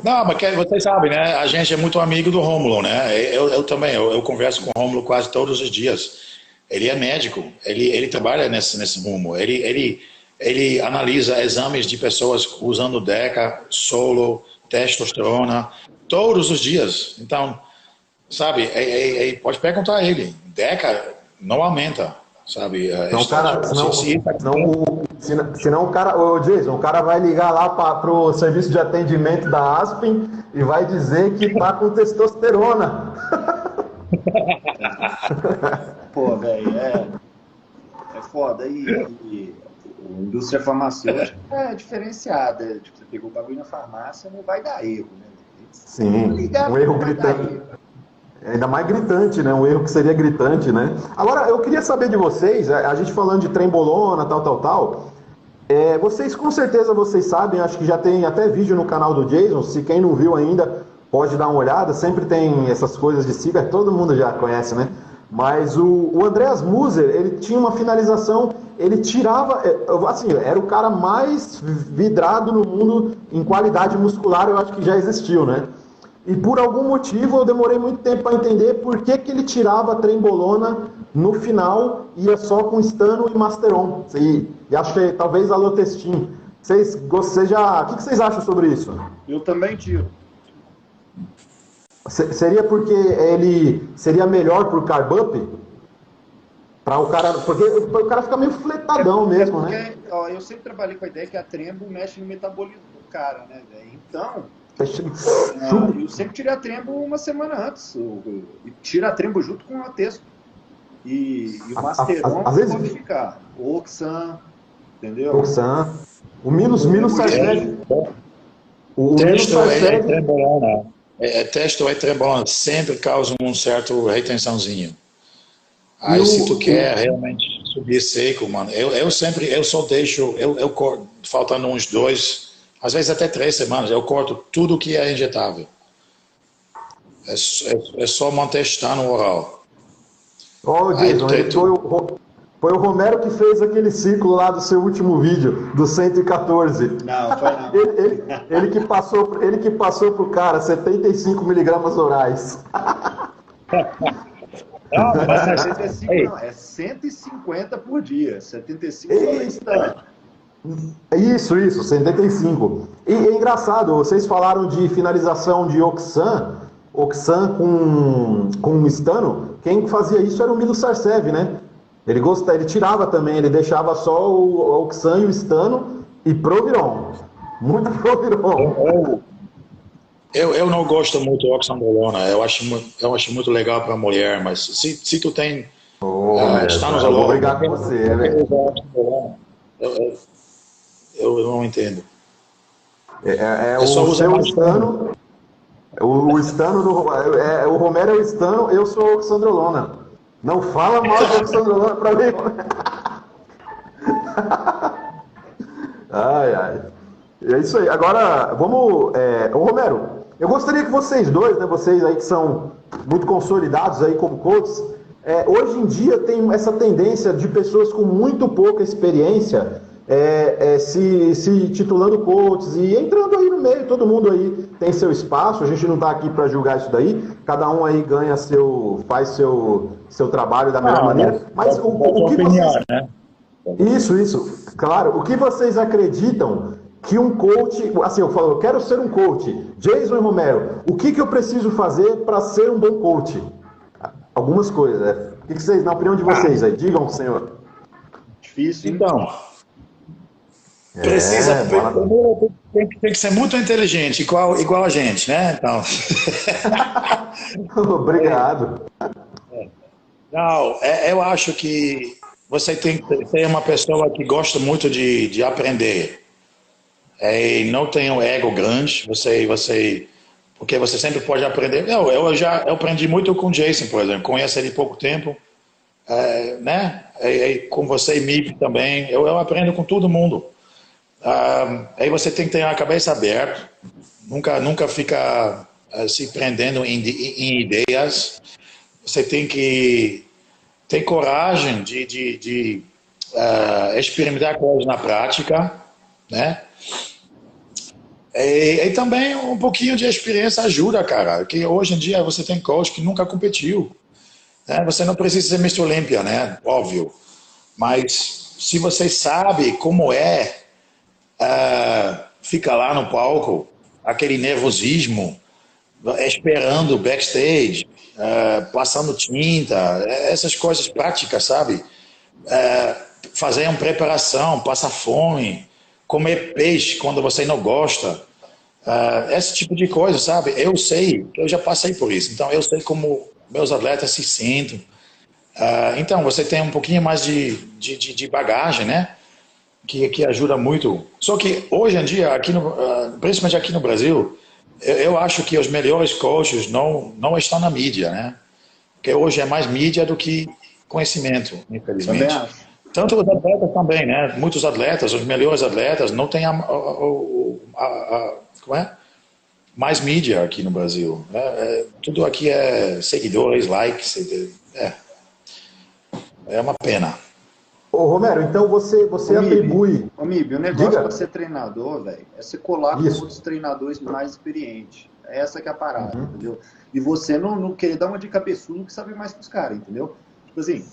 Não, mas vocês sabem, né? A gente é muito amigo do Rômulo, né? Eu também, eu converso com o Rômulo quase todos os dias. Ele é médico, ele trabalha nesse rumo. Ele analisa exames de pessoas usando Deca, solo, testosterona, todos os dias. Então, sabe, pode perguntar a ele. Deca não aumenta, sabe? Senão o cara, ô Jason, o cara vai ligar lá pro serviço de atendimento da Aspen e vai dizer que tá com testosterona. Pô, velho, é foda. E a indústria farmacêutica é diferenciada. Tipo, você pegou o bagulho na farmácia, não vai dar erro, né? Sim, um erro gritante. Ainda mais gritante, né? Um erro que seria gritante, né? Agora, eu queria saber de vocês, a gente falando de trembolona, tal. Vocês, com certeza, vocês sabem, acho que já tem até vídeo no canal do Jason, se quem não viu ainda, pode dar uma olhada, sempre tem essas coisas de ciber, todo mundo já conhece, né? Mas o Andreas Muser, ele tinha uma finalização, ele tirava, assim, era o cara mais vidrado no mundo em qualidade muscular, eu acho que já existiu, né? E por algum motivo eu demorei muito tempo para entender por que ele tirava a trembolona no final, ia só com Stano e Masteron. E acho que talvez a Lotestin. O que vocês acham sobre isso? Eu também tiro. Seria porque ele seria melhor pro carb up? Para o cara, porque o cara fica meio fletadão mesmo, porque, né? Ó, eu sempre trabalhei com a ideia que a trembo mexe no metabolismo do cara, né, velho? Então, eu sempre tirei a trembo uma semana antes. E tira a trembo junto com o texto. E o Masteron pode ficar. O Oxan, entendeu? Oxan. O Milos Sarceg. O texto é trembolona. Texto é trembolona. Sempre causa um certo retençãozinho. Aí se tu quer realmente subir seco, mano, eu só deixo, faltando uns 2, às vezes até 3 semanas, eu corto tudo que é injetável. É só manter estando oral. Jason, foi o Romero que fez aquele ciclo lá do seu último vídeo, do 114. Não, foi não. ele que passou pro cara 75 miligramas orais. Não, mas 75 não, é 150 por dia. 75 é isso, 75. E é engraçado, vocês falaram de finalização de Oxan com Stano. Quem fazia isso era o Milo Sarcev, né? Ele tirava também, ele deixava só o Oxan e o Stano e Proviron. Muito Proviron. Eu não gosto muito do oxandrolona, eu acho muito legal para mulher, mas se tu tem... eu vou brigar com você, velho. Eu não entendo. O seu Stano... O Stano o Romero é o Stano, eu sou o Oxandrolona. Não fala mal do Oxandrolona pra mim. Ai. É isso aí. Agora, vamos... Romero, eu gostaria que vocês dois, né, vocês aí que são muito consolidados aí como coaches, hoje em dia tem essa tendência de pessoas com muito pouca experiência se titulando coaches e entrando aí no meio, todo mundo aí tem seu espaço, a gente não está aqui para julgar isso daí, cada um aí faz seu trabalho da melhor maneira, mas o que vocês... Né? Isso, claro, o que vocês acreditam que um coach, assim, eu quero ser um coach, Jason e Romero, o que eu preciso fazer para ser um bom coach? Algumas coisas, né? O que vocês, na opinião de vocês aí, digam, senhor. Difícil. Então, tem que ser muito inteligente, igual a gente, né? Então. Obrigado. Não, eu acho que você tem que ser uma pessoa que gosta muito de aprender. E não tem um ego grande, porque você sempre pode aprender. Eu aprendi muito com o Jason, por exemplo, conheço ele há pouco tempo, né? E com você e Mip também, eu aprendo com todo mundo. Aí você tem que ter a cabeça aberta, nunca ficar se prendendo em ideias. Você tem que ter coragem de experimentar coisas na prática, né? E também um pouquinho de experiência ajuda, cara. Que hoje em dia você tem coach que nunca competiu, né? Você não precisa ser Mr. Olympia, né? Óbvio. Mas se você sabe como fica lá no palco, aquele nervosismo, esperando backstage, passando tinta, essas coisas práticas, sabe? Fazer uma preparação, passar fome, comer peixe quando você não gosta, esse tipo de coisa, sabe? Eu sei, eu já passei por isso, então eu sei como meus atletas se sentem. Então você tem um pouquinho mais de bagagem, né? Que ajuda muito. Só que hoje em dia, principalmente aqui no Brasil, eu acho que os melhores coaches não estão na mídia, né? Porque hoje é mais mídia do que conhecimento, infelizmente. Tanto os atletas também, né? Muitos atletas, os melhores atletas, não têm mais mídia aqui no Brasil. Tudo aqui é seguidores, likes, é uma pena. Ô, Romero, então você atribui... Ô, Mib, o negócio para ser treinador, velho, é você colar com outros treinadores mais experientes. Essa que é a parada, entendeu? E você não querer dar uma de cabeçudo que sabe mais que os caras, entendeu? Tipo assim,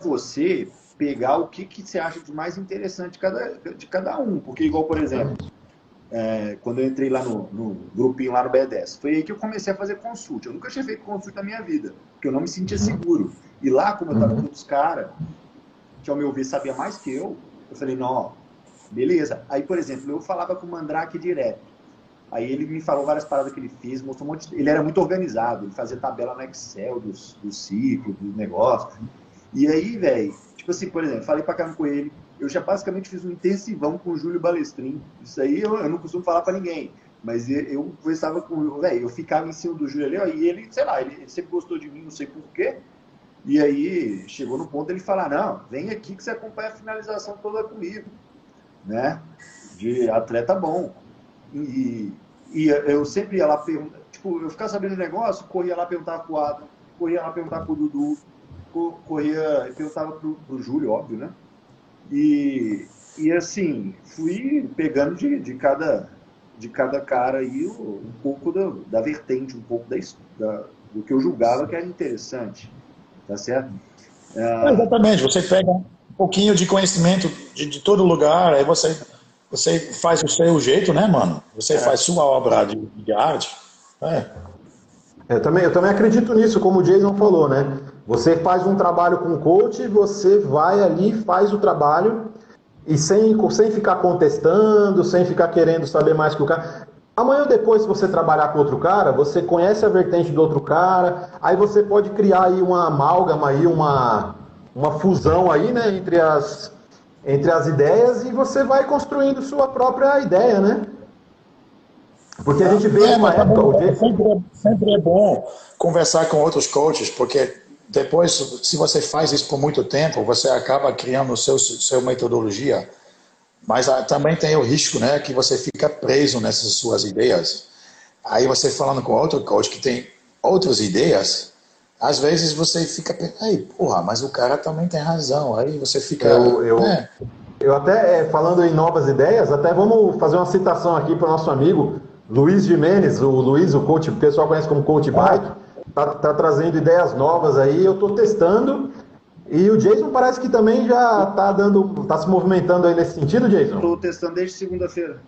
você pegar o que você acha de mais interessante de cada um. Porque, igual, por exemplo, quando eu entrei lá no grupinho lá no B10, foi aí que eu comecei a fazer consulta. Eu nunca tinha feito consulta na minha vida, porque eu não me sentia seguro. E lá, como eu tava com outros caras, que ao meu ver sabia mais que eu falei, não, beleza. Aí, por exemplo, eu falava com o Mandrake direto. Aí ele me falou várias paradas que ele fez, mostrou um monte ele era muito organizado, ele fazia tabela no Excel do ciclo, do negócio. E aí, velho, tipo assim, por exemplo, falei pra caramba com ele, eu já basicamente fiz um intensivão com o Júlio Balestrin. Isso aí eu não costumo falar pra ninguém, mas eu conversava com, velho, eu ficava em cima do Júlio ali, ó, e ele, sei lá, ele sempre gostou de mim, não sei porquê. E aí chegou no ponto dele falar, não, vem aqui que você acompanha a finalização toda comigo, né? De atleta bom. E eu sempre ia lá perguntar, tipo, eu ficava sabendo do negócio, corria lá perguntar pro Adam, corria lá perguntar pro Dudu, perguntava pro Júlio, óbvio, né? E assim, fui pegando de cada cara aí um pouco da vertente, um pouco do que eu julgava que era interessante. Tá certo? Exatamente, você pega um pouquinho de conhecimento de todo lugar, aí você faz o seu jeito, né, mano? Você faz sua obra de arte. Eu também acredito nisso, como o Jason falou, né? Você faz um trabalho com o coach, você vai ali, faz o trabalho e sem ficar contestando, sem ficar querendo saber mais que o cara. Amanhã ou depois, se você trabalhar com outro cara, você conhece a vertente do outro cara, aí você pode criar aí uma amálgama, aí uma fusão aí, né, entre as ideias, e você vai construindo sua própria ideia, né? Porque a gente vê uma época... Sempre é bom conversar com outros coaches, porque depois, se você faz isso por muito tempo, você acaba criando sua metodologia. Mas também tem o risco, né, que você fica preso nessas suas ideias. Aí você falando com outro coach que tem outras ideias, às vezes você fica, porra, mas o cara também tem razão. Aí você fica... Eu até, falando em novas ideias, até vamos fazer uma citação aqui para o nosso amigo Luiz Jimenez, o coach, o pessoal conhece como Coach Bike, tá trazendo ideias novas aí, eu estou testando. E o Jason parece que também já tá se movimentando aí nesse sentido, Jason? Estou testando desde segunda-feira.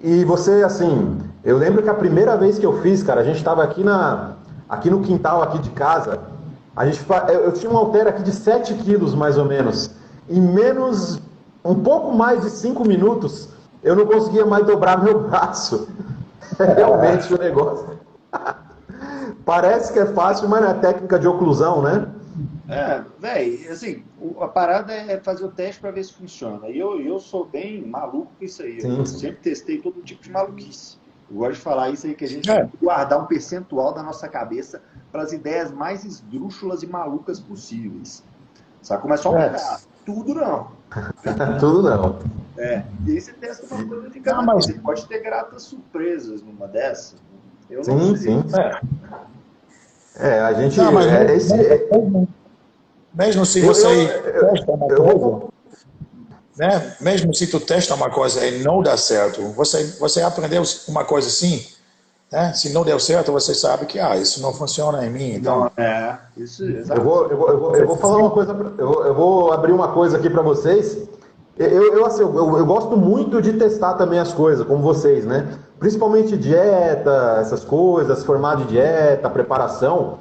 E você, assim, eu lembro que a primeira vez que eu fiz, cara, a gente estava aqui no quintal aqui de casa, eu tinha um halter aqui de 7 quilos, mais ou menos. Em um pouco mais de 5 minutos, eu não conseguia mais dobrar meu braço. Realmente o negócio. Parece que é fácil, mas não é técnica de oclusão, né? Velho, assim, a parada é fazer o teste para ver se funciona. E eu sou bem maluco com isso aí. Eu sempre testei todo tipo de maluquice. Eu gosto de falar isso aí, que a gente tem que guardar um percentual da nossa cabeça para as ideias mais esdrúxulas e malucas possíveis. Sabe como é só tudo não. Tudo não. E aí você testa uma coisa de cada vez. Você pode ter gratas surpresas numa dessas. Eu não sei. Sim. A gente... Mesmo se você testa uma coisa, né? Mesmo se tu testa uma coisa e não dá certo, você aprendeu uma coisa assim, né? Se não deu certo, você sabe que isso não funciona em mim. Então, isso. Eu vou falar uma coisa, eu vou abrir uma coisa aqui para vocês. Eu gosto muito de testar também as coisas, como vocês, né? Principalmente dieta, essas coisas, formato de dieta, preparação.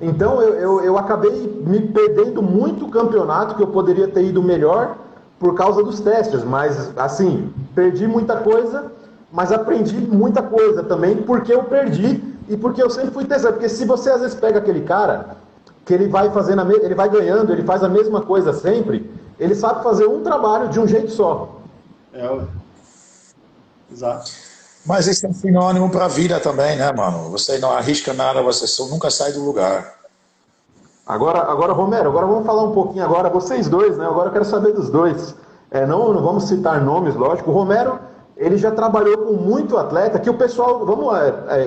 Então eu acabei me perdendo muito campeonato que eu poderia ter ido melhor por causa dos testes, mas assim, perdi muita coisa, mas aprendi muita coisa também porque eu perdi e porque eu sempre fui testando. Porque se você às vezes pega aquele cara que ele vai fazendo ele vai ganhando, ele faz a mesma coisa sempre, ele sabe fazer um trabalho de um jeito só. Exato. Mas isso é um sinônimo para a vida também, né, mano? Você não arrisca nada, você nunca sai do lugar. Agora, Romero, vamos falar um pouquinho agora, vocês dois, né? Agora eu quero saber dos dois. Não vamos citar nomes, lógico. O Romero ele já trabalhou com muito atleta, que o pessoal, vamos lá,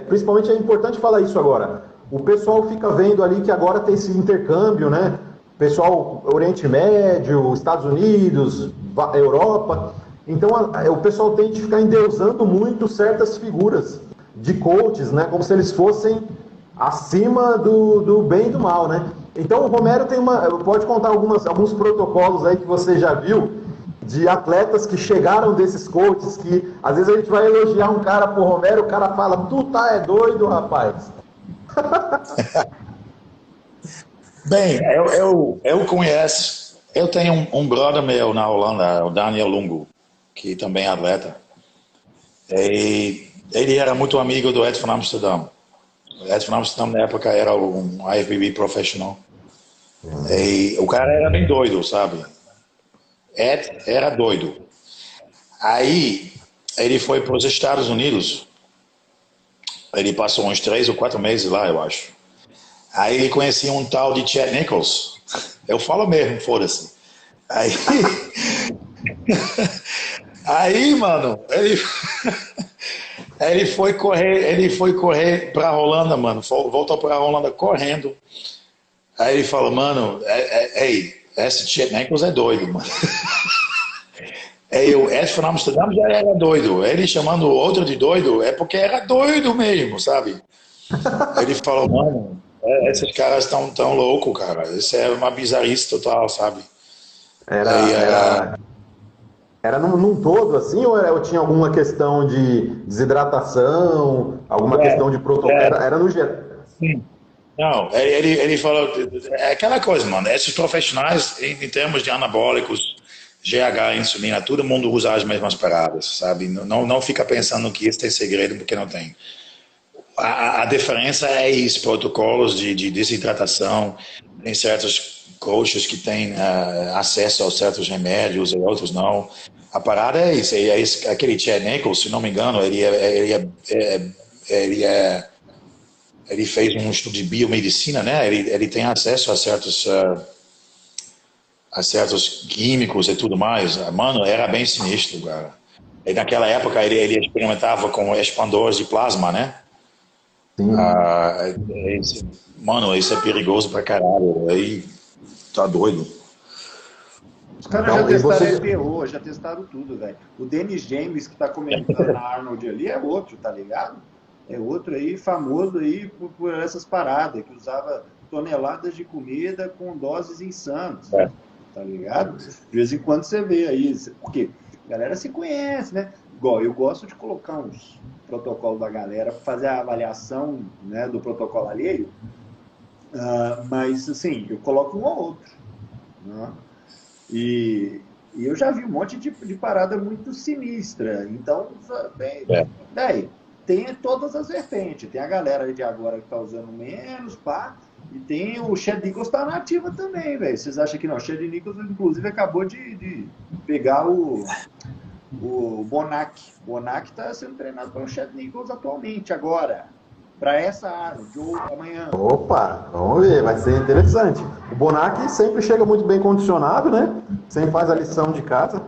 principalmente é importante falar isso agora, o pessoal fica vendo ali que agora tem esse intercâmbio, né? Pessoal, Oriente Médio, Estados Unidos, Europa, então o pessoal tende a ficar endeusando muito certas figuras de coaches, né? Como se eles fossem acima do bem e do mal, né? Então o Romero pode contar alguns protocolos aí que você já viu, de atletas que chegaram desses coaches, que às vezes a gente vai elogiar um cara pro Romero, o cara fala, tu tá doido, rapaz. Bem, eu conheço, eu tenho um brother meu na Holanda, o Daniel Lungo, que também é atleta. E ele era muito amigo do Ed van Amsterdam. O Ed van Amsterdam na época era um IFBB profissional. E o cara era bem doido, sabe? Ed era doido. Aí ele foi para os Estados Unidos. Ele passou uns 3 ou 4 meses lá, eu acho. Aí ele conhecia um tal de Chad Nichols. Eu falo mesmo, foda-se. Aí, mano, ele foi correr para a Holanda, mano. Voltou para a Holanda correndo. Aí ele falou, mano, esse Chad Nichols é doido, mano. O Ed van Amsterdam já era doido. Ele chamando o outro de doido é porque era doido mesmo, sabe? Ele falou, mano, esses caras estão tão loucos, cara. Isso é uma bizarrice total, sabe? Era num todo assim, ou tinha alguma questão de desidratação, alguma questão de protocolo? Era no geral. Não, ele falou, é aquela coisa, mano, esses profissionais, em termos de anabólicos, GH, insulina, todo mundo usa as mesmas paradas, sabe? Não fica pensando que isso tem segredo, porque não tem. A diferença é isso, protocolos de desidratação, tem certos coaches que têm acesso a certos remédios e outros não. A parada é isso, aquele Chad Nichols, se não me engano, ele fez um estudo de biomedicina, né? Ele tem acesso a certos químicos e tudo mais. Mano, era bem sinistro, cara. E naquela época ele experimentava com expandores de plasma, né? Mano, isso é perigoso pra caralho. Aí tá doido. Os caras já testaram EPO, já testaram tudo, velho. O Dennis James, que tá comentando na Arnold ali, é outro, tá ligado? É outro aí, famoso aí por essas paradas, que usava toneladas de comida com doses insanas, tá ligado? De vez em quando você vê aí, porque a galera se conhece, né? Igual, eu gosto de colocar uns protocolos da galera, fazer a avaliação, né, do protocolo alheio, mas, assim, eu coloco um ou outro, né? E eu já vi um monte de parada muito sinistra. Então, tem todas as vertentes. Tem a galera de agora que tá usando menos, pá. E tem o Chad Nichols tá na ativa também, velho. Vocês acham que não? O Chad Nichols, inclusive, acabou de pegar o Bonac. O Bonac tá sendo treinado pelo Chad Nichols atualmente, agora. Para essa Arnold, ou amanhã. Opa, vamos ver, vai ser interessante. O Bonac sempre chega muito bem condicionado, né? Sempre faz a lição de casa.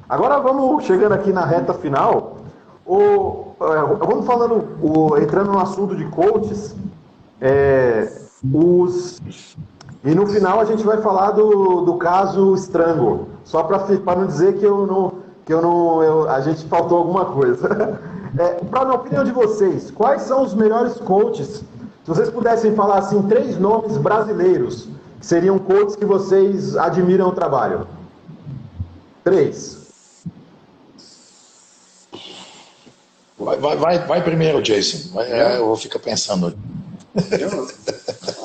Agora vamos chegando aqui na reta final. Vamos falando, entrando no assunto de coaches. E no final a gente vai falar do caso Strangle. Só para não dizer que a gente faltou alguma coisa. Na opinião de vocês, quais são os melhores coaches? Se vocês pudessem falar assim, 3 nomes brasileiros, que seriam coaches que vocês admiram o trabalho. 3. Vai primeiro, Jason. Eu vou ficar pensando.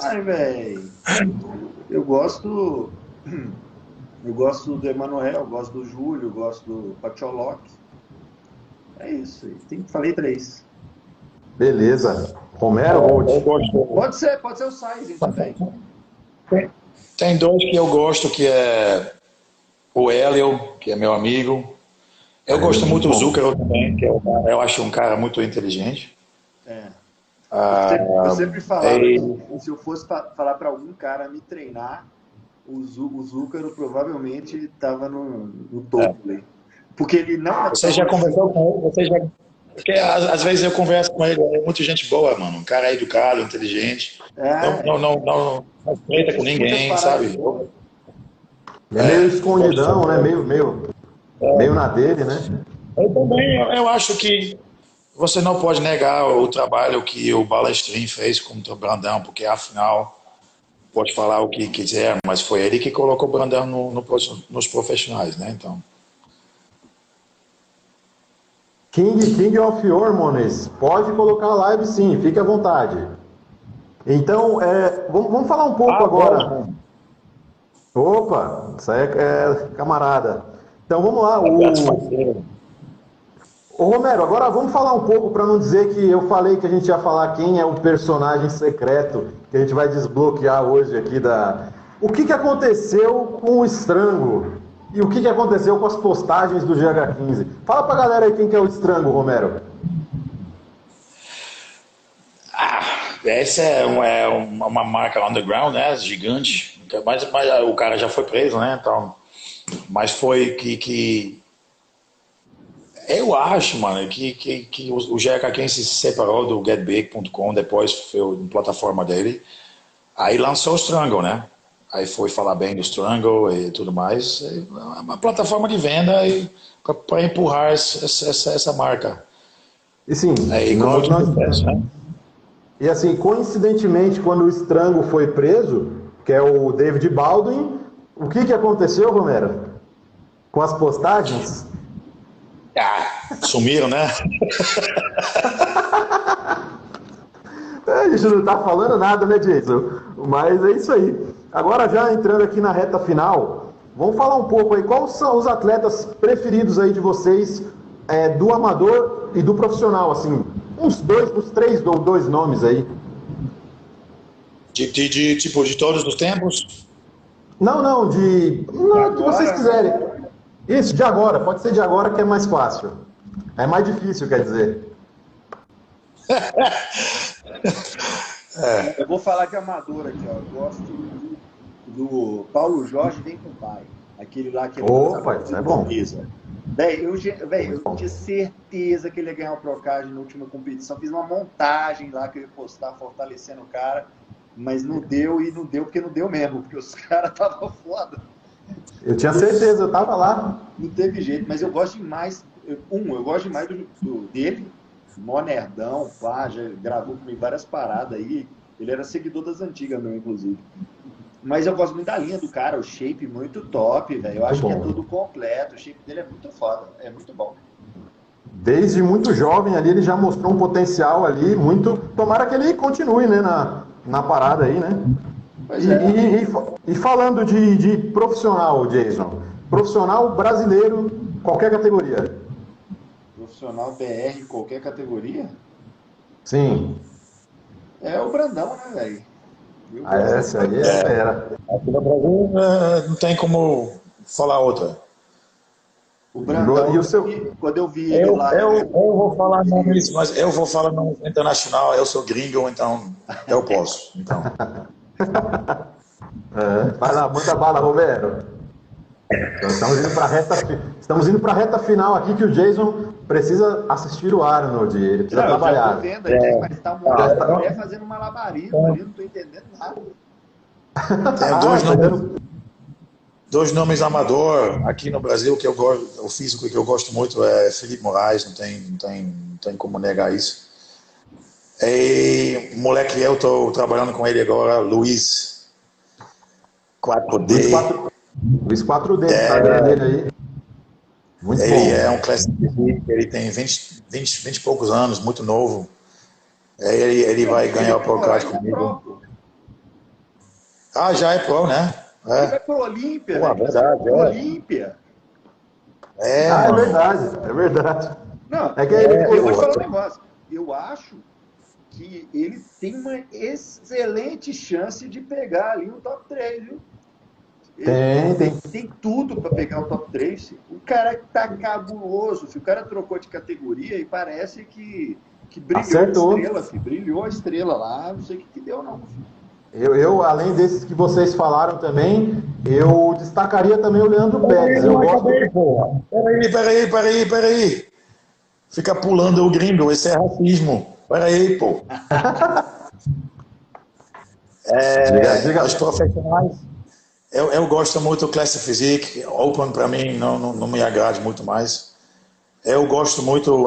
Ai, velho. Eu gosto do Emanuel, eu gosto do Júlio, eu gosto do Pacholoc. É isso aí. Falei 3. Beleza. Romero ou Pode ser o Sainz também. Tem 2 que eu gosto, que é o Hélio, que é meu amigo. Eu gosto muito do Zuckerman também, que eu acho um cara muito inteligente. Eu sempre falava que se eu fosse falar para algum cara me treinar, o Zuckerman provavelmente estava no topo aí. Porque ele não é Você já conversou com ele? Porque às vezes eu converso com ele, é muita gente boa, mano. Um cara educado, inteligente. Não treta com ninguém, sabe? É meio escondidão, né? Meio na dele, né? Eu também, eu acho que você não pode negar o trabalho que o Balestrin fez com o Brandão, porque afinal pode falar o que quiser, mas foi ele que colocou o Brandão nos profissionais, né? Então. King of Hormones, pode colocar a live sim, fique à vontade. Então, vamos falar um pouco agora. Bom. Opa, isso aí é camarada. Então vamos lá. Ô Romero, agora vamos falar um pouco, para não dizer que eu falei que a gente ia falar quem é o personagem secreto que a gente vai desbloquear hoje aqui O que aconteceu com o Strango? E o que aconteceu com as postagens do GH15? Fala pra galera aí quem que é o Strango, Romero. Essa é uma marca underground, né? Gigante. Mas o cara já foi preso, né? Então, mas foi que eu acho, mano, que o GH15 se separou do GetBig.com, depois foi uma plataforma dele. Aí lançou o Strangle, né? Aí foi falar bem do Strangle e tudo mais. É uma plataforma de venda para empurrar essa marca. E sim, sucesso, né? E assim, coincidentemente, quando o Strango foi preso, que é o David Baldwin, o que aconteceu, Romero? Com as postagens? Sumiram, né? A gente não tá falando nada, né, Jason? Mas é isso aí. Agora, já entrando aqui na reta final, vamos falar um pouco aí, quais são os atletas preferidos aí de vocês, do amador e do profissional, assim, uns dois nomes aí. De todos os tempos? Não, que vocês quiserem. Isso, de agora, pode ser de agora que é mais fácil. É mais difícil, quer dizer. Eu vou falar de amador aqui, ó. Eu gosto do Paulo Jorge Vem com o Pai. Aquele lá que isso é bom. Eu tinha certeza que ele ia ganhar o Procard na última competição. Fiz uma montagem lá que eu ia postar fortalecendo o cara, mas não deu porque não deu mesmo, porque os caras estavam foda. Eu tinha certeza, eu tava lá. Não teve jeito, mas eu gosto demais. Eu gosto demais dele. Mó nerdão, já gravou comigo várias paradas aí. Ele era seguidor das antigas, meu, inclusive. Mas eu gosto muito da linha do cara, o shape muito top, velho. Eu acho que é tudo completo. O shape dele é muito foda, é muito bom. Desde muito jovem ali, ele já mostrou um potencial ali, muito. Tomara que ele continue, né, na parada aí, né? E falando de profissional, Jason, profissional brasileiro, qualquer categoria. Profissional BR, qualquer categoria? Sim. É o Brandão, né, velho? Essa aí era. Aqui no Brasil não tem como falar outra. O Brandão, e o seu... quando eu vi ele lá... Eu vou falar nomes, mas eu vou falar nomes internacional, eu sou gringo, então eu posso. Então. Vai lá, manda bala, Romero. Estamos indo para a reta final aqui, que o Jason precisa assistir o Arnold, ele precisa trabalhar. Eu tô vendo aí, mas tá uma mulher fazendo malabarismo ali, não tô entendendo nada. Tem dois nomes amador aqui no Brasil que eu gosto, o físico que eu gosto muito é Felipe Moraes, não tem como negar isso. E moleque, eu tô trabalhando com ele agora, Luiz 4D. Luiz 4D, o Instagram dele aí. Muito ele bom. É um Classic Physique, ele tem 20 e poucos anos, muito novo. Ele vai ganhar o Procard comigo. Já é pro, né? Ele vai pro Olímpia, né? Verdade, Olímpia. É verdade. Não, é que eu vou te falar um negócio. Eu acho que ele tem uma excelente chance de pegar ali um top 3, viu? Tem tudo para pegar o top 3. O cara tá cabuloso. O cara trocou de categoria e parece que brilhou a estrela, filho. Brilhou a estrela lá. Não sei o que deu, não. Filho. Além desses que vocês falaram também, eu destacaria também o Leandro Pérez. Eu gosto... Peraí. Fica pulando o gringo, esse é racismo. Peraí, pô. Diga. Os profissionais, eu gosto muito do Classic Physique, Open para mim não me agrada muito mais. Eu gosto muito,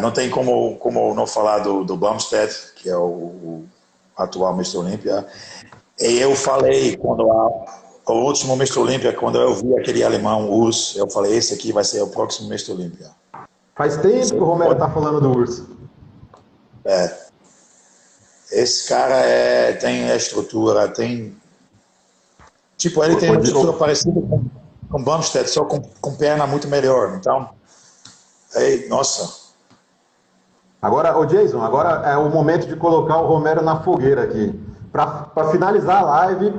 não tem como não falar do Bumstead, que é o atual Mr. Olympia. E eu falei, o último Mr. Olympia, quando eu vi aquele alemão, Urs, eu falei, esse aqui vai ser o próximo Mr. Olympia. Faz tempo que o Romero tá falando do Urs. Esse cara tem a estrutura, tem... Tipo, ele tem uma estrutura parecida com Bumstead, só com perna muito melhor. Então, nossa... Agora, Jason, agora é o momento de colocar o Romero na fogueira aqui. Para finalizar a live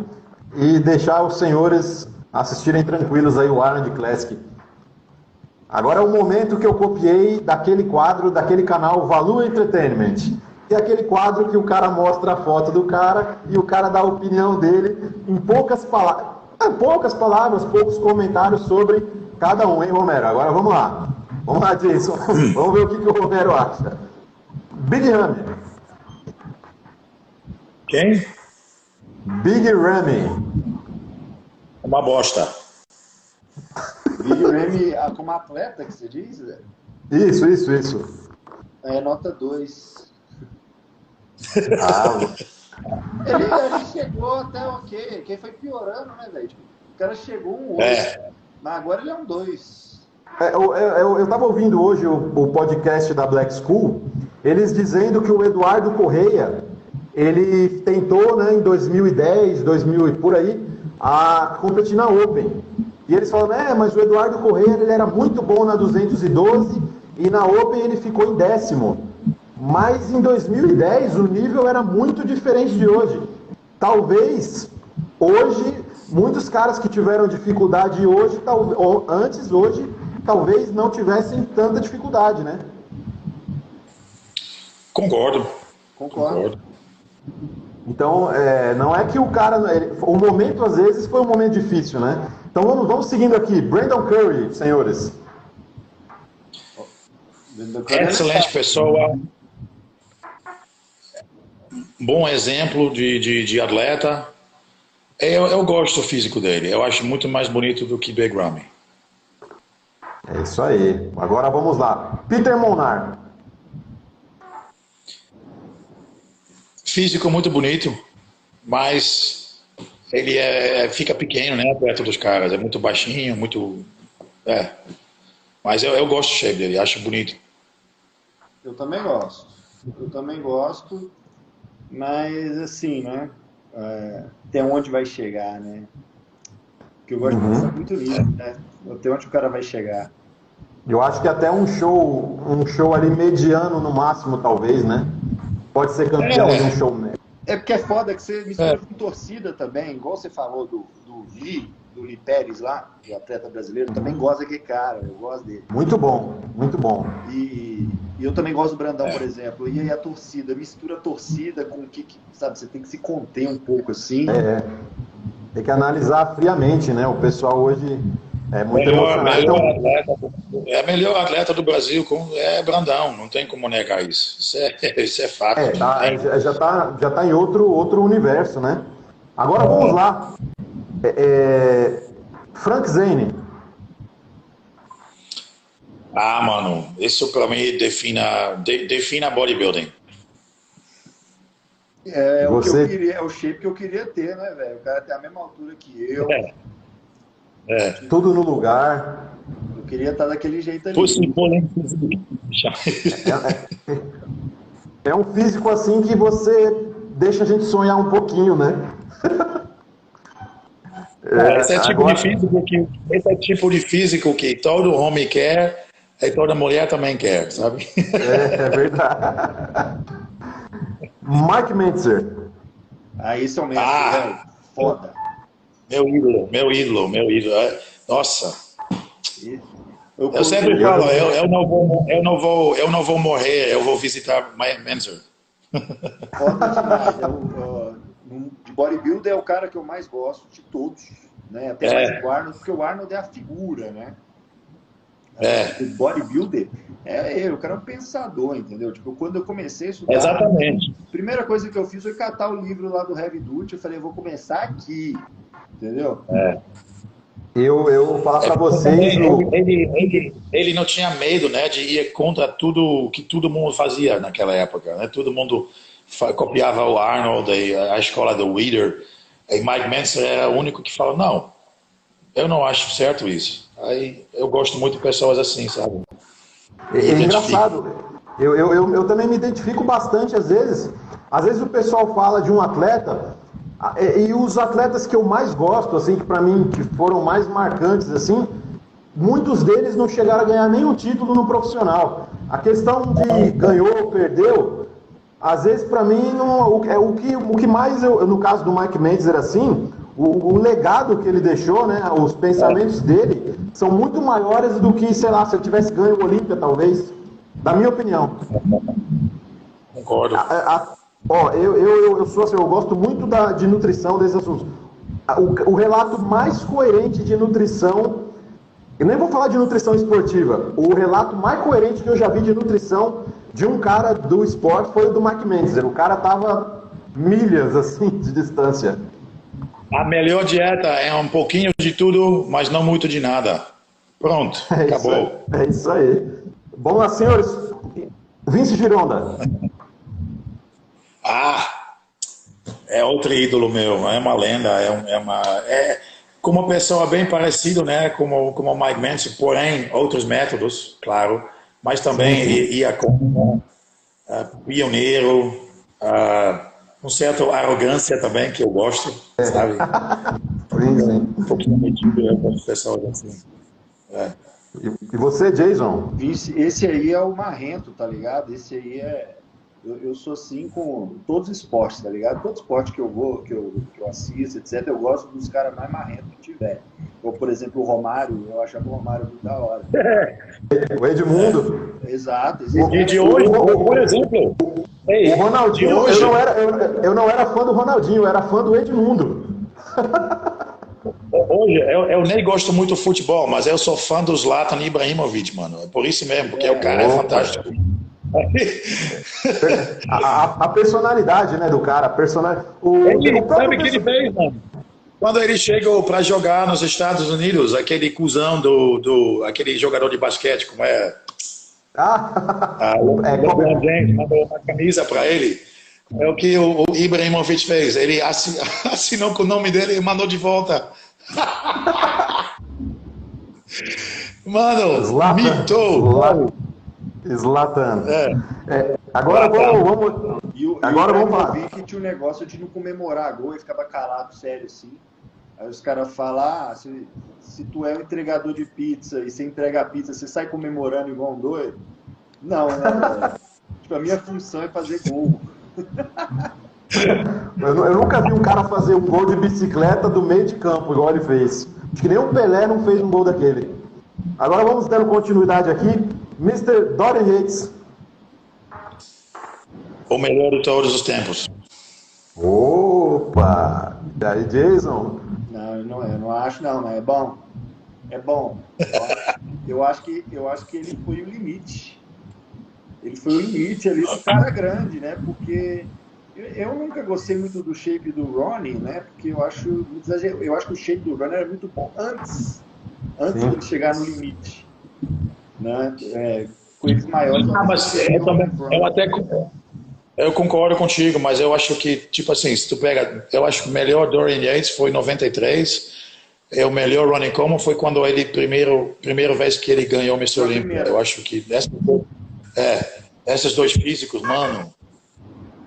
e deixar os senhores assistirem tranquilos aí o Arnold Classic. Agora é o momento que eu copiei daquele quadro, daquele canal Value Entertainment. É aquele quadro que o cara mostra a foto do cara e o cara dá a opinião dele em poucas palavras, poucos comentários sobre cada um, hein, Romero? Agora vamos lá. Vamos lá, Jason. Vamos ver o que o Romero acha. Big Ramy. Quem? Big Ramy. Uma bosta. Big Ramy como atleta, que você diz? Isso. É nota 2. Ele chegou até ok. Quem foi piorando, né, velho? O cara chegou um 8. Mas agora ele é um 2. Eu estava ouvindo hoje o podcast da Black School, eles dizendo que o Eduardo Correia, ele tentou, né, em 2010, 2000 e por aí, a competir na Open. E eles falam, mas o Eduardo Correia ele era muito bom na 212 e na Open ele ficou em 10º. Mas em 2010 o nível era muito diferente de hoje. Talvez hoje, muitos caras que tiveram dificuldade hoje, hoje, talvez não tivessem tanta dificuldade, né? Concordo. Então, não é que o cara... o momento, às vezes, foi um momento difícil, né? Então, vamos seguindo aqui. Brandon Curry, senhores. Excelente pessoa. Bom exemplo de atleta. Eu gosto do físico dele. Eu acho muito mais bonito do que Big Ramy. É isso aí. Agora vamos lá. Peter Monar. Físico muito bonito, mas ele fica pequeno, né, perto dos caras. É muito baixinho, muito... Mas eu gosto do shape dele, acho bonito. Eu também gosto. Mas assim, né? Até onde vai chegar, né? Porque eu gosto de pensar muito nisso, né? Até onde o cara vai chegar. Eu acho que até um show ali mediano no máximo, talvez, né? Pode ser campeão de um show, né? É porque é foda que você mistura com torcida também, igual você falou do Lee Pérez lá, o atleta brasileiro, também gosto daquele cara, eu gosto dele. Muito bom. E eu também gosto do Brandão, por exemplo. E aí a torcida, mistura a torcida com o que, sabe, você tem que se conter um pouco assim. Tem que analisar friamente, né? O pessoal hoje é muito emocionado. A melhor atleta do Brasil é Brandão, não tem como negar isso. Isso é fato. Já tá em outro universo, né? Agora vamos lá. Frank Zane. Mano, isso pra mim define bodybuilding. O que eu queria, é o shape que eu queria ter, né, velho? O cara tem a mesma altura que eu. Tudo no lugar. Eu queria estar daquele jeito ali. É um físico assim que você deixa a gente sonhar um pouquinho, né? Esse é tipo de físico que todo homem quer e toda mulher também quer, sabe? É verdade. Mike Mentzer. Isso é o mesmo, velho. Foda. Meu ídolo. Nossa. Eu sempre falo, eu não vou morrer, eu vou visitar Mike Mentzer. Foda demais. De bodybuilder é o cara que eu mais gosto de todos, né? Até mais que o Arnold, porque o Arnold é a figura, né? O bodybuilder o cara é um pensador, entendeu? Tipo, quando eu comecei a estudar, Exatamente. a primeira coisa que eu fiz foi catar o livro lá do Heavy Duty. Eu falei, eu vou começar aqui, entendeu? Eu vou falar para vocês. Ele não tinha medo, né, de ir contra tudo que todo mundo fazia naquela época, né? Todo mundo copiava o Arnold, a escola do Weider. E Mike Mentzer era o único que falou, não, eu não acho certo isso. Aí eu gosto muito de pessoas assim, sabe? É engraçado. Eu também me identifico bastante às vezes. Às vezes o pessoal fala de um atleta e os atletas que eu mais gosto, assim, que para mim que foram mais marcantes, assim, muitos deles não chegaram a ganhar nenhum título no profissional. A questão de ganhou ou perdeu, às vezes para mim não, o que mais no caso do Mike Mentzer assim, o legado que ele deixou, né, os pensamentos dele são muito maiores do que, sei lá, se eu tivesse ganho o Olímpia, talvez, da minha opinião. Concordo. Eu sou assim, eu gosto muito de nutrição, desses assuntos. O relato mais coerente de nutrição, eu nem vou falar de nutrição esportiva, o relato mais coerente que eu já vi de nutrição de um cara do esporte foi o do Mike Mentzer. O cara tava milhas assim de distância. A melhor dieta é um pouquinho de tudo, mas não muito de nada. Pronto, acabou. É isso aí. Vamos lá, senhores. Vince Gironda. É outro ídolo meu, é uma lenda, como uma pessoa bem parecida, né, como o Mike Mentzer, porém outros métodos, claro, mas também ia como pioneiro, um certo arrogância também que eu gosto, sabe? Um pouquinho metido com as pessoas assim. E você, Jason? Esse aí é o marrento, tá ligado? Esse aí eu sou assim com todos os esportes, tá ligado? Todo esporte que eu vou, que eu assisto, etc., eu gosto dos caras mais marrentos que tiver. Ou, por exemplo, o Romário, eu achava o Romário muito da hora. O Edmundo. Exato. E de hoje, por exemplo, o Ronaldinho, hoje... eu não era fã do Ronaldinho, eu era fã do Edmundo. Hoje, eu nem gosto muito do futebol, mas eu sou fã do Zlatan Ibrahimovic, mano. É por isso mesmo, porque o cara é fantástico. A personalidade, né, do cara, sabe o que ele fez, mano? Quando ele chegou para jogar nos Estados Unidos, aquele cuzão aquele jogador de basquete, como é? LeBron James mandou uma camisa para ele. É o que o Ibrahimovic fez. Ele assinou com o nome dele e mandou de volta. Mano, mitou. Zlatan. Agora vamos. Agora vamos falar. Eu vi que tinha um negócio de não comemorar gol e ficava calado, sério, assim. Aí os caras falam, se tu é um entregador de pizza e você entrega a pizza, você sai comemorando igual um doido? Não, né? Tipo, a minha função é fazer gol. Eu nunca vi um cara fazer um gol de bicicleta do meio de campo, igual ele fez. Acho que nem o Pelé não fez um gol daquele. Agora vamos dando continuidade aqui. Mr. Dorian Yates. O melhor de todos os tempos. Opa! E aí, Jason? Não, eu não acho não, mas é bom. É bom. Eu acho que ele foi o limite. Ele foi o limite ali do cara grande, né? Porque eu nunca gostei muito do shape do Ronnie, né? Porque eu acho que o shape do Ronnie era muito bom antes de ele chegar no limite, né? Coisas maiores. Mas eu concordo contigo, mas eu acho que, tipo assim, se tu pega, eu acho que o melhor Dorian Yates foi em 93, e o melhor Ronnie Coleman foi quando ele, primeira vez que ele ganhou o Mr. Olympia. Eu acho que esses dois físicos, mano,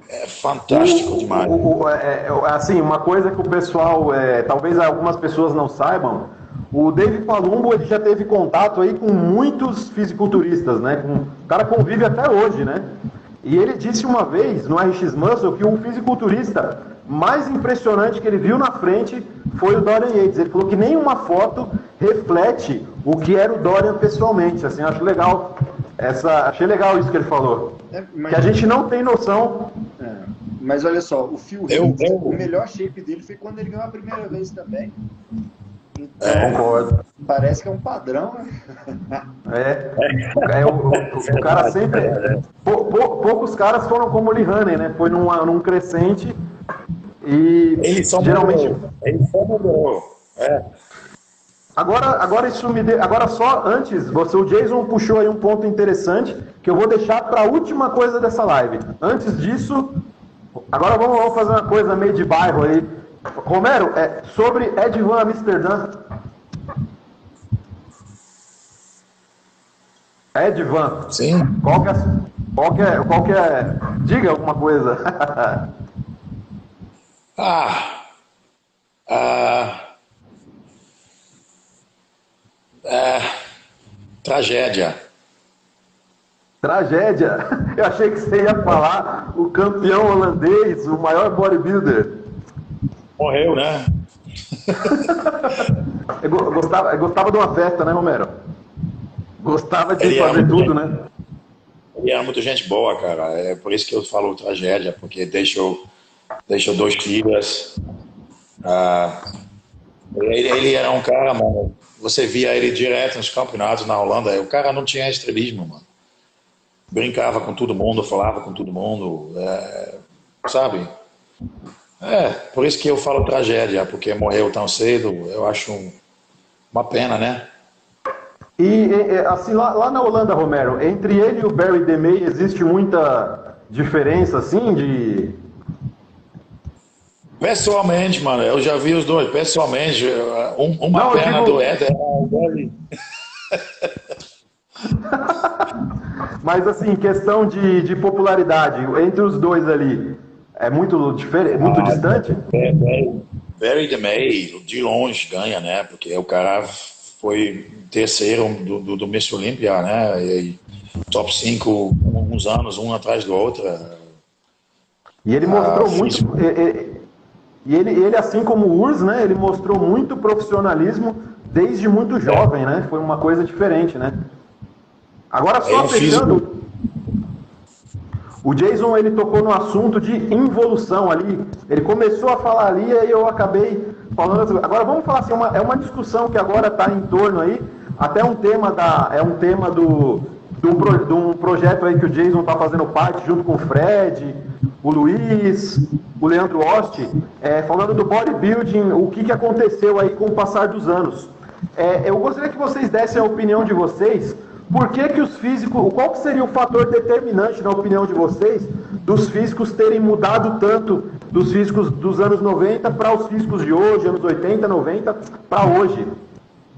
é fantástico demais. Assim, uma coisa que o pessoal, talvez algumas pessoas não saibam, o Dave Palumbo, ele já teve contato aí com muitos fisiculturistas, né? O cara convive até hoje, né? E ele disse uma vez no RX Muscle que o fisiculturista mais impressionante que ele viu na frente foi o Dorian Yates. Ele falou que nenhuma foto reflete o que era o Dorian pessoalmente. Assim, acho legal. Achei legal isso que ele falou. Que a gente não tem noção Mas olha só, o Phil Eu- Heath, eu- o melhor shape dele foi quando ele ganhou a primeira vez também. Então, Concordo. parece que é um padrão, né? O cara sempre. Poucos caras foram como o Lee Haney, né? Foi num crescente e Ele só geralmente. mudou. Ele só mudou. Agora isso me deu. Agora só antes, o Jason puxou aí um ponto interessante que eu vou deixar para a última coisa dessa live. Antes disso, agora vamos fazer uma coisa meio de bairro aí. Romero, sobre Ed Van Amsterdã. Ed Van. Sim. Qual que é? Diga alguma coisa. Ah, ah, ah, tragédia. Tragédia. Eu achei que você ia falar o campeão holandês, o maior bodybuilder. Morreu, né? Eu gostava de uma festa, né, Romero? Gostava de Ele era fazer muito tudo, gente- né? Ele era muito gente boa, cara. É por isso que eu falo tragédia, porque deixou 2 filhas. Ah, ele era um cara, mano. Você via ele direto nos campeonatos na Holanda. O cara não tinha estrelismo, mano. Brincava com todo mundo, falava com todo mundo, sabe? Por isso que eu falo tragédia, porque morreu tão cedo. Eu acho uma pena, né? Assim, lá na Holanda, Romero, entre ele e o Barry DeMay existe muita diferença, assim, de... Pessoalmente, mano, eu já vi os dois. Pessoalmente, uma Não, eu perna digo- do Ed era o Barry. Mas, assim, questão de popularidade, entre os dois ali, é muito diferente, muito distante? Barry DeMay, de longe, ganha, né? Porque o cara foi terceiro do Miss Olympia, né? E top 5 uns anos, um atrás do outro. E ele mostrou muito... físico. E ele, assim como o Urs, né, ele mostrou muito profissionalismo desde muito jovem, né? Foi uma coisa diferente, né? Agora só um fechando, o Jason ele tocou no assunto de involução ali. Ele começou a falar ali e eu acabei falando. Agora vamos falar assim, é uma discussão que agora está em torno aí, até um tema de um projeto aí que o Jason está fazendo parte junto com o Fred, o Luiz, o Leandro Osti, falando do bodybuilding, o que aconteceu aí com o passar dos anos. Eu gostaria que vocês dessem a opinião de vocês. Por que os físicos, qual que seria o fator determinante, na opinião de vocês, dos físicos terem mudado tanto dos físicos dos anos 90 para os físicos de hoje, anos 80, 90, para hoje?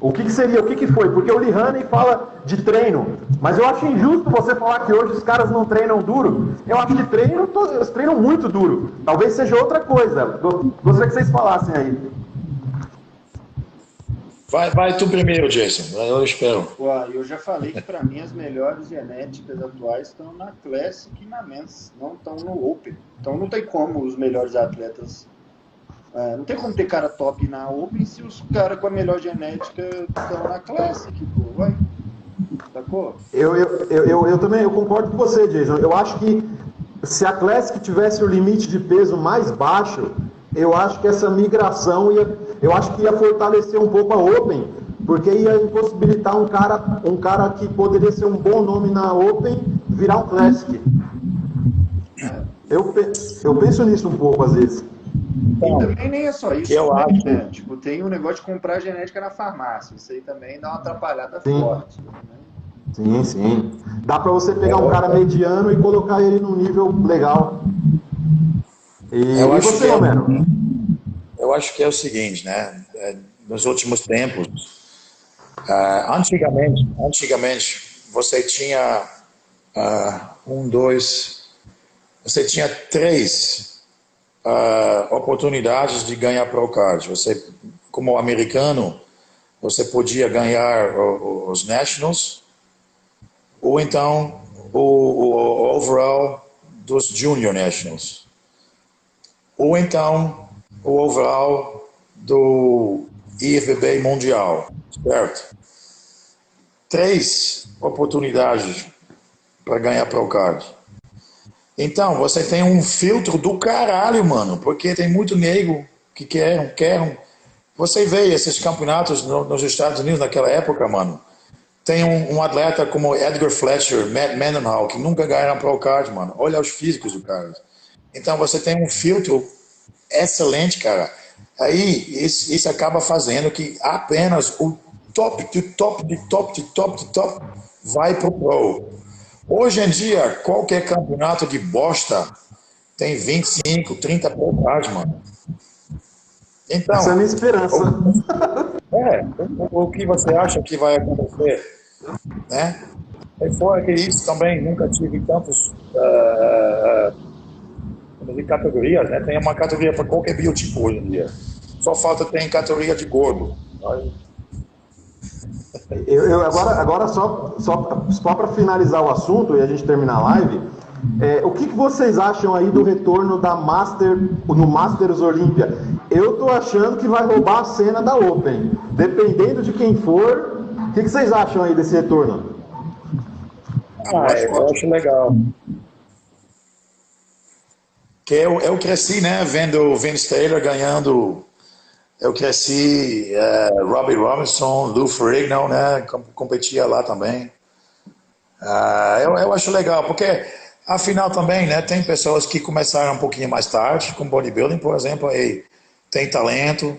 O que seria, o que foi? Porque o Lee Haney fala de treino, mas eu acho injusto você falar que hoje os caras não treinam duro. Eu acho que eles treinam muito duro. Talvez seja outra coisa. Gostaria que vocês falassem aí. Vai tu primeiro, Jason. Eu espero. Eu já falei que para mim as melhores genéticas atuais estão na Classic e na Men's, não estão no Open. Então não tem como os melhores atletas... não tem como ter cara top na Open se os caras com a melhor genética estão na Classic, pô. Vai. Sacou? Eu também concordo com você, Jason. Eu acho que se a Classic tivesse o limite de peso mais baixo, eu acho que essa migração ia fortalecer um pouco a Open, porque ia impossibilitar um cara que poderia ser um bom nome na Open virar um Classic. Eu penso nisso um pouco às vezes. E também nem é só isso. Eu acho. Né? Tipo, tem um negócio de comprar genética na farmácia. Isso aí também dá uma atrapalhada forte. Né? Sim. Dá pra você pegar um cara mediano e colocar ele num nível legal. E você, Romero? Eu acho que é o seguinte, né? Nos últimos tempos, antigamente você tinha você tinha 3 oportunidades de ganhar Pro Card. Você, como americano, você podia ganhar os Nationals ou então o overall dos Junior Nationals. Ou então o overall do IFBB Mundial, certo? 3 oportunidades para ganhar Pro Card. Então, você tem um filtro do caralho, mano, porque tem muito nego que querem. Você vê esses campeonatos nos Estados Unidos naquela época, mano. Tem um atleta como Edgar Fletcher, Matt Mendenhall, que nunca ganharam Pro Card, mano. Olha os físicos do cara. Então você tem um filtro excelente, cara. Aí isso acaba fazendo que apenas o top de top vai pro Pro. Hoje em dia, qualquer campeonato de bosta tem 25, 30 Pro Card, mano. Então, essa é a minha esperança. O que você acha que vai acontecer, né? E fora que isso também, nunca tive tantos de categorias, né? Tem uma categoria para qualquer biotipo hoje em dia. Só falta tem categoria de gordo. Agora só para finalizar o assunto e a gente terminar a live, o que vocês acham aí do retorno da no Masters Olímpia? Eu tô achando que vai roubar a cena da Open. Dependendo de quem for, o que vocês acham aí desse retorno? Eu acho legal. Que eu cresci, né, vendo Vince Taylor ganhando. Eu cresci, Robbie Robinson, Lou Ferrigno, né, competia lá também. Eu acho legal, porque afinal também, né, tem pessoas que começaram um pouquinho mais tarde, com bodybuilding, por exemplo, e tem talento,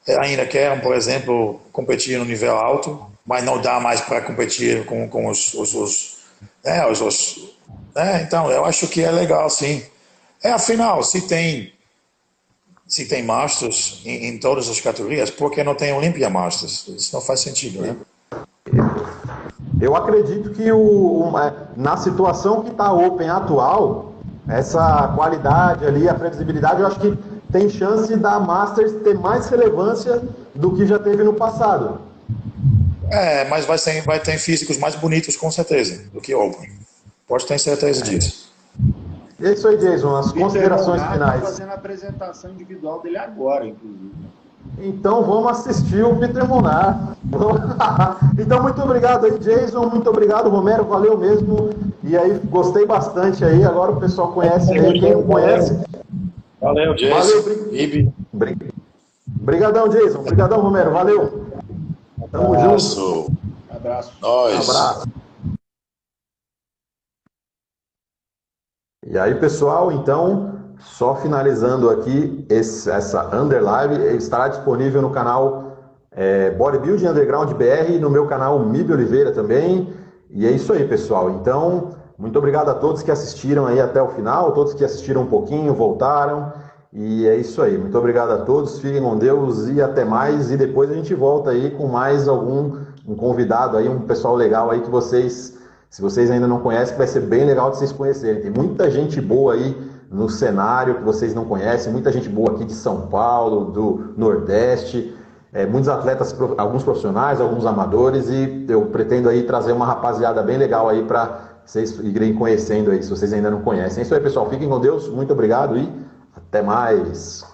ainda querem, por exemplo, competir no nível alto, mas não dá mais para competir com os então, eu acho que é legal, sim. Afinal, se tem Masters em todas as categorias, por que não tem Olympia Masters? Isso não faz sentido, né? Eu acredito que na situação que está a Open atual, essa qualidade ali, a previsibilidade, eu acho que tem chance da Masters ter mais relevância do que já teve no passado. Mas vai ter físicos mais bonitos, com certeza, do que Open. Pode ter certeza disso. É isso aí, Jason, as considerações finais. Está fazendo a apresentação individual dele agora, inclusive. Então vamos assistir o Peter Monar. Então muito obrigado aí, Jason, muito obrigado, Romero, valeu mesmo. E aí, gostei bastante aí, agora o pessoal conhece aí, quem não conhece. Valeu, Jason. Obrigadão, Jason, obrigadão, Romero, valeu. Tamo junto. Abraço. Abraço. E aí, pessoal, então, só finalizando aqui, essa Underlive estará disponível no canal Bodybuilding Underground BR e no meu canal Mib Oliveira também. E é isso aí, pessoal. Então, muito obrigado a todos que assistiram aí até o final, todos que assistiram um pouquinho, voltaram. E é isso aí. Muito obrigado a todos, fiquem com Deus e até mais. E depois a gente volta aí com mais um convidado aí, um pessoal legal aí que vocês... Se vocês ainda não conhecem, vai ser bem legal de vocês conhecerem. Tem muita gente boa aí no cenário que vocês não conhecem, muita gente boa aqui de São Paulo, do Nordeste, muitos atletas, alguns profissionais, alguns amadores, e eu pretendo aí trazer uma rapaziada bem legal aí para vocês irem conhecendo aí, se vocês ainda não conhecem. É isso aí, pessoal. Fiquem com Deus, muito obrigado e até mais.